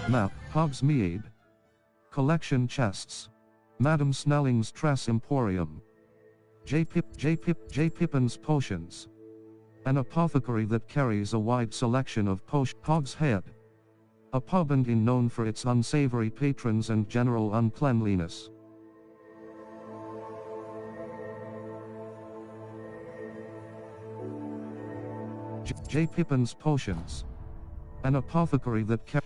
Map, Hogsmeade. Collection chests. Madame Snelling's Tress Emporium. J. Pippin's Potions. An apothecary that carries a wide selection of potions. Hog's Head. A pub and inn known for its unsavory patrons and general uncleanliness. J. Pippin's Potions. An apothecary that carries...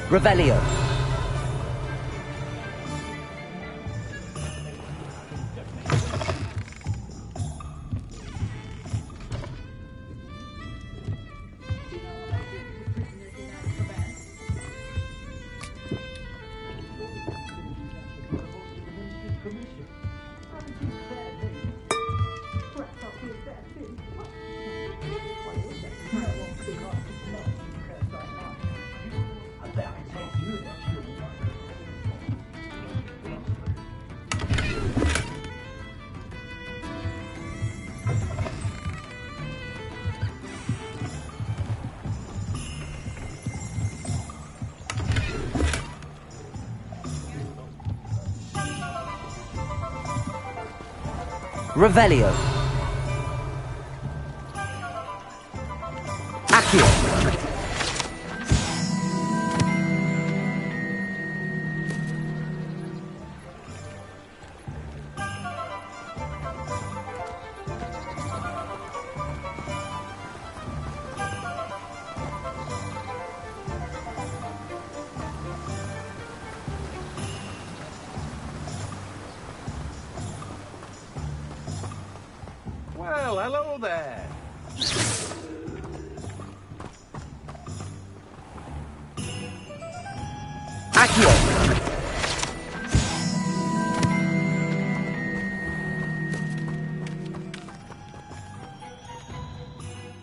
Revelio. Revelio. Accio. Well, hello there. Accio.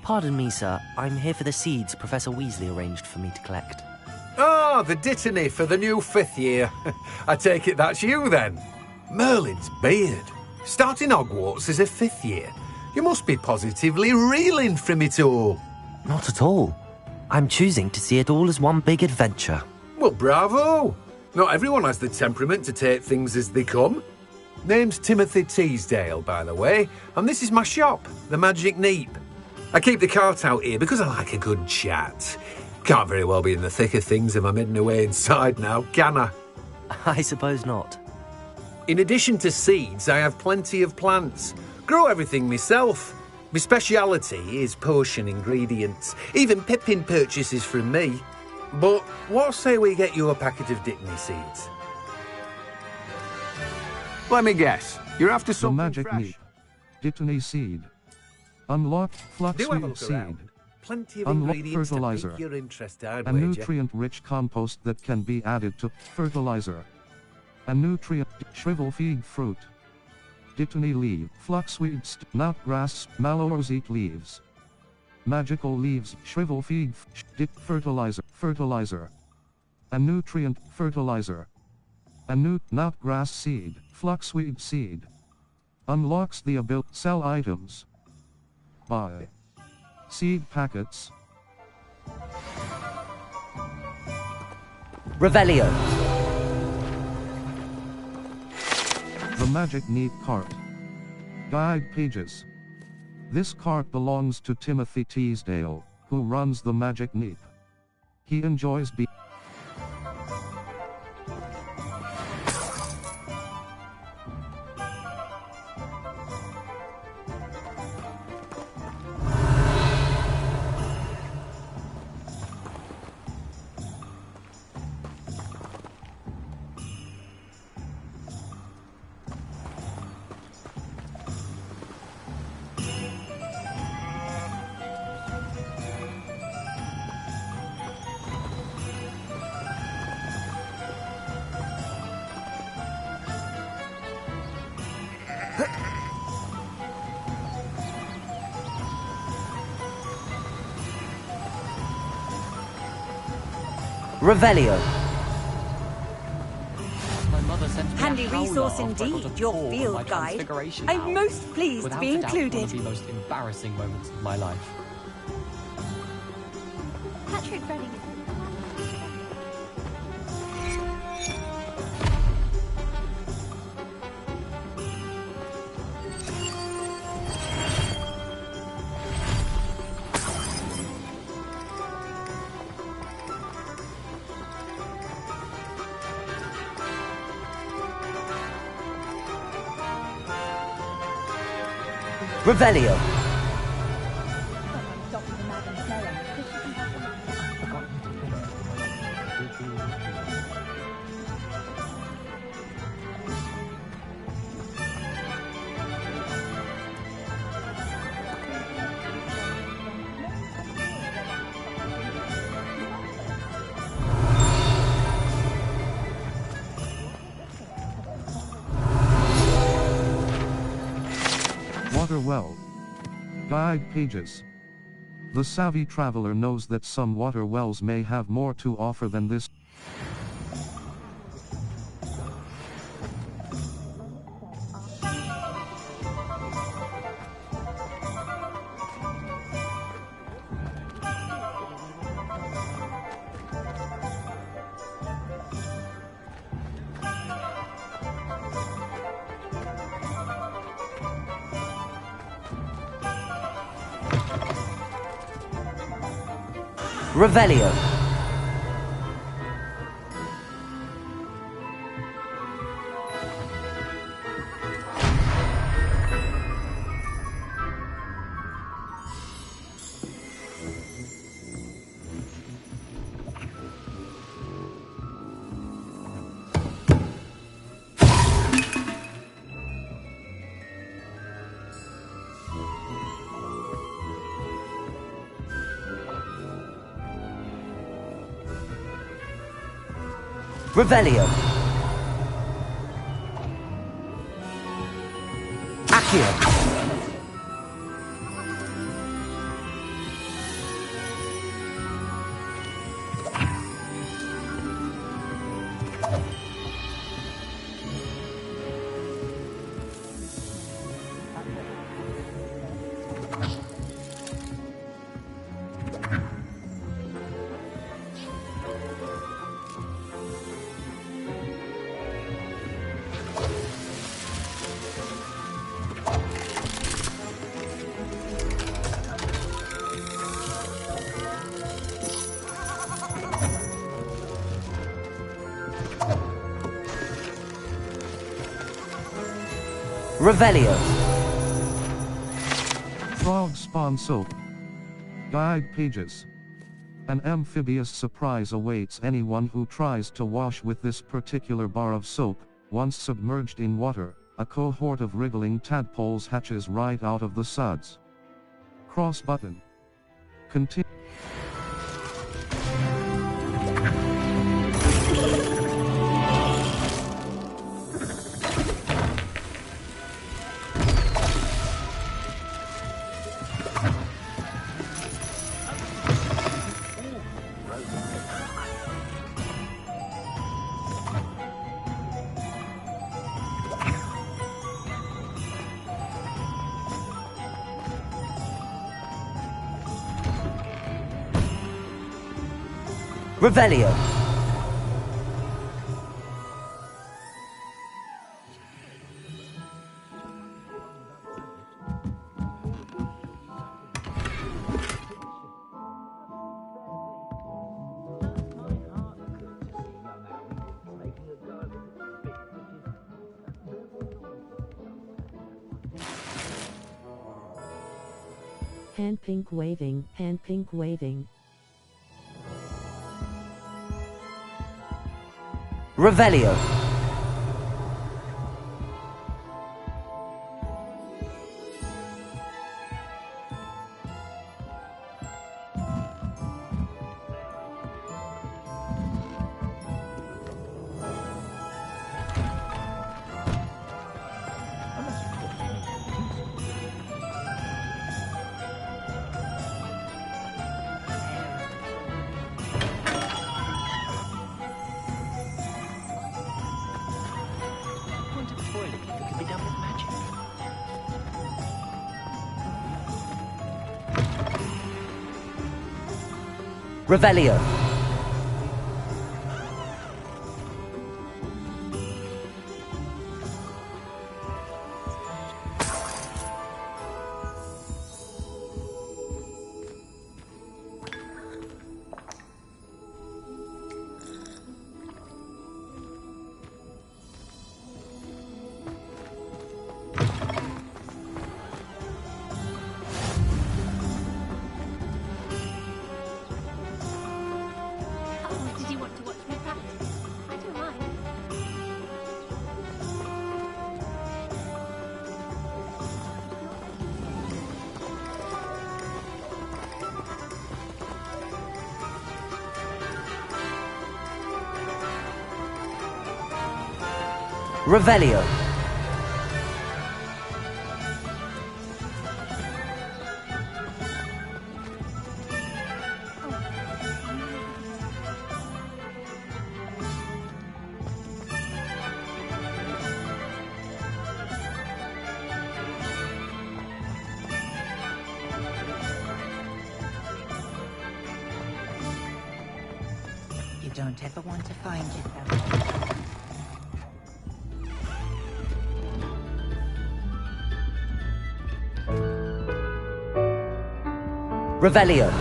Pardon me, sir. I'm here for the seeds Professor Weasley arranged for me to collect. Ah, the dittany for the new 5th year. I take it that's you, then. Merlin's beard. Starting Hogwarts as a 5th year. You must be positively reeling from it all. Not at all. I'm choosing to see it all as one big adventure. Well, bravo. Not everyone has the temperament to take things as they come. Name's Timothy Teasdale, by the way, and this is my shop, the Magic Neep. I keep the cart out here because I like a good chat. Can't very well be in the thick of things if I'm hidden away inside now, can I? I suppose not. In addition to seeds, I have plenty of plants. Grow everything myself. My speciality is potion ingredients. Even Pippin purchases from me. But what say we get you a packet of Dittany seeds? Let me guess. You're after The something magic fresh. meat. Dittany seed. Unlock fluxweed seed. Plenty of Unlock ingredients fertilizer. to pique your interest, I'd A wager. nutrient-rich compost that can be added to fertilizer. A nutrient shrivel feed fruit. Dittany leaf, fluxweed, knotgrass, malorosite leaves. Magical leaves, shrivel feed, fertilizer. A nutrient fertilizer. A knotgrass seed, fluxweed seed. Unlocks the ability sell items. Buy seed packets. Revelio. The Magic Neat Cart. Guide pages. This cart belongs to Timothy Teasdale, who runs the Magic Neat. He enjoys being Revelio. My mother sent me Handy a howler resource after I got a indeed, your 4 on field my guide. Transfiguration I'm owl. most pleased Without to be a doubt, included. one of the most embarrassing moments of my life. Patrick Redding. Revelio. water well. Guide pages. The savvy traveler knows that some water wells may have more to offer than this. Revelio. Revelio. Accio. Revelio. Frog spawn soap. Guide pages. An amphibious surprise awaits anyone who tries to wash with this particular bar of soap. Once submerged in water, a cohort of wriggling tadpoles hatches right out of the suds. Cross button. Continue. Revelio. Hand pink waving, hand pink waving. Revelio. Revelio. Did you want to watch me practice? I don't mind. Revelio. You don't ever want to find yourself. Revelio.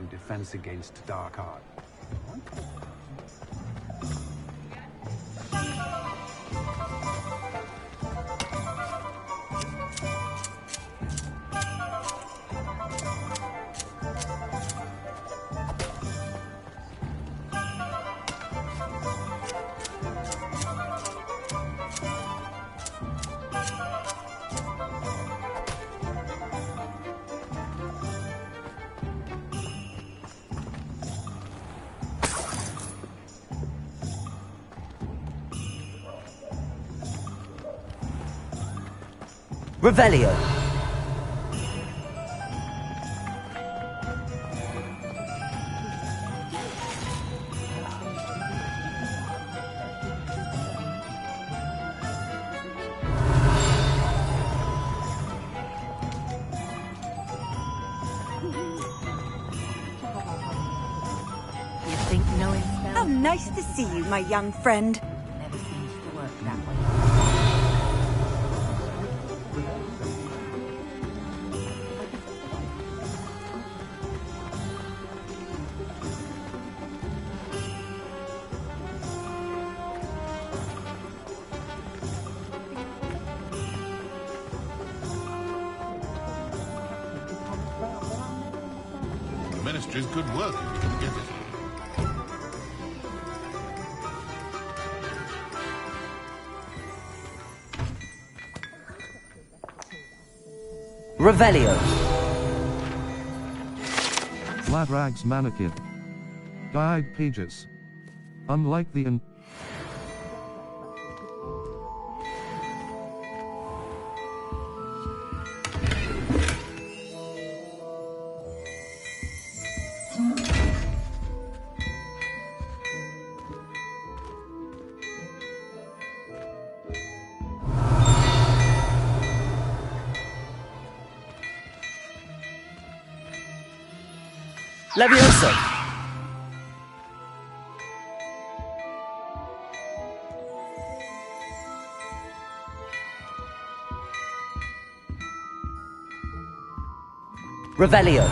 Defense against dark art. Revelio. How nice to see you, my young friend. Never seems to work that way. The Ministry's good work if you can get it. Revelio. Gladrag's Mannequin. Guide pages. Unlike the Levioso. Revelio.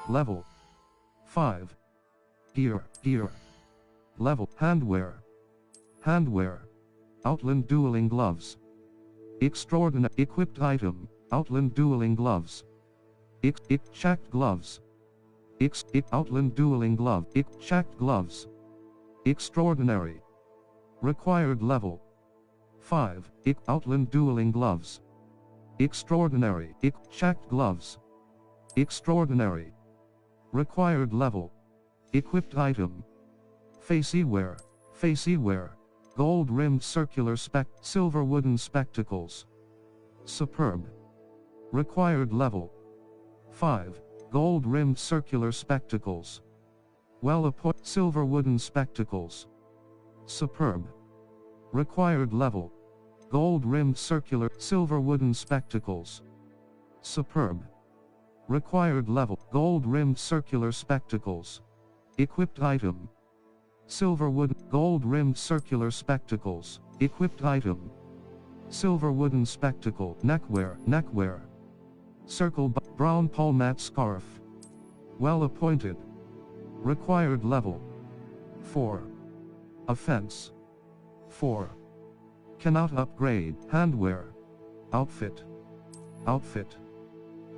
Level 5. Gear. Level handwear. Outland dueling gloves. Extraordinary equipped item. Outland dueling gloves. Checked gloves. Outland dueling glove. Checked gloves. Extraordinary. Required level 5. Outland dueling gloves. Extraordinary. Checked gloves. Extraordinary. Required level. Equipped item. Faceywear. Gold-rimmed circular silver wooden spectacles. Superb. Required level. 5. Gold-rimmed circular spectacles. Well-appointed silver wooden spectacles. Superb. Required level. Gold-rimmed circular silver wooden spectacles. Superb. Required level. Gold-rimmed circular spectacles. Equipped item. Silver wooden. Gold-rimmed circular spectacles. Equipped item. Silver wooden spectacle. Neckwear. Circle brown palmat scarf. Well appointed. Required level 4. Offense 4. Cannot upgrade. Handwear. Outfit.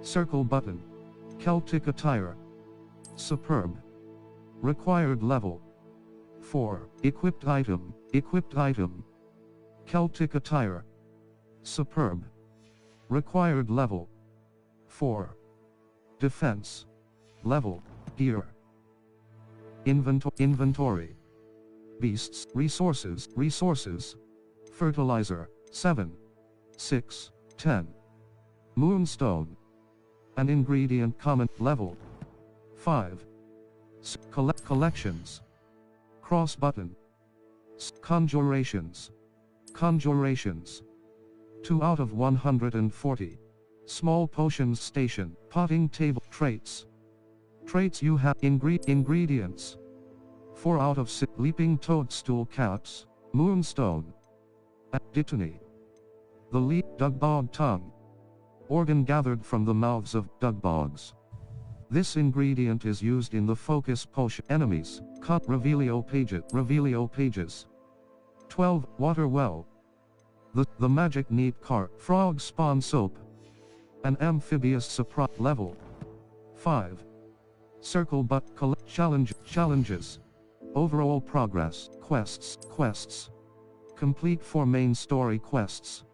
Circle button. Celtic attire. Superb. Required level 4. Equipped item. Celtic attire. Superb. Required level 4. Defense. Level. Gear. Inventory. Beasts. Resources. Fertilizer. 7. 6. 10. Moonstone. An ingredient common. Level 5. Collections. Cross button. Conjurations. 2 out of 140. Small potions station. Potting table. Traits you have. Ingredients. 4 out of 6. Leaping toadstool caps. Moonstone. Dittany. The Dugbog tongue. Organ gathered from the mouths of Dugbogs. This ingredient is used in the focus potion. Enemies. Revelio pages. 12. Water well. The magic neat cart. Frog spawn soap. An amphibious surprise. Level 5. Circle but challenges. Overall progress. Quests. Complete 4 main story quests.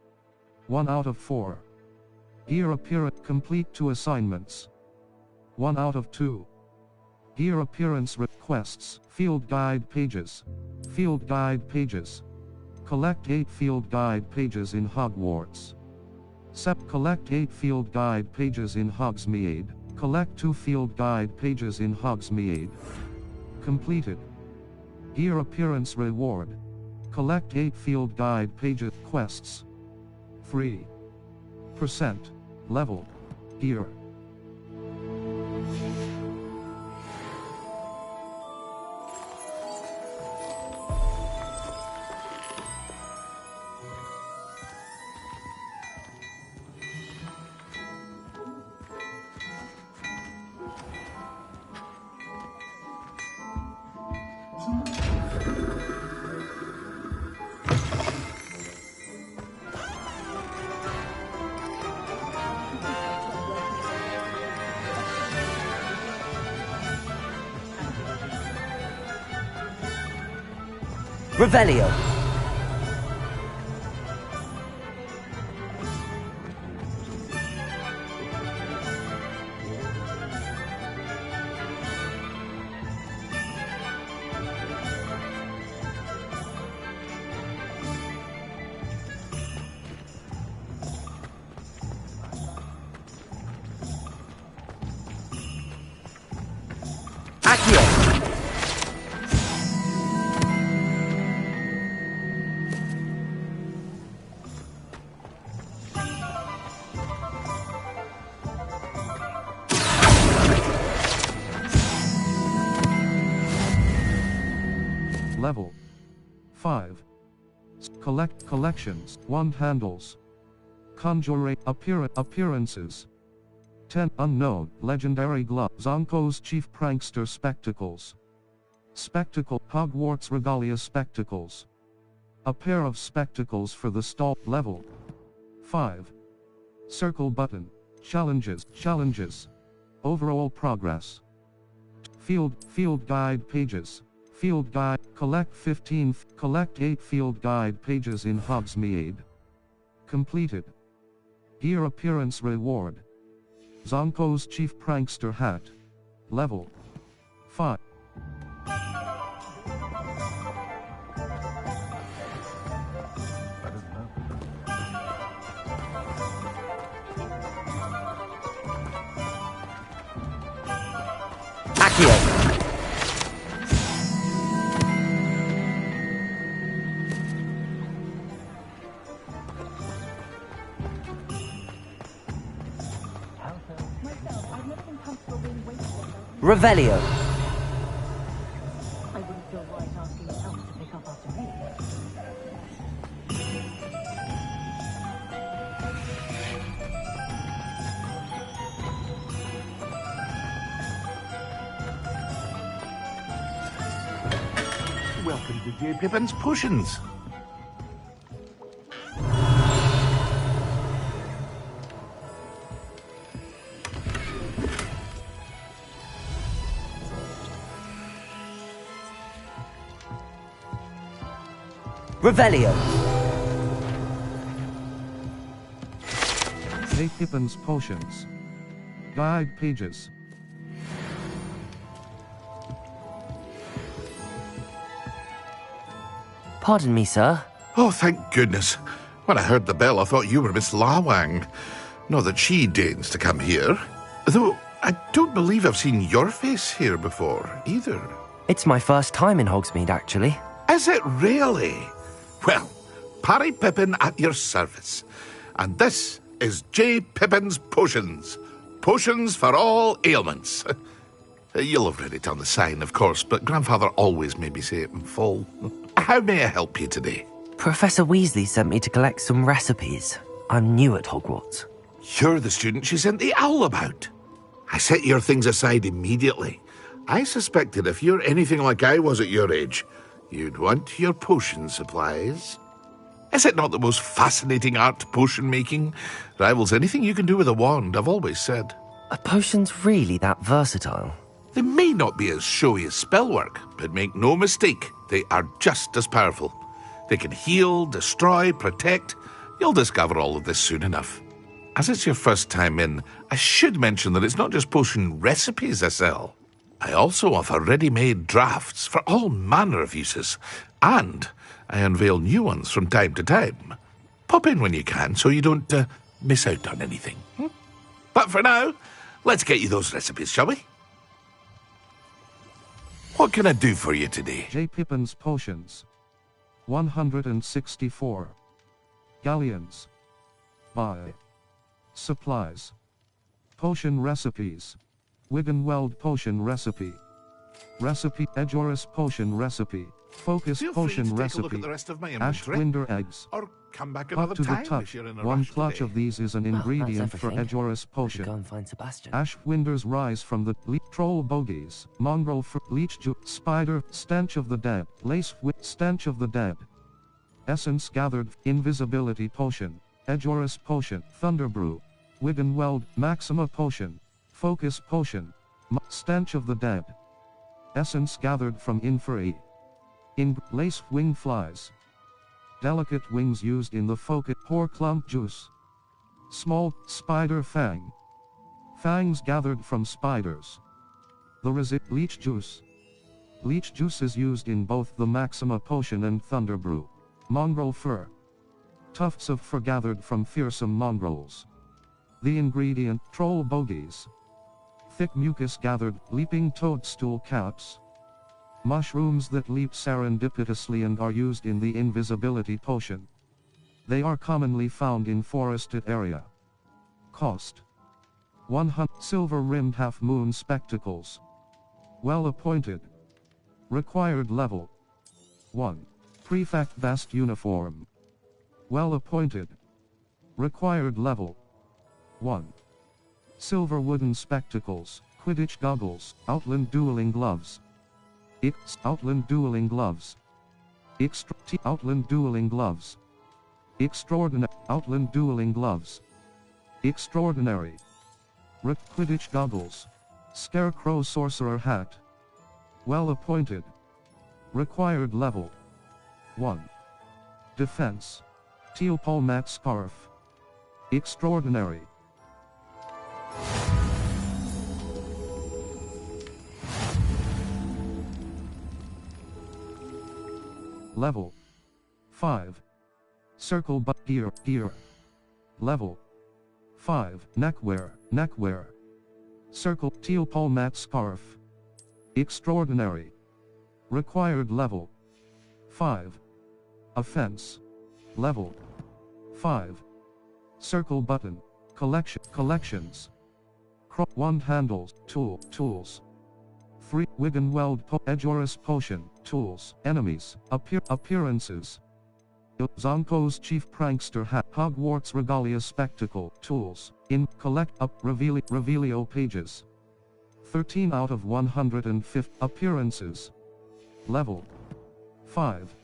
1 out of 4. Gear appearance complete 2 assignments. 1 out of 2. Gear appearance requests, field guide pages. Field guide pages. Collect 8 field guide pages in Hogwarts. Collect 8 field guide pages in Hogsmeade. Collect 2 field guide pages in Hogsmeade. Completed. Gear appearance reward. Collect 8 field guide pages. Quests. 3%. Level. Gear. Revelio. Accio. Level 5. Collections. 1 handles. Conjure appearances. 10 unknown legendary glove. Zonko's chief prankster spectacles. Spectacle Hogwarts regalia spectacles. A pair of spectacles for the stall. Level 5. Circle button. Challenges. Overall progress. Field guide pages. Field guide. Collect 8 field guide pages in Hogsmeade. Completed. Gear appearance reward. Zonko's chief prankster hat. Level 5. Accio. Revelio. I wouldn't feel right asking else to pick up after me. Welcome to J. Pippin's Potions. Revelio. J. Pippin's Potions. Guide pages. Pardon me, sir. Oh, thank goodness. When I heard the bell, I thought you were Miss Lawang. Not that she deigns to come here. Though, I don't believe I've seen your face here before, either. It's my first time in Hogsmeade, actually. Is it really? Well, Parry Pippin at your service. And this is J. Pippin's Potions. Potions for all ailments. You'll have read it on the sign, of course, but Grandfather always made me say it in full. How may I help you today? Professor Weasley sent me to collect some recipes. I'm new at Hogwarts. You're the student she sent the owl about. I set your things aside immediately. I suspected if you're anything like I was at your age, you'd want your potion supplies. Is it not the most fascinating art, potion making? Rivals anything you can do with a wand, I've always said. Are potions really that versatile? They may not be as showy as spellwork, but make no mistake, they are just as powerful. They can heal, destroy, protect. You'll discover all of this soon enough. As it's your first time in, I should mention that it's not just potion recipes I sell. I also offer ready-made drafts for all manner of uses, and I unveil new ones from time to time. Pop in when you can so you don't miss out on anything. But for now, let's get you those recipes, shall we? What can I do for you today? J. Pippin's Potions. 164. Galleons. Buy. Supplies. Potion recipes. Wiggenweld potion recipe. Recipe Ejoris potion recipe. Focus Feel free potion to take a recipe. look at the rest of my Ashwinder eggs. Or come back Up another to the time touch. if you're in a One rush clutch today. of these is an Well, that's ingredient for everything. Ejoris potion. Go and find Sebastian. Ashwinder's rise from the troll bogies. Mongrel for leech spider stench of the dead. Lace stench of the dead. Essence gathered. Invisibility potion. Ejoris potion. Thunderbrew. Wiggenweld. Maxima potion. Focus potion. Stench of the dead. Essence gathered from Inferi. Lace wing flies. Delicate wings used in the focus. Pour clump juice. Small spider fang. Fangs gathered from spiders. The leech juice. Leech juice is used in both the Maxima potion and Thunderbrew. Mongrel fur. Tufts of fur gathered from fearsome mongrels. The ingredient, troll bogies. Thick mucus gathered, leaping toadstool caps. Mushrooms that leap serendipitously and are used in the invisibility potion. They are commonly found in forested area. Cost. 100 silver-rimmed half-moon spectacles. Well appointed. Required level. 1. Prefect vest uniform. Well appointed. Required level. 1. Silver wooden spectacles, Quidditch goggles, Outland dueling gloves. Outland dueling gloves. Outland dueling gloves. Extraordinary. Outland dueling gloves. Extraordinary. Quidditch goggles. Scarecrow sorcerer hat. Well appointed. Required level. 1. Defense. Teal palmat scarf. Extraordinary. Level 5. Circle but gear. Level 5. Neckwear. Circle teal palmat scarf. Extraordinary. Required level 5. Offense. Level 5. Circle button. Collections. Wand handles. Tools. 3. Wiggenweld Ejoris potion. Tools. Enemies. Appearances. Zonko's chief prankster hat. Hogwarts regalia spectacle. Tools. Collect up Revelio pages. 13 out of 105 appearances. Level 5.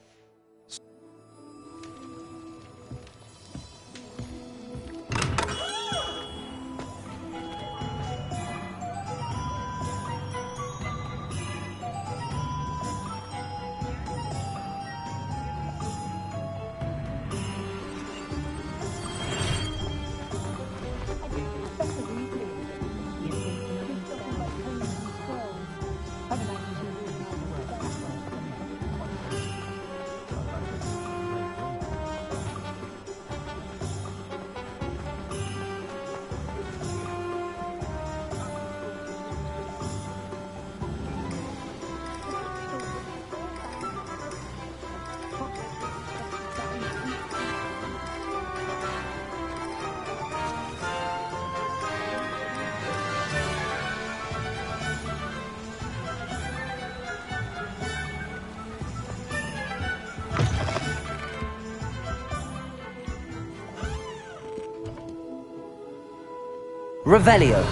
Revelio.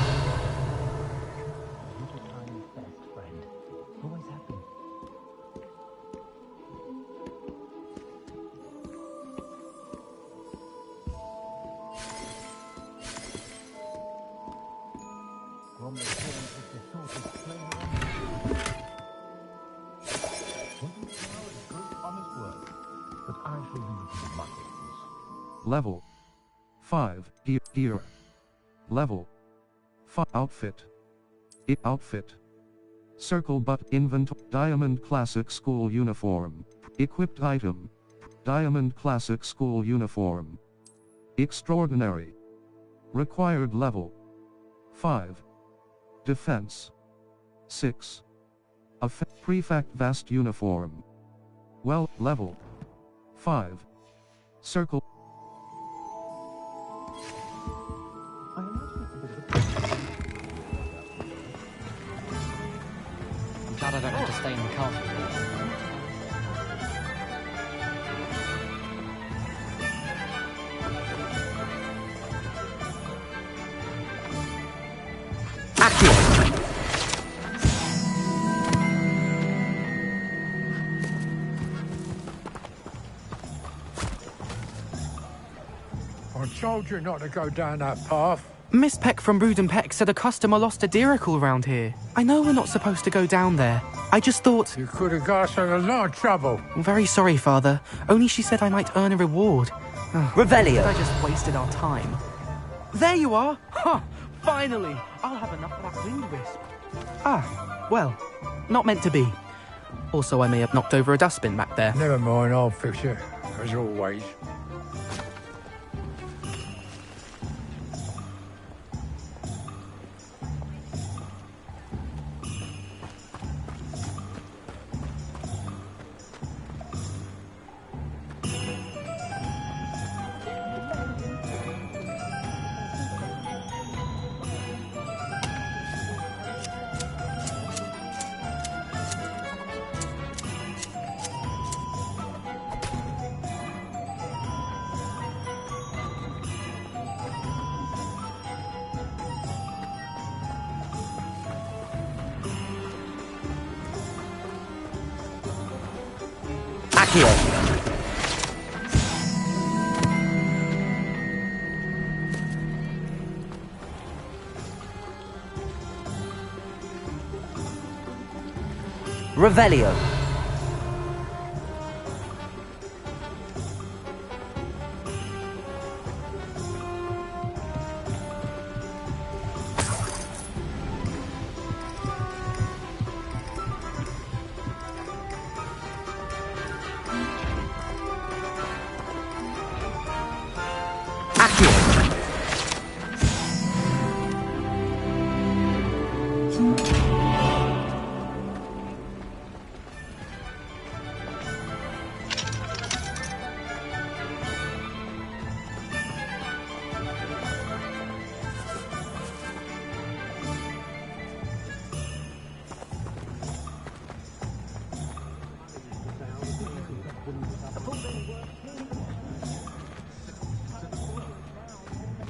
Level 5. Gear. Level 5. Outfit. Outfit. Circle but inventory. Diamond Classic School Uniform. Equipped item. Diamond Classic School Uniform. Extraordinary. Required level 5. Defense 6. Prefect Vast Uniform. Well, level 5. Circle. I'm glad I don't have to stay in the castle. I told you not to go down that path. Miss Peck from Brood and Peck said a customer lost a diricle round here. I know we're not supposed to go down there. I just thought... You could have got us in a lot of trouble. I'm very sorry, Father. Only she said I might earn a reward. Revelio. I just wasted our time. There you are! Ha! Finally! I'll have enough of that wind wisp. Ah, well, not meant to be. Also, I may have knocked over a dustbin back there. Never mind, I'll fix it, as always. Revelio.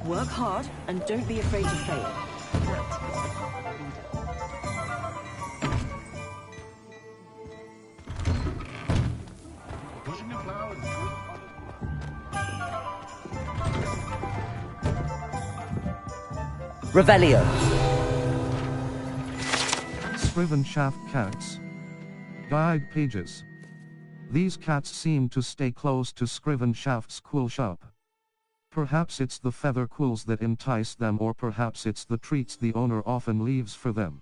Work hard and don't be afraid to fail. Revelio. Scriven Shaft Cats. Guide pages. These cats seem to stay close to Scriven Shaft's quill shop. Perhaps it's the feather quills that entice them, or perhaps it's the treats the owner often leaves for them.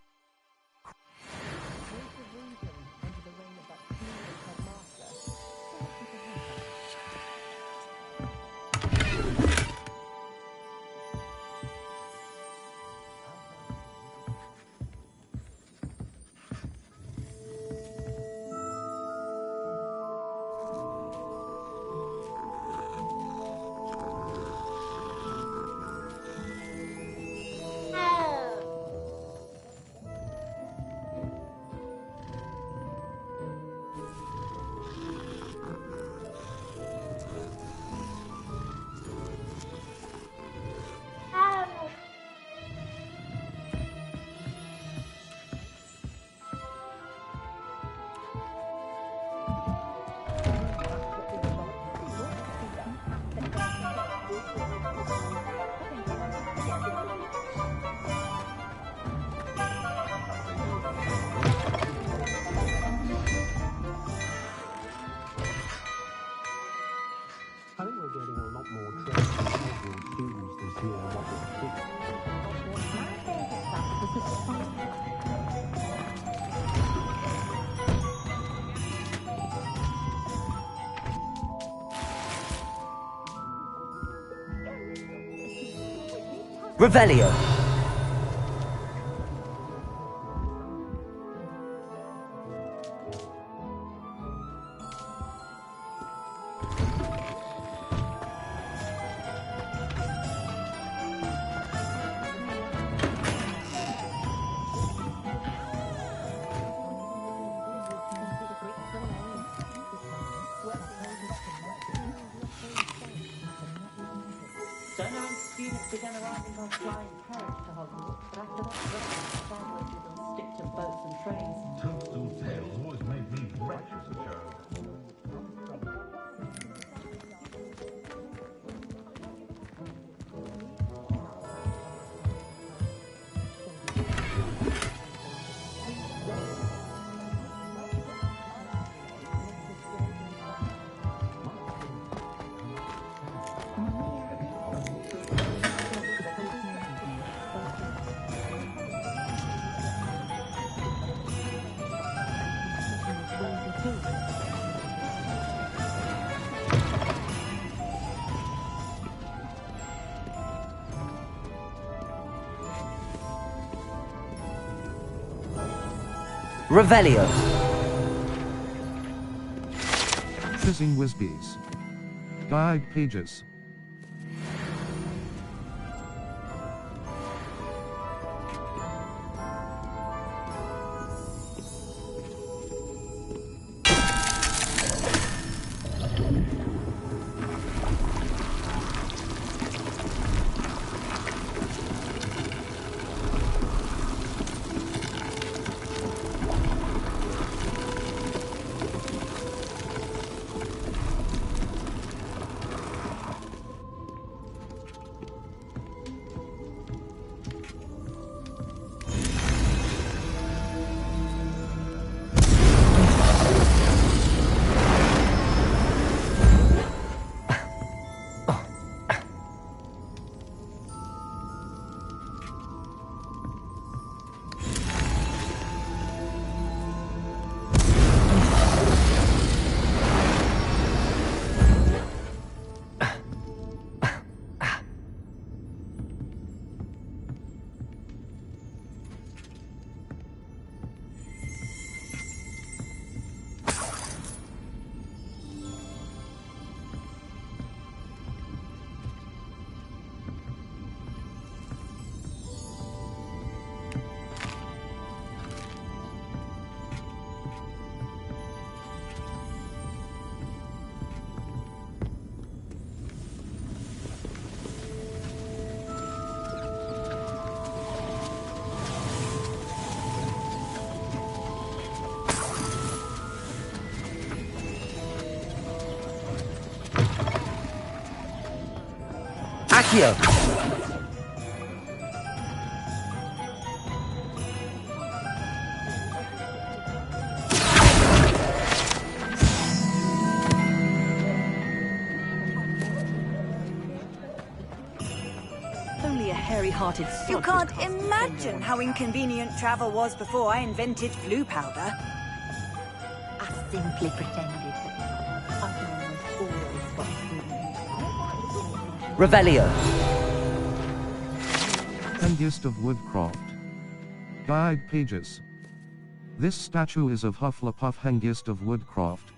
Revelio. Don't know when students began arriving on flying carriage to Hogwarts, but after that, the travellers will stick to boats and trains. Toadstool tales always made me wretched as a child. Revelio. Fizzing Whizbees. Guide pages. Accio. Only a hairy-hearted sod You would can't cast imagine how inconvenient travel was before I invented flu powder. I simply pretended that everyone was always Revelio. Hengist of Woodcroft. Guide pages. This statue is of Hufflepuff Hengist of Woodcroft.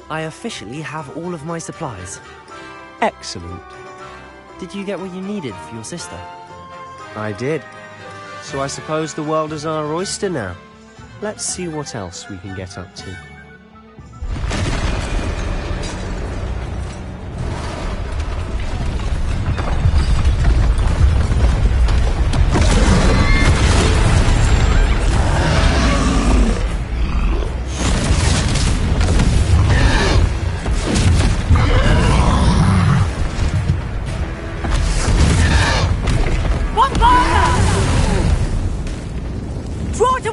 I officially have all of my supplies. Excellent. Did you get what you needed for your sister? I did. So I suppose the world is our oyster now. Let's see what else we can get up to.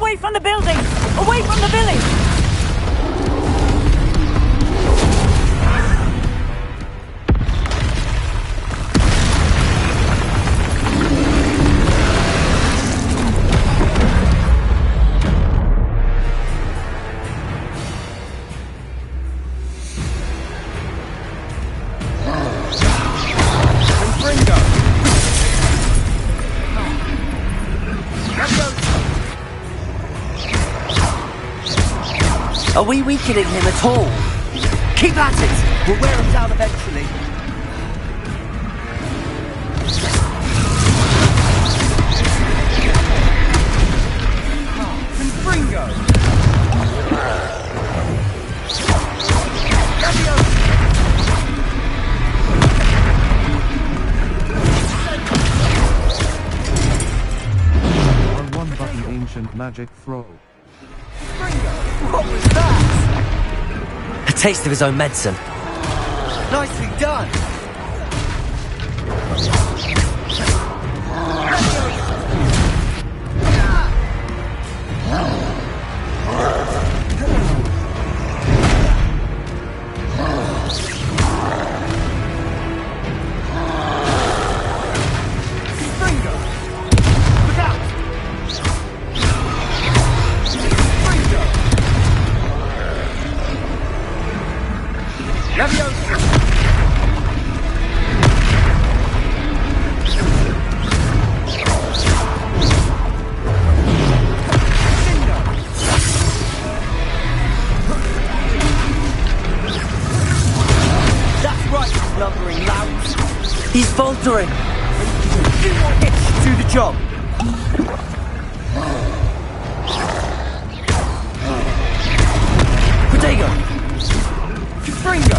away from the building! Away from the village! Are we weakening him at all? Keep at it! We'll wear him down eventually. R1 button ancient magic throw. What was that? A taste of his own medicine. Nicely done! He's faltering. Two more hits to the job. Protego. Fringo.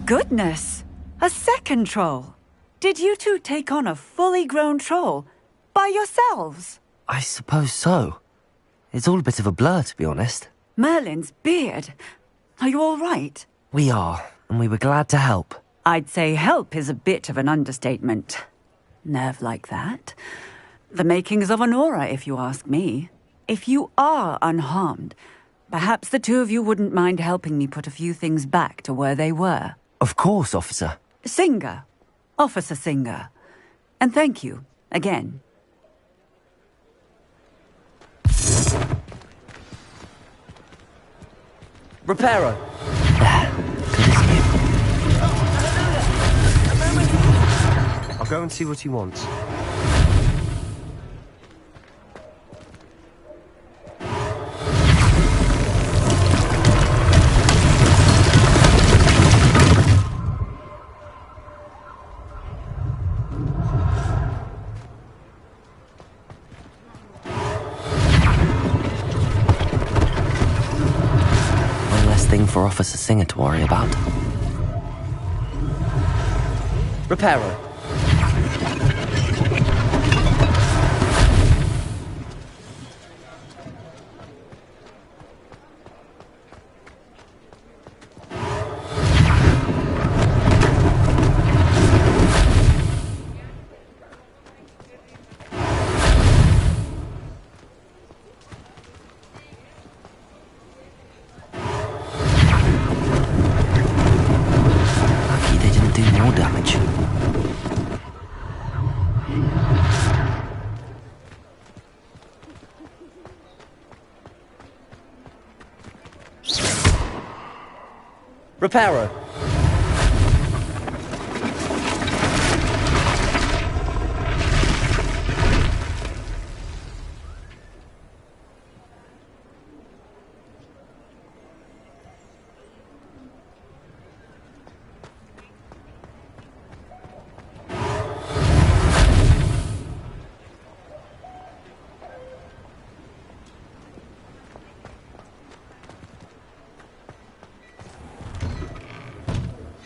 Goodness! A second troll! Did you two take on a fully grown troll? By yourselves? I suppose so. It's all a bit of a blur, to be honest. Merlin's beard. Are you all right? We are, and we were glad to help. I'd say help is a bit of an understatement. Nerve like that. The makings of an aura, if you ask me. If you are unharmed, perhaps the two of you wouldn't mind helping me put a few things back to where they were. Of course, officer. Singer. Officer Singer. And thank you, again. Reparo. I'll go and see what he wants. For Officer Singer to worry about. Reparo. Do more damage. Reparo.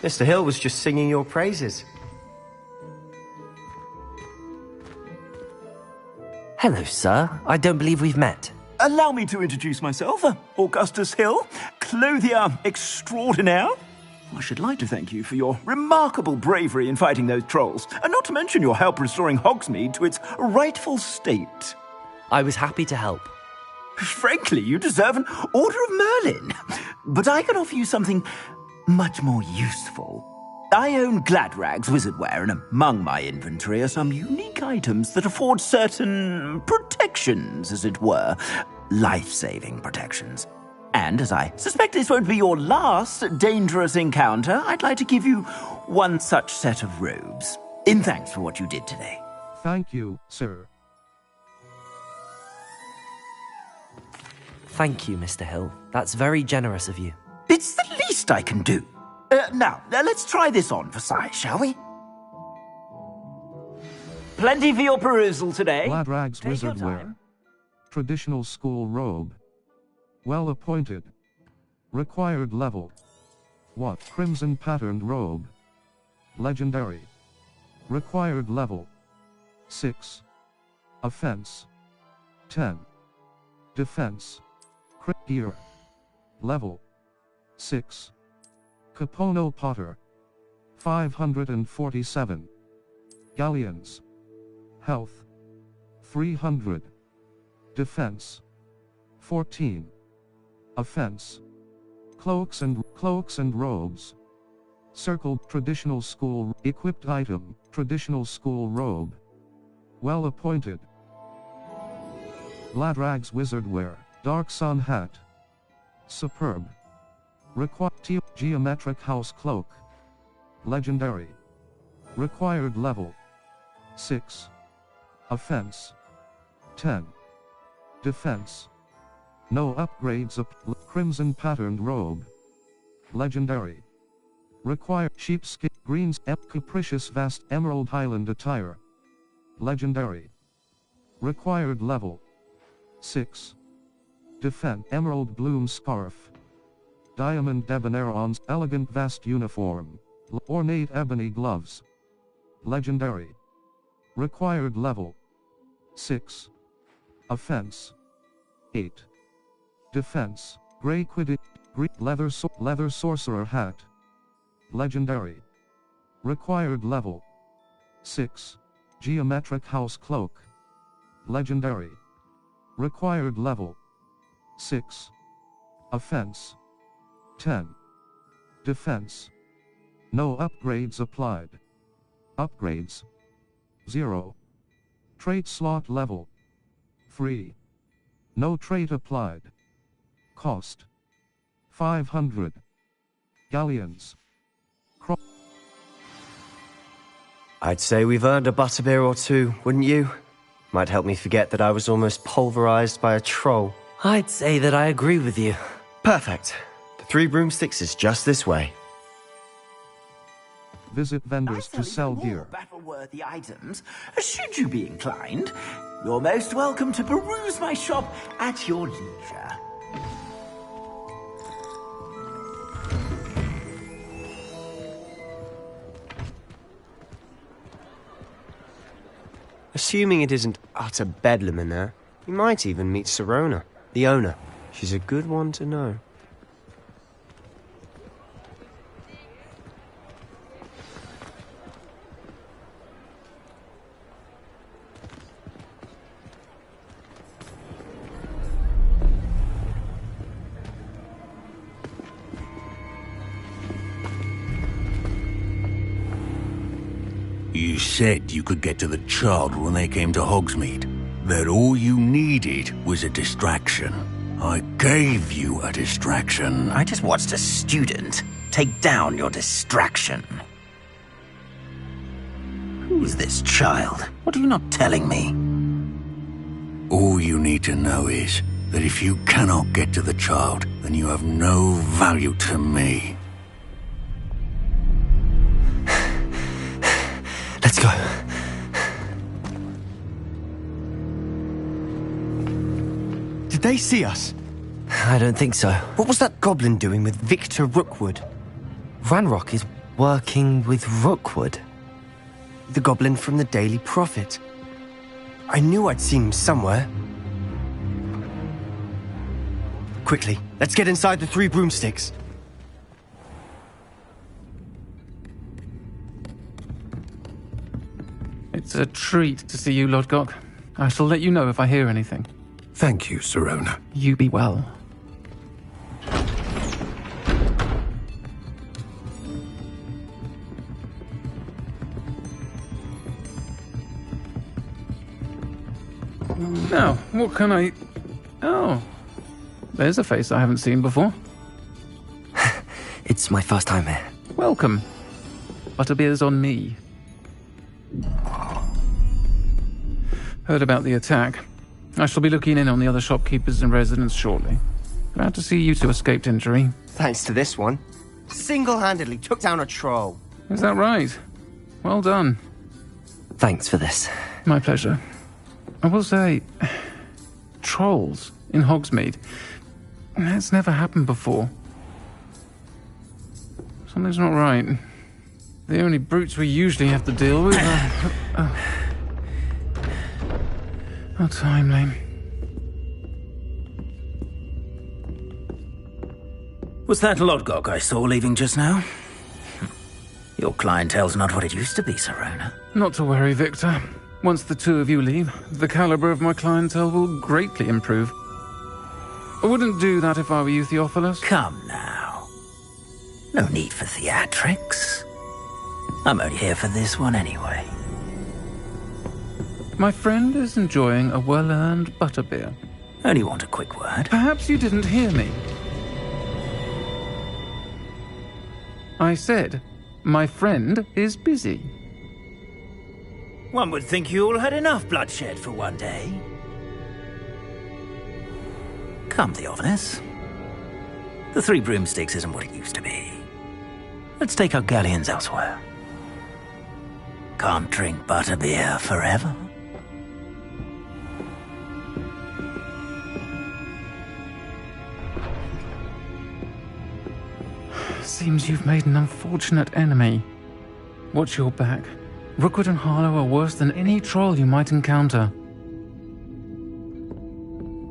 Mr. Hill was just singing your praises. Hello, sir. I don't believe we've met. Allow me to introduce myself. Augustus Hill, clothier extraordinaire. I should like to thank you for your remarkable bravery in fighting those trolls, and not to mention your help restoring Hogsmeade to its rightful state. I was happy to help. Frankly, you deserve an Order of Merlin. But I can offer you something much more useful. I own Gladrag's wizardware, and among my inventory are some unique items that afford certain protections, as it were. Life-saving protections. And as I suspect this won't be your last dangerous encounter, I'd like to give you one such set of robes, in thanks for what you did today. Thank you, sir. Thank you, Mr. Hill. That's very generous of you. It's the least I can do. Now, let's try this on for size, shall we? Plenty for your perusal today. Gladrag's wizard wear. Traditional school robe. Well appointed. Required level. What? Crimson patterned robe. Legendary. Required level. 6. Offense. 10. Defense. Crit gear. Level. 6. Capono Potter. 547. Galleons. Health. 300. Defense. 14. Offense. Cloaks and robes. Circled traditional school equipped item, traditional school robe. Well appointed. Gladrag's wizardwear, dark sun hat. Superb. Required geometric house cloak. Legendary. Required level. 6. Offense. 10. Defense. No upgrades. Crimson patterned robe. Legendary. Required sheepskin greens capricious vast emerald highland attire. Legendary. Required level. 6. Defense emerald bloom scarf. Diamond debonair ons elegant vast uniform. Ornate ebony gloves. Legendary. Required level. 6. Offense. 8. Defense. Grey quidditch. Leather sorcerer hat. Legendary. Required level. 6. Geometric house cloak. Legendary. Required level. 6. Offense. 10. Defense. No upgrades applied. Upgrades. 0. Trait slot level. 3. No trait applied. Cost. 500. Galleons. I'd say we've earned a butterbeer or two, wouldn't you? Might help me forget that I was almost pulverized by a troll. I'd say that I agree with you. Perfect. The 3 broomsticks is just this way. Visit vendors to sell gear. Battle-worthy items, should you be inclined. You're most welcome to peruse my shop at your leisure. Assuming it isn't utter bedlam in there, you might even meet Serona, the owner. She's a good one to know. You said you could get to the child when they came to Hogsmeade. That all you needed was a distraction. I gave you a distraction. I just watched a student take down your distraction. Who's this child? What are you not telling me? All you need to know is that if you cannot get to the child, then you have no value to me. Let's go. Did they see us? I don't think so. What was that goblin doing with Victor Rookwood? Ranrock is working with Rookwood. The goblin from the Daily Prophet. I knew I'd seen him somewhere. Quickly, let's get inside the 3 broomsticks. It's a treat to see you, Lodgok. I shall let you know if I hear anything. Thank you, Sirona. You be well. Now, what can I... Oh, there's a face I haven't seen before. It's my first time here. Welcome. Butterbeer's on me. Heard about the attack. I shall be looking in on the other shopkeepers and residents shortly. Glad to see you two escaped injury. Thanks to this one. Single-handedly took down a troll. Is that right? Well done. Thanks for this. My pleasure. I will say, trolls in Hogsmeade. That's never happened before. Something's not right. The only brutes we usually have to deal with are... How timely. Was that Lodgok I saw leaving just now? Your clientele's not what it used to be, Sirona. Not to worry, Victor. Once the two of you leave, the caliber of my clientele will greatly improve. I wouldn't do that if I were you, Theophilus. Come now. No need for theatrics. I'm only here for this one anyway. My friend is enjoying a well-earned butterbeer. Only want a quick word. Perhaps you didn't hear me. I said, my friend is busy. One would think you all had enough bloodshed for one day. Come, Theophilus. The 3 broomsticks isn't what it used to be. Let's take our galleons elsewhere. Can't drink butterbeer forever. Seems you've made an unfortunate enemy. Watch your back. Rookwood and Harlow are worse than any troll you might encounter.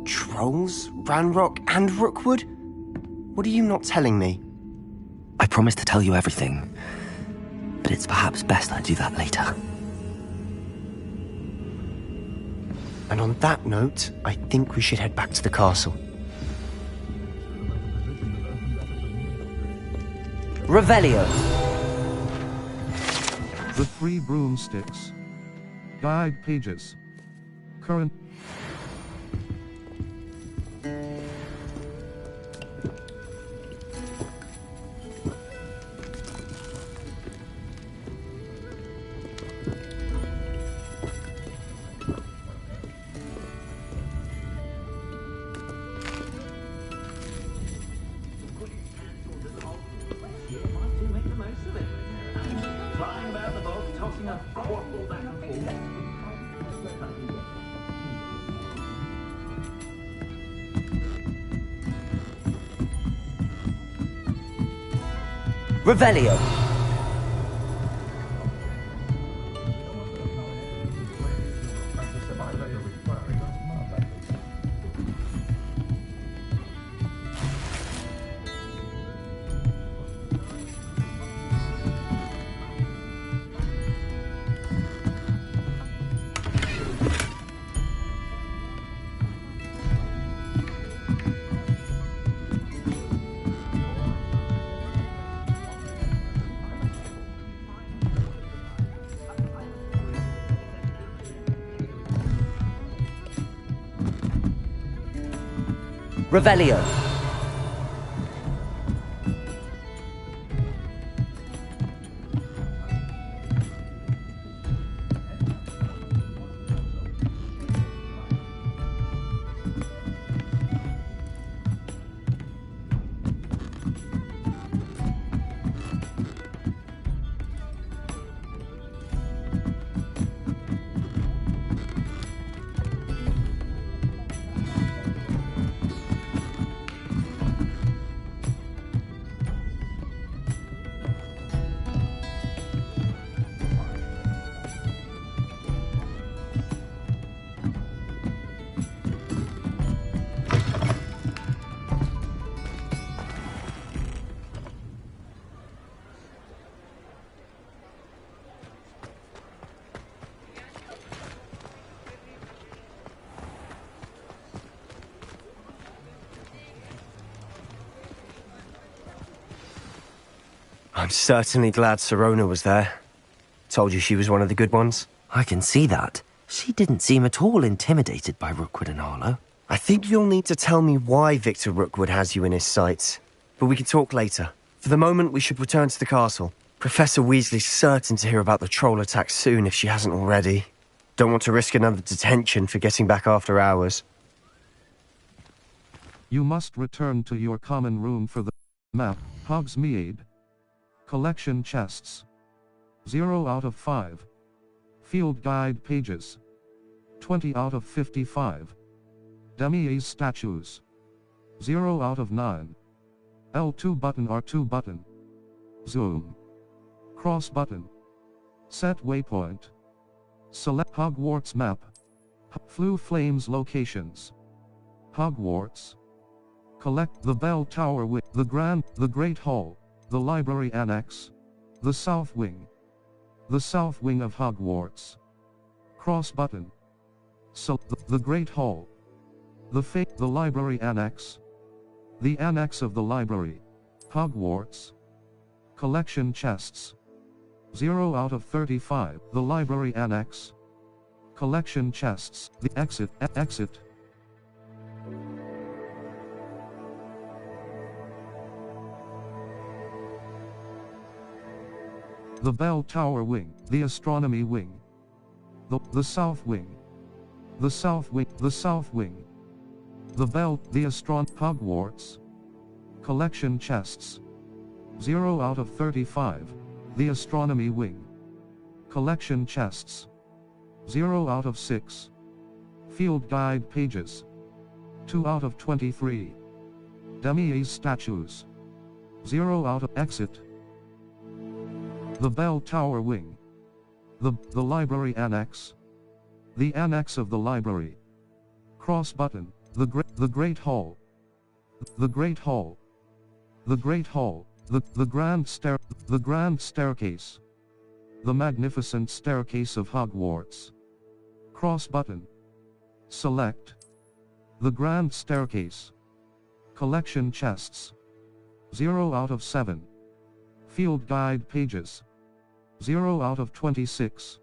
Trolls? Ranrock and Rookwood? What are you not telling me? I promised to tell you everything, but it's perhaps best I do that later. And on that note, I think we should head back to the castle. Revelio. The 3 broomsticks. Guide pages. Current. Revelio. Revelio. I'm certainly glad Sirona was there. Told you she was one of the good ones. I can see that. She didn't seem at all intimidated by Rookwood and Harlow. I think you'll need to tell me why Victor Rookwood has you in his sights. But we can talk later. For the moment, we should return to the castle. Professor Weasley's certain to hear about the troll attack soon if she hasn't already. Don't want to risk another detention for getting back after hours. You must return to your common room for the map, Hogsmeade. Collection chests. 0 out of 5. Field guide pages. 20 out of 55. Demi-Ace statues. 0 out of 9. L2 button R2 button. Zoom. Cross button. Set waypoint. Select Hogwarts map. Flue Flames locations. Hogwarts. Collect the bell tower with the Great Hall, the library annex, the south wing. The south wing of Hogwarts. Cross button. The Great Hall. The library annex. The annex of the library. Hogwarts. Collection chests. 0 out of 35. The library annex. Collection chests. The exit. Exit. The bell tower wing. The astronomy wing. The south wing. The south wing. The south wing. The bell. The Hogwarts. Collection chests. 0 out of 35. The astronomy wing. Collection chests. 0 out of 6. Field guide pages. 2 out of 23. Demi-Ace statues. 0 out of exit. The bell tower wing. The library annex. The annex of the library. Cross button. The Great Hall. The Great Hall. The Great Hall. The grand staircase. The magnificent staircase of Hogwarts. Cross button. Select. The grand staircase. Collection chests. 0 out of 7. Field guide pages. 0 out of 26.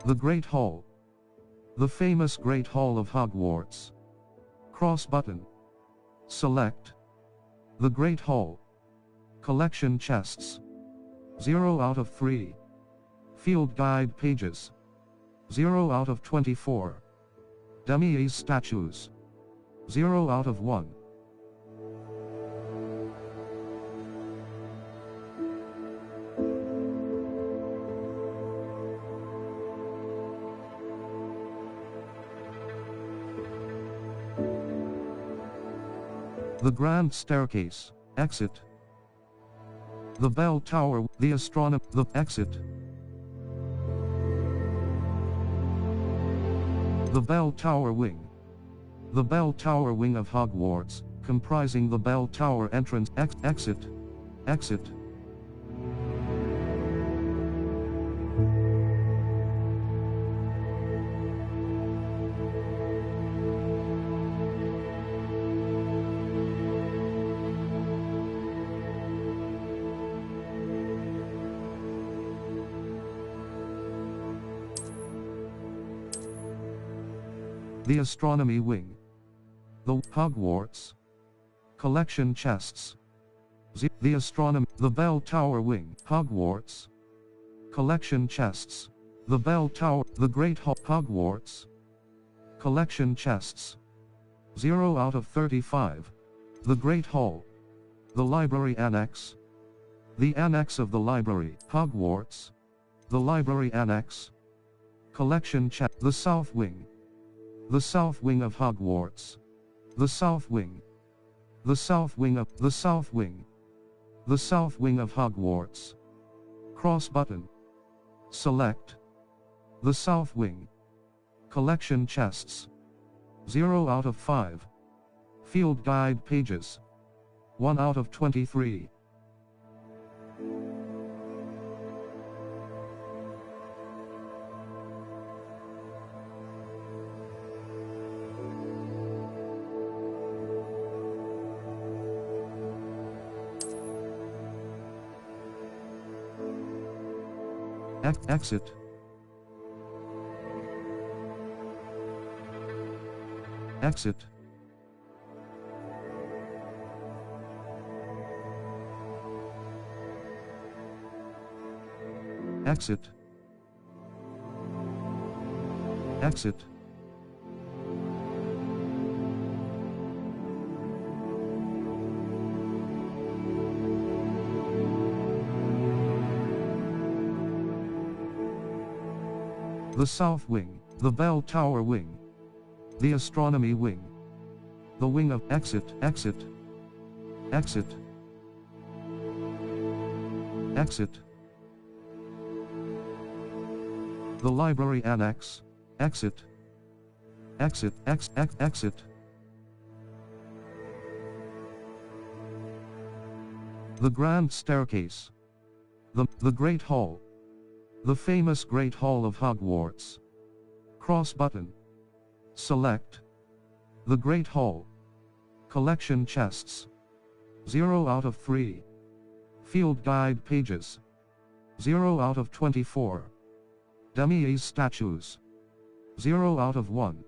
The Great Hall. The famous Great Hall of Hogwarts. Cross button. Select. The Great Hall. Collection chests. 0 out of 3. Field guide pages. 0 out of 24. Demi-Ace statues. 0 out of 1. The grand staircase. Exit. The bell tower. The astronomy. The exit. The bell tower wing. The bell tower wing of Hogwarts, comprising the bell tower entrance. Exit. Exit. The astronomy wing. The Hogwarts. Collection chests. The astronomy. The bell tower wing. Hogwarts. Collection chests. The bell tower. The Great Hall. Hogwarts. Collection chests. 0 out of 35. The Great Hall. The library annex. The annex of the library. Hogwarts. The library annex. Collection chest. The south wing. The south wing of Hogwarts. The south wing. The south wing of. The south wing. The south wing of Hogwarts. Cross button. Select. The south wing. Collection chests. 0 out of 5. Field guide pages. 1 out of 23. Exit. Exit. Exit. Exit. The south wing, the bell tower wing, the astronomy wing, the wing of exit, exit, exit, exit, the library annex, exit, exit, exit, the grand staircase, the Great Hall, the famous Great Hall of Hogwarts. Cross button. Select. The Great Hall. Collection chests. 0 out of 3. Field guide pages. 0 out of 24. Demi-Ease statues. 0 out of 1.